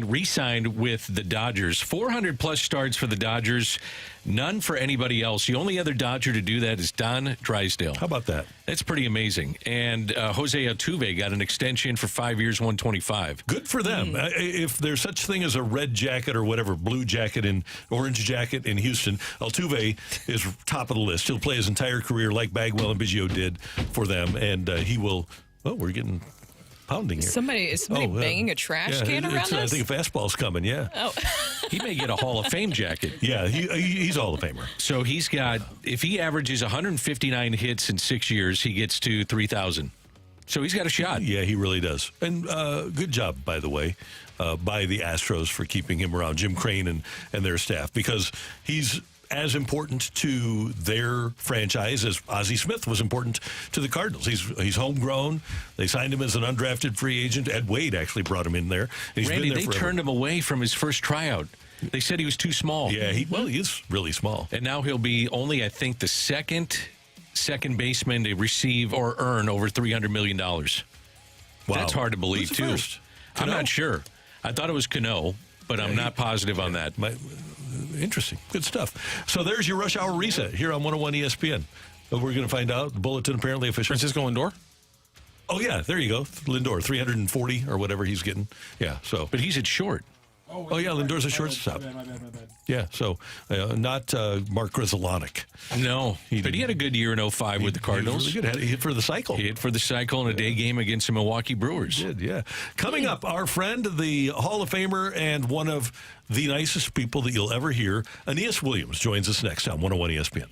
re-signed with the Dodgers. 400-plus starts for the Dodgers, none for anybody else. The only other Dodger to do that is Don Drysdale. How about that? That's pretty amazing. And Jose Altuve got an extension for 5 years, $125. Good for them. If there's such thing as a red jacket or whatever, blue jacket and orange jacket in Houston, Altuve is top of the list. He'll play his entire career like Bagwell and Biggio did for them, and he will. Oh, we're getting pounding here. Is somebody banging a trash can around us? I think a fastball's coming, Oh. He may get a Hall of Fame jacket. Yeah, he's Hall of Famer. So he's got, if he averages 159 hits in 6 years, he gets to 3,000. So he's got a shot. Yeah, he really does. And good job, by the way, by the Astros for keeping him around, Jim Crane and their staff, because he's as important to their franchise as Ozzie Smith was important to the Cardinals. He's homegrown. They signed him as an undrafted free agent. Ed Wade actually brought him in there. He's Randy, been there forever. turned him away from his first tryout. They said he was too small. Yeah, he is really small. And now he'll be only, I think, the second baseman to receive or earn over $300 million. Wow. That's hard to believe, too. First? I'm not sure. I thought it was Cano, but I'm not positive on that. Interesting. Good stuff. So there's your Rush Hour Reset here on 101 ESPN. We're going to find out. The bulletin apparently official. Francisco Lindor? Oh, yeah. There you go. Lindor, 340 or whatever he's getting. Yeah. So, but he's at short. Oh, yeah. Lindor's a shortstop. My bad. Yeah. So not Mark Grizzolonic. No. But he had a good year in 05 with the Cardinals. He was really good. He hit for the cycle. He hit for the cycle in a day game against the Milwaukee Brewers. He did, yeah. Coming up, our friend, the Hall of Famer and one of the nicest people that you'll ever hear, Aeneas Williams, joins us next on 101 ESPN.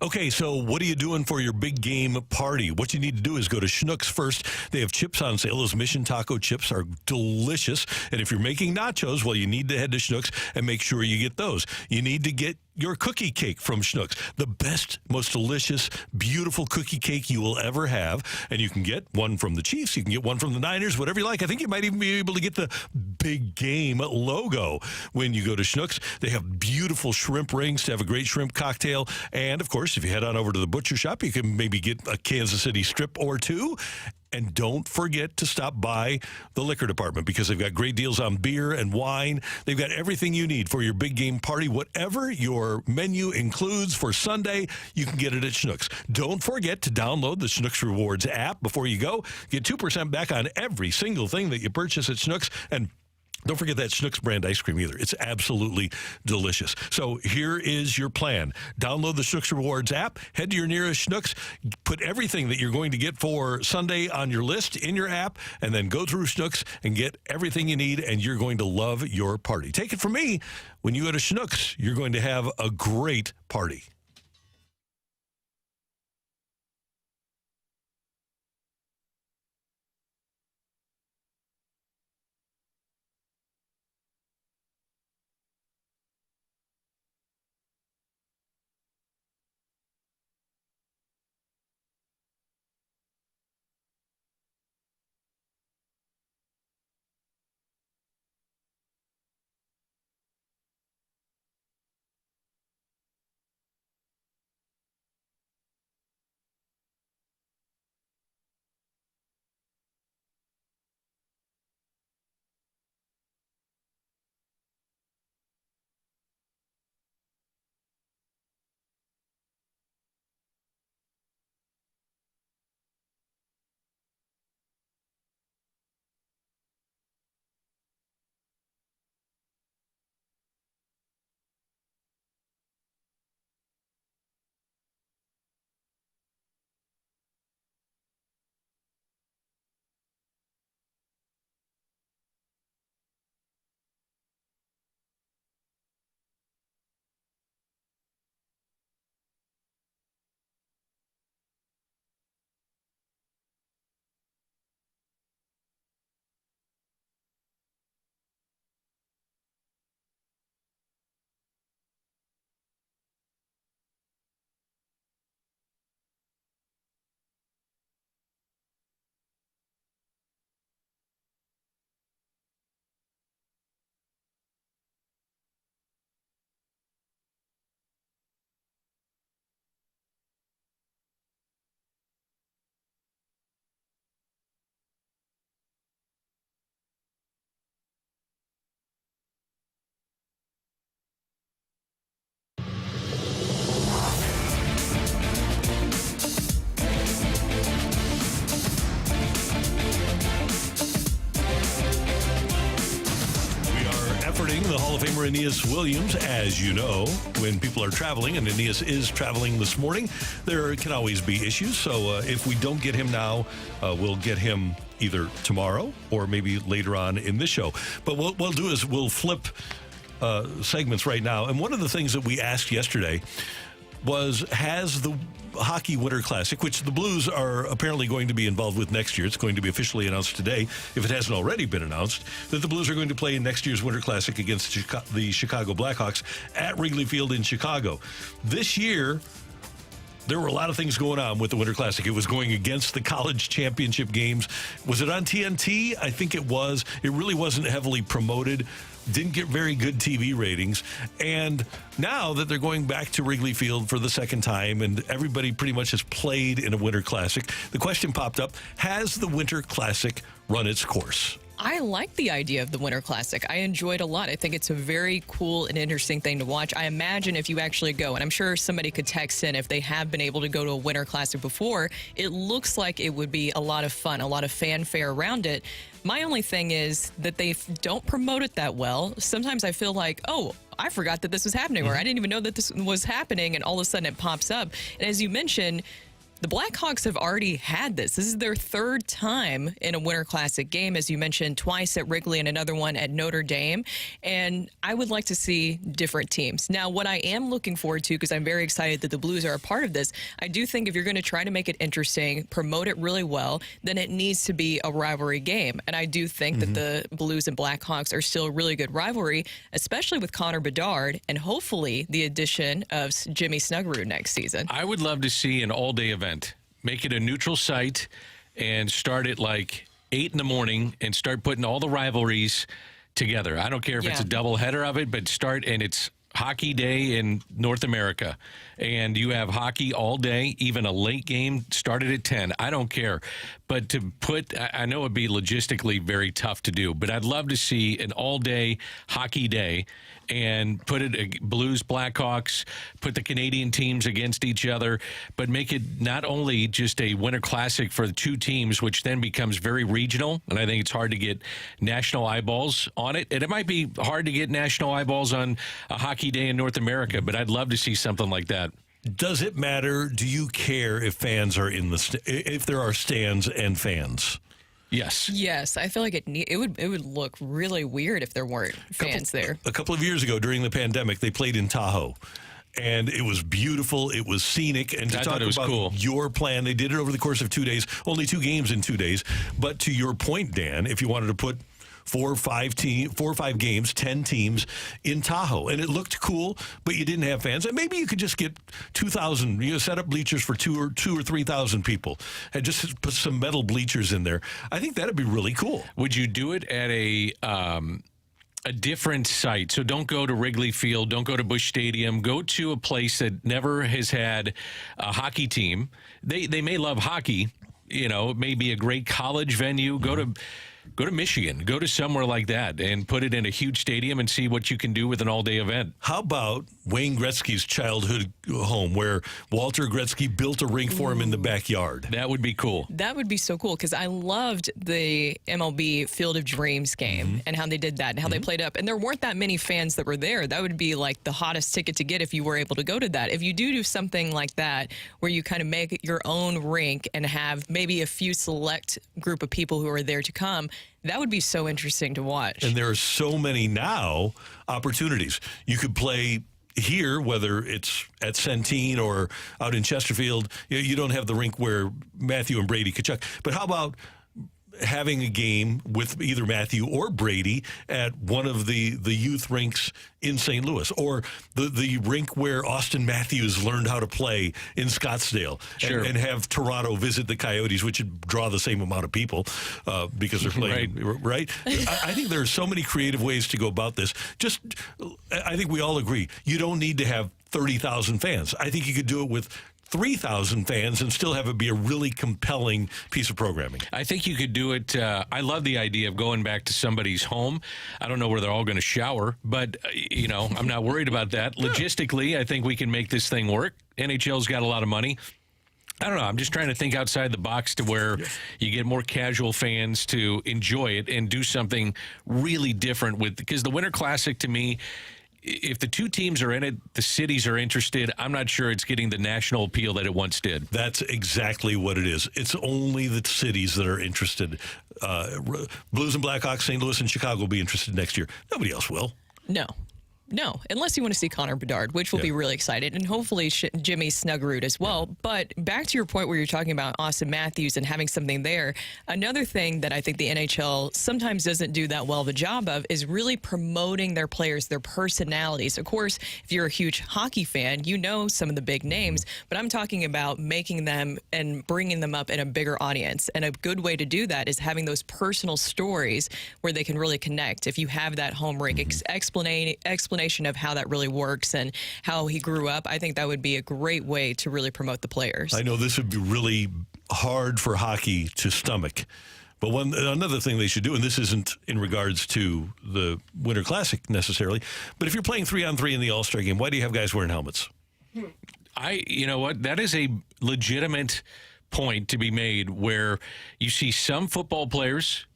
Okay, so what are you doing for your big game party? What you need to do is go to Schnucks first. They have chips on sale. Those Mission Taco chips are delicious. And if you're making nachos, well, you need to head to Schnucks and make sure you get those. You need to get your cookie cake from Schnucks. The best, most delicious, beautiful cookie cake you will ever have. And you can get one from the Chiefs. You can get one from the Niners, whatever you like. I think you might even be able to get the big game logo when you go to Schnucks. They have beautiful shrimp rings to have a great shrimp cocktail. And, of course, if you head on over to the butcher shop, you can maybe get a Kansas City strip or two. And don't forget to stop by the liquor department because they've got great deals on beer and wine. They've got everything you need for your big game party. Whatever your menu includes for Sunday, you can get it at Schnucks. Don't forget to download the Schnucks Rewards app before you go. Get 2% back on every single thing that you purchase at Schnucks. And don't forget that Schnucks brand ice cream either. It's absolutely delicious. So here is your plan. Download the Schnucks Rewards app. Head to your nearest Schnucks. Put everything that you're going to get for Sunday on your list in your app, and then go through Schnucks and get everything you need, and you're going to love your party. Take it from me. When you go to Schnucks, you're going to have a great party. The Hall of Famer Aeneas Williams, as you know, when people are traveling, and Aeneas is traveling this morning, there can always be issues. So if we don't get him now, we'll get him either tomorrow or maybe later on in this show. But what we'll do is we'll flip segments right now. And one of the things that we asked yesterday was, has the Hockey Winter Classic, which the Blues are apparently going to be involved with next year. It's going to be officially announced today, if it hasn't already been announced, that the Blues are going to play in next year's Winter Classic against the Chicago Blackhawks at Wrigley Field in Chicago. This year, there were a lot of things going on with the Winter Classic. It was going against the college championship games. Was it on TNT? I think it was. It really wasn't heavily promoted. Didn't get very good TV ratings. And now that they're going back to Wrigley Field for the second time and everybody pretty much has played in a Winter Classic, the question popped up, has the Winter Classic run its course? I like the idea of the Winter Classic. I enjoy it a lot. I think it's a very cool and interesting thing to watch. I imagine if you actually go, and I'm sure somebody could text in if they have been able to go to a Winter Classic before, it looks like it would be a lot of fun, a lot of fanfare around it. My only thing is that they don't promote it that well. Sometimes I feel like, oh, I forgot that this was happening, or I didn't even know that this was happening, and all of a sudden it pops up. And as you mentioned, The Blackhawks have already had this. This is their third time in a Winter Classic game, as you mentioned, twice at Wrigley and another one at Notre Dame. And I would like to see different teams. Now, what I am looking forward to, because I'm very excited that the Blues are a part of this, I do think if you're going to try to make it interesting, promote it really well, then it needs to be a rivalry game. And I do think that the Blues and Blackhawks are still a really good rivalry, especially with Connor Bedard and hopefully the addition of Jimmy Snuggerud next season. I would love to see an all-day event. Make it a neutral site and start at like 8 in the morning and start putting all the rivalries together. I don't care if it's a doubleheader of it, but start, and it's hockey day in North America. And you have hockey all day, even a late game started at 10. I don't care. But to put, I know it'd be logistically very tough to do, but I'd love to see an all-day hockey day and put it Blues, Blackhawks, put the Canadian teams against each other, but make it not only just a Winter Classic for the two teams, which then becomes very regional, and I think it's hard to get national eyeballs on it. And it might be hard to get national eyeballs on a hockey day in North America, but I'd love to see something like that. Does it matter? Do you care if fans are in the if there are stands and fans? Yes. Yes, I feel like it would look really weird if there weren't fans there. A couple of years ago during the pandemic, they played in Tahoe. And it was beautiful. It was scenic. And to talk about cool. Your plan, they did it over the course of 2 days, only 2 games in 2 days. But to your point, Dan, if you wanted to put 4 or 5 games, 10 teams in Tahoe, and it looked cool, but you didn't have fans, and maybe you could just get 2,000. You know, set up bleachers for 2,000 or 3,000 people, and just put some metal bleachers in there. I think that'd be really cool. Would you do it at a different site? So don't go to Wrigley Field, don't go to Busch Stadium, go to a place that never has had a hockey team. They may love hockey, you know, it may be a great college venue. Go to Michigan, go to somewhere like that and put it in a huge stadium and see what you can do with an all-day event. How about Wayne Gretzky's childhood home where Walter Gretzky built a rink for him in the backyard? That would be cool. That would be so cool because I loved the MLB Field of Dreams game and how they did that and how they played up. And there weren't that many fans that were there. That would be like the hottest ticket to get if you were able to go to that. If you do something like that where you kind of make your own rink and have maybe a few select group of people who are there to come, that would be so interesting to watch. And there are so many now opportunities. You could play here, whether it's at Centene or out in Chesterfield. You don't have the rink where Matthew and Brady Tkachuk. But how about having a game with either Matthew or Brady at one of the youth rinks in St. Louis, or the rink where Austin Matthews learned how to play in Scottsdale, and have Toronto visit the Coyotes, which would draw the same amount of people because they're playing, right? I think there are so many creative ways to go about this. I think we all agree, you don't need to have 30,000 fans. I think you could do it with 3,000 fans and still have it be a really compelling piece of programming. I think you could do it. I love the idea of going back to somebody's home. I don't know where they're all going to shower, but, you know, I'm not worried about that. Logistically, I think we can make this thing work. NHL's got a lot of money. I don't know. I'm just trying to think outside the box to where you get more casual fans to enjoy it and do something really different because the Winter Classic, to me, if the two teams are in it, the cities are interested, I'm not sure it's getting the national appeal that it once did. That's exactly what it is. It's only the cities that are interested. Blues and Blackhawks, St. Louis and Chicago will be interested next year. Nobody else will. No, unless you want to see Connor Bedard, which will be really excited, and hopefully Jimmy Snuggerud as well. But back to your point where you're talking about Austin Matthews and having something there, another thing that I think the NHL sometimes doesn't do that well of a job of is really promoting their players, their personalities. Of course, if you're a huge hockey fan, you know some of the big names, but I'm talking about making them and bringing them up in a bigger audience. And a good way to do that is having those personal stories where they can really connect. If you have that home rink explanation of how that really works and how he grew up, I think that would be a great way to really promote the players. I know this would be really hard for hockey to stomach, but another thing they should do, and this isn't in regards to the Winter Classic necessarily, but if you're playing 3-on-3 in the All-Star game, why do you have guys wearing helmets? You know what? That is a legitimate point to be made where you see some football players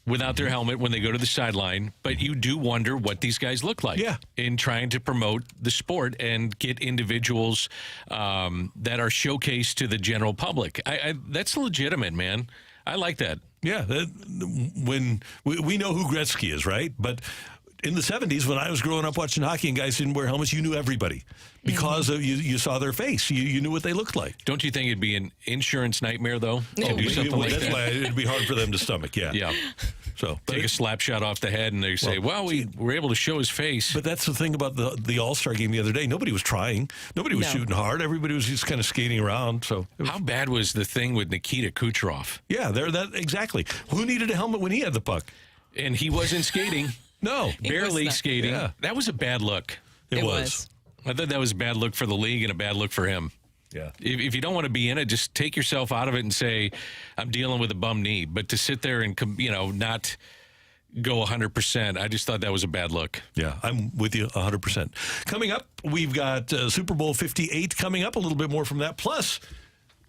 without their helmet when they go to the sideline, but you do wonder what these guys look like in trying to promote the sport and get individuals that are showcased to the general public. That's legitimate, man. I like that. Yeah, when we know who Gretzky is, right? But in the 70s, when I was growing up watching hockey and guys didn't wear helmets, you knew everybody because of, you saw their face. You knew what they looked like. Don't you think it'd be an insurance nightmare, though, to do something like that's that? why it'd be hard for them to stomach, Yeah. So take a slap shot off the head, and they say, we were able to show his face. But that's the thing about the All-Star game the other day. Nobody was trying. Nobody was shooting hard. Everybody was just kind of skating around. So how bad was the thing with Nikita Kucherov? Yeah, exactly. Who needed a helmet when he had the puck? And he wasn't skating. No. Barely skating. Yeah. That was a bad look. It was. I thought that was a bad look for the league and a bad look for him. Yeah. If you don't want to be in it, just take yourself out of it and say, I'm dealing with a bum knee. But to sit there and, not go 100%, I just thought that was a bad look. Yeah, I'm with you 100%. Coming up, we've got Super Bowl 58 coming up, a little bit more from that. Plus,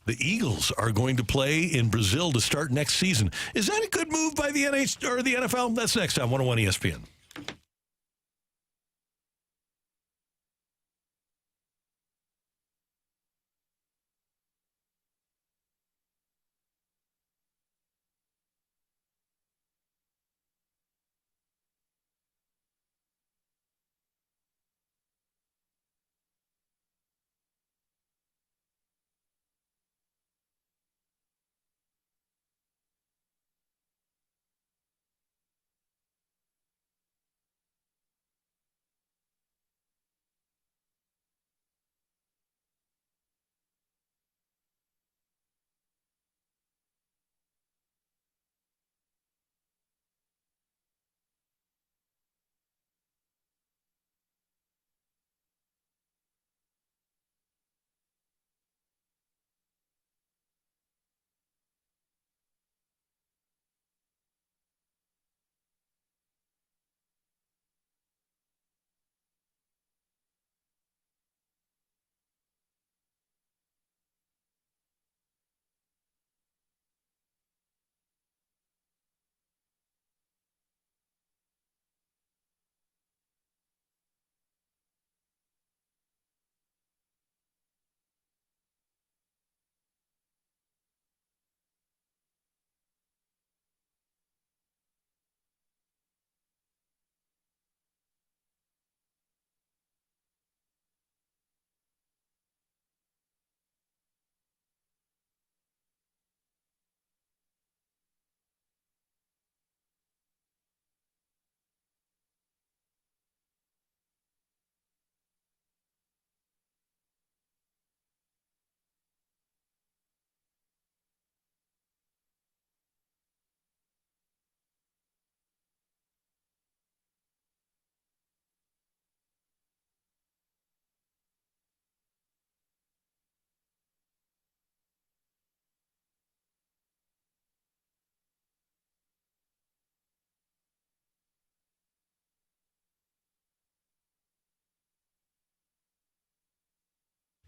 the Eagles are going to play in Brazil to start next season. Is that a good move by the or the NFL? That's next time, 101 ESPN.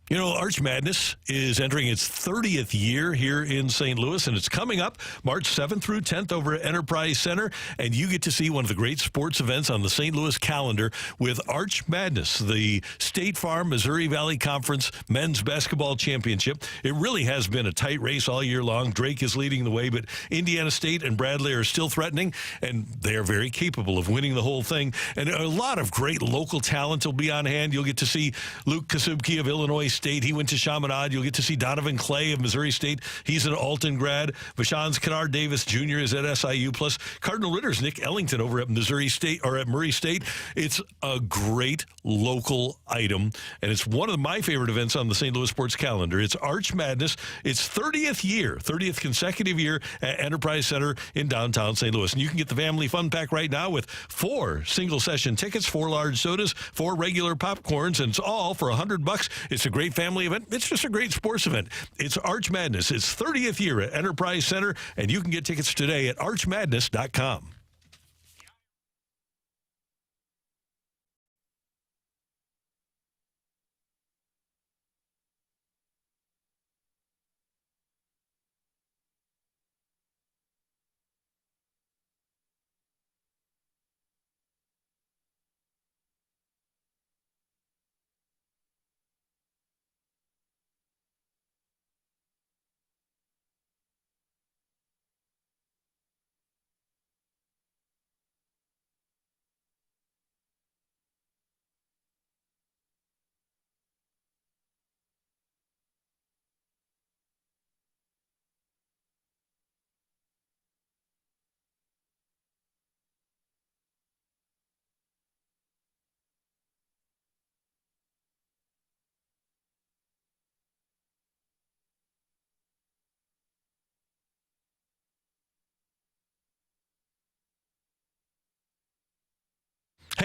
You know, Arch Madness is entering its 30th year here in St. Louis, and it's coming up March 7th through 10th over at Enterprise Center, and you get to see one of the great sports events on the St. Louis calendar with Arch Madness, the State Farm Missouri Valley Conference Men's Basketball Championship. It really has been a tight race all year long. Drake is leading the way, but Indiana State and Bradley are still threatening, and they are very capable of winning the whole thing. And a lot of great local talent will be on hand. You'll get to see Luke Kasubke of Illinois State. He went to Chaminade. You'll get to see Donovan Clay of Missouri State. He's an Alton grad. Vashon's Kennard Davis Jr. is at SIU. Plus, Cardinal Ritter's Nick Ellington over at Missouri State or at Murray State. It's a great local item, and it's one of my favorite events on the St. Louis sports calendar. It's Arch Madness. It's 30th consecutive year at Enterprise Center in downtown St. Louis. And you can get the family fun pack right now with 4 single session tickets, 4 large sodas, 4 regular popcorns, and it's all for $100. It's a great family event. It's just a great sports event. It's Arch Madness. It's 30th year at Enterprise Center, and you can get tickets today at archmadness.com.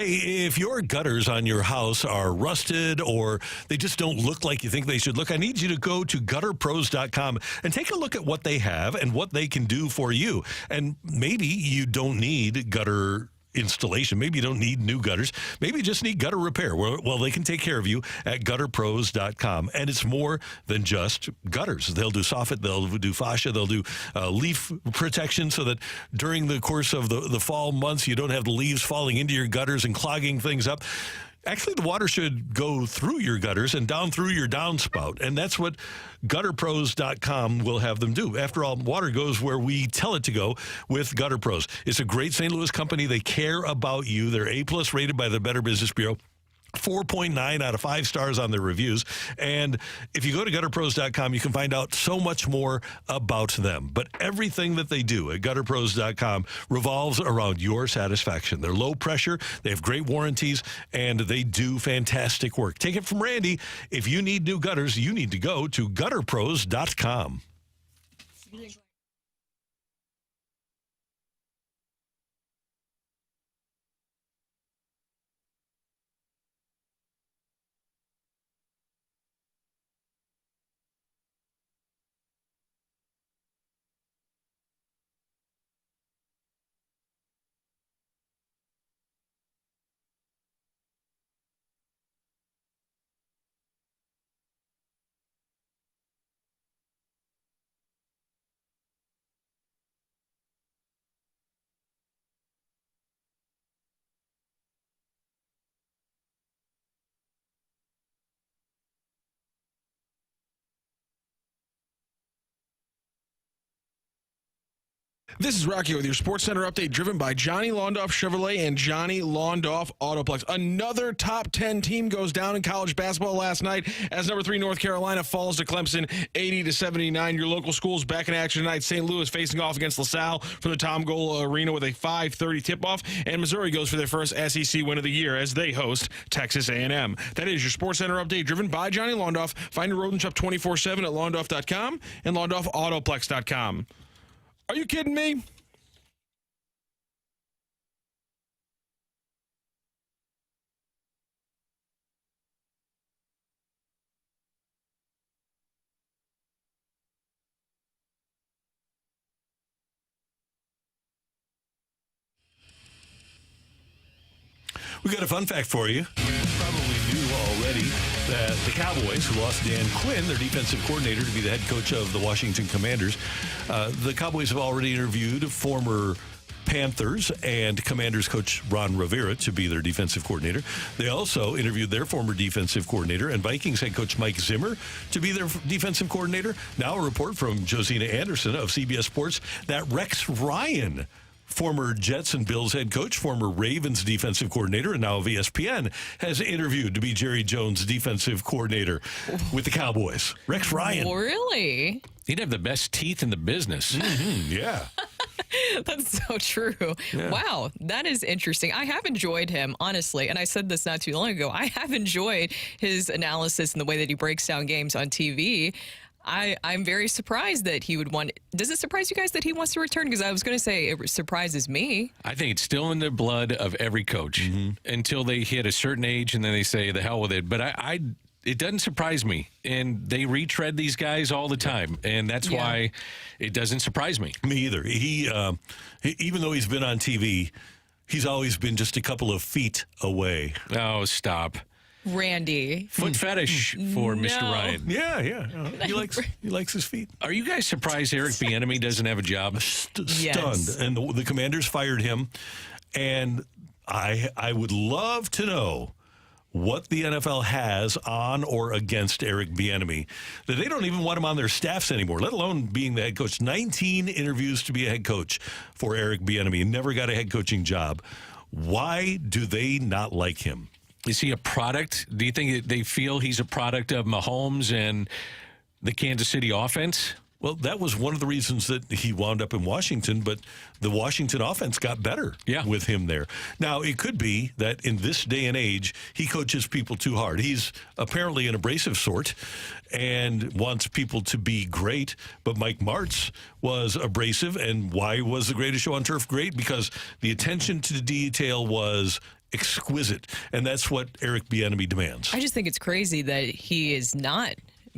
Hey, if your gutters on your house are rusted or they just don't look like you think they should look, I need you to go to gutterpros.com and take a look at what they have and what they can do for you. And maybe you don't need gutter installation. Maybe you don't need new gutters. Maybe you just need gutter repair. Well, they can take care of you at gutterpros.com. And it's more than just gutters. They'll do soffit, they'll do fascia, they'll do leaf protection so that during the course of the fall months, you don't have the leaves falling into your gutters and clogging things up. Actually, the water should go through your gutters and down through your downspout. And that's what gutterpros.com will have them do. After all, water goes where we tell it to go with Gutter Pros. It's a great St. Louis company. They care about you. They're A+ rated by the Better Business Bureau. 4.9 out of 5 stars on their reviews. And if you go to gutterpros.com, you can find out so much more about them. But everything that they do at gutterpros.com revolves around your satisfaction. They're low pressure, they have great warranties, and they do fantastic work. Take it from Randy. If you need new gutters, you need to go to gutterpros.com. This is Rocky with your Sports Center update, driven by Johnny Londoff Chevrolet and Johnny Londoff Autoplex. Another top 10 team goes down in college basketball last night as number 3 North Carolina falls to Clemson 80-79. Your local schools back in action tonight. St. Louis facing off against LaSalle from the Tom Gola Arena with a 5:30 tip-off, and Missouri goes for their first SEC win of the year as they host Texas A&M. That is your Sports Center update, driven by Johnny Londoff. Find your Road & Shop 24/7 at londoff.com and londoffautoplex.com. Are you kidding me? We got a fun fact for you. You probably knew already that the Cowboys, who lost Dan Quinn, their defensive coordinator, to be the head coach of the Washington Commanders, the Cowboys have already interviewed former Panthers and Commanders coach Ron Rivera to be their defensive coordinator. They also interviewed their former defensive coordinator and Vikings head coach Mike Zimmer to be their defensive coordinator. Now a report from Josina Anderson of CBS Sports that Rex Ryan, former Jets and Bills head coach, former Ravens defensive coordinator, and now of ESPN, has interviewed to be Jerry Jones' defensive coordinator with the Cowboys. Rex Ryan. Really? He'd have the best teeth in the business. Mm-hmm, yeah. That's so true. Yeah. Wow, that is interesting. I have enjoyed him, honestly, and I said this not too long ago. I have enjoyed his analysis and the way that he breaks down games on TV. I'm very surprised that he would want. Does it surprise you guys that he wants to return? Because I was going to say it surprises me. I think it's still in the blood of every coach until they hit a certain age, and then they say the hell with it. But it doesn't surprise me, and they retread these guys all the time, and that's why it doesn't surprise me. Me either. He even though he's been on TV, he's always been just a couple of feet away. Oh, stop. Randy. Foot fetish for Mr. Ryan. Yeah. He likes his feet. Are you guys surprised Eric Bieniemy doesn't have a job? Stunned. And the Commanders fired him. And I would love to know what the NFL has on or against Eric Bieniemy, that they don't even want him on their staffs anymore, let alone being the head coach. 19 interviews to be a head coach for Eric Bieniemy. Never got a head coaching job. Why do they not like him? Is he a product? Do you think they feel he's a product of Mahomes and the Kansas City offense? Well, that was one of the reasons that he wound up in Washington, but the Washington offense got better with him there. Now, it could be that in this day and age, he coaches people too hard. He's apparently an abrasive sort and wants people to be great, but Mike Martz was abrasive, and why was the Greatest Show on Turf great? Because the attention to detail was exquisite, and that's what Eric Bieniemy demands. I just think it's crazy that he is not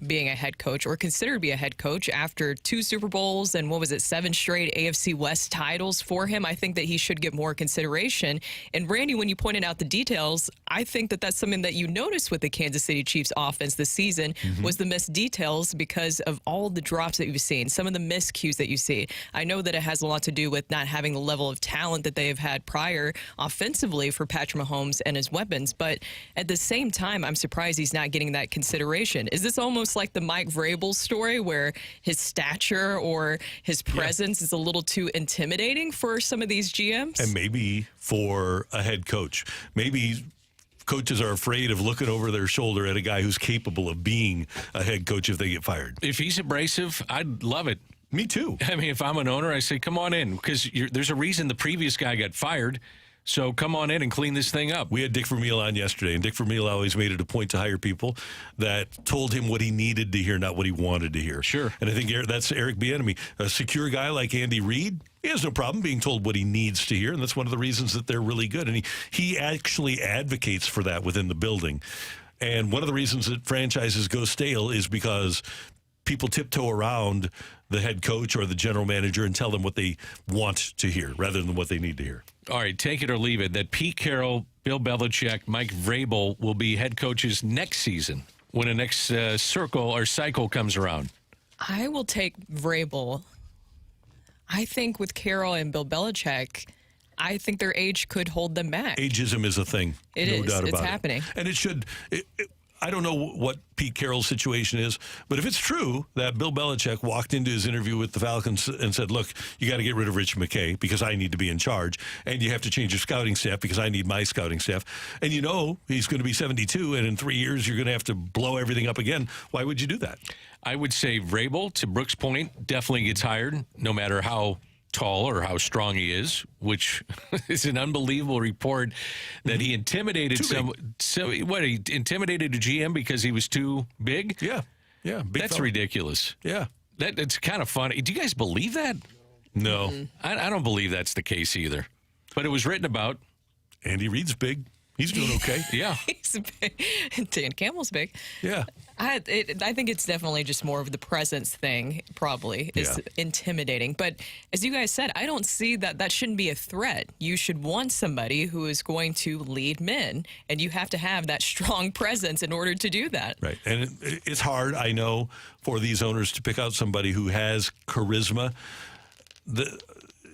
being a head coach or considered to be a head coach after 2 Super Bowls and 7 straight AFC West titles for him. I think that he should get more consideration. And Randy, when you pointed out the details, I think that that's something that you noticed with the Kansas City Chiefs offense this season was the missed details because of all the drops that you've seen, some of the miscues that you see. I know that it has a lot to do with not having the level of talent that they have had prior offensively for Patrick Mahomes and his weapons. But at the same time, I'm surprised he's not getting that consideration. Is this almost like the Mike Vrabel story where his stature or his presence is a little too intimidating for some of these GMs? And maybe for a head coach. Maybe coaches are afraid of looking over their shoulder at a guy who's capable of being a head coach if they get fired. If he's abrasive, I'd love it. Me too. I mean, if I'm an owner, I say, come on in, because there's a reason the previous guy got fired. So come on in and clean this thing up. We had Dick Vermeil on yesterday, and Dick Vermeil always made it a point to hire people that told him what he needed to hear, not what he wanted to hear. Sure. And I think that's Eric Bieniemy. A secure guy like Andy Reid, he has no problem being told what he needs to hear, and that's one of the reasons that they're really good. And he actually advocates for that within the building. And one of the reasons that franchises go stale is because people tiptoe around the head coach or the general manager and tell them what they want to hear rather than what they need to hear. All right, take it or leave it that Pete Carroll, Bill Belichick, Mike Vrabel will be head coaches next season when the next cycle comes around. I will take Vrabel. I think with Carroll and Bill Belichick, I think their age could hold them back. Ageism is a thing. It no is. doubt about It's happening. And it should. I don't know what Pete Carroll's situation is, but if it's true that Bill Belichick walked into his interview with the Falcons and said, look, you got to get rid of Rich McKay because I need to be in charge, and you have to change your scouting staff because I need my scouting staff, and you know he's going to be 72, and in 3 years you're going to have to blow everything up again, why would you do that? I would say Vrabel, to Brooks' point, definitely gets hired, no matter how tall or how strong he is, which is an unbelievable report that he intimidated he intimidated a GM because he was too big? Yeah. That's ridiculous. Yeah. It's kind of funny. Do you guys believe that? No. I don't believe that's the case either. But it was written about. Andy Reid's big. He's doing okay. Yeah. He's big. Dan Campbell's big. Yeah. I think it's definitely just more of the presence thing, probably, is intimidating. But as you guys said, I don't see that shouldn't be a threat. You should want somebody who is going to lead men, and you have to have that strong presence in order to do that. Right. And it's hard, I know, for these owners to pick out somebody who has charisma.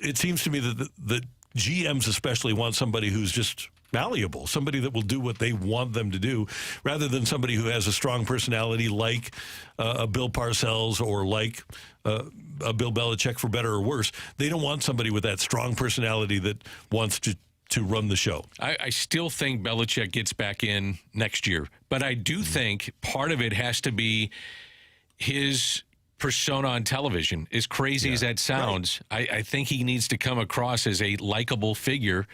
It seems to me that the GMs especially want somebody who's just malleable, somebody that will do what they want them to do, rather than somebody who has a strong personality like a Bill Parcells or like a Bill Belichick, for better or worse. They don't want somebody with that strong personality that wants to run the show. I still think Belichick gets back in next year, but I do think part of it has to be his persona on television. As crazy as that sounds, I think he needs to come across as a likable figure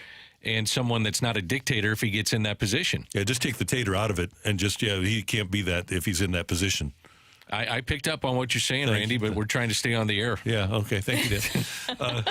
and someone that's not a dictator if he gets in that position. Yeah, just take the tater out of it, and he can't be that if he's in that position. I picked up on what you're saying, Randy, but we're trying to stay on the air. Yeah, okay. Thank you, Dan.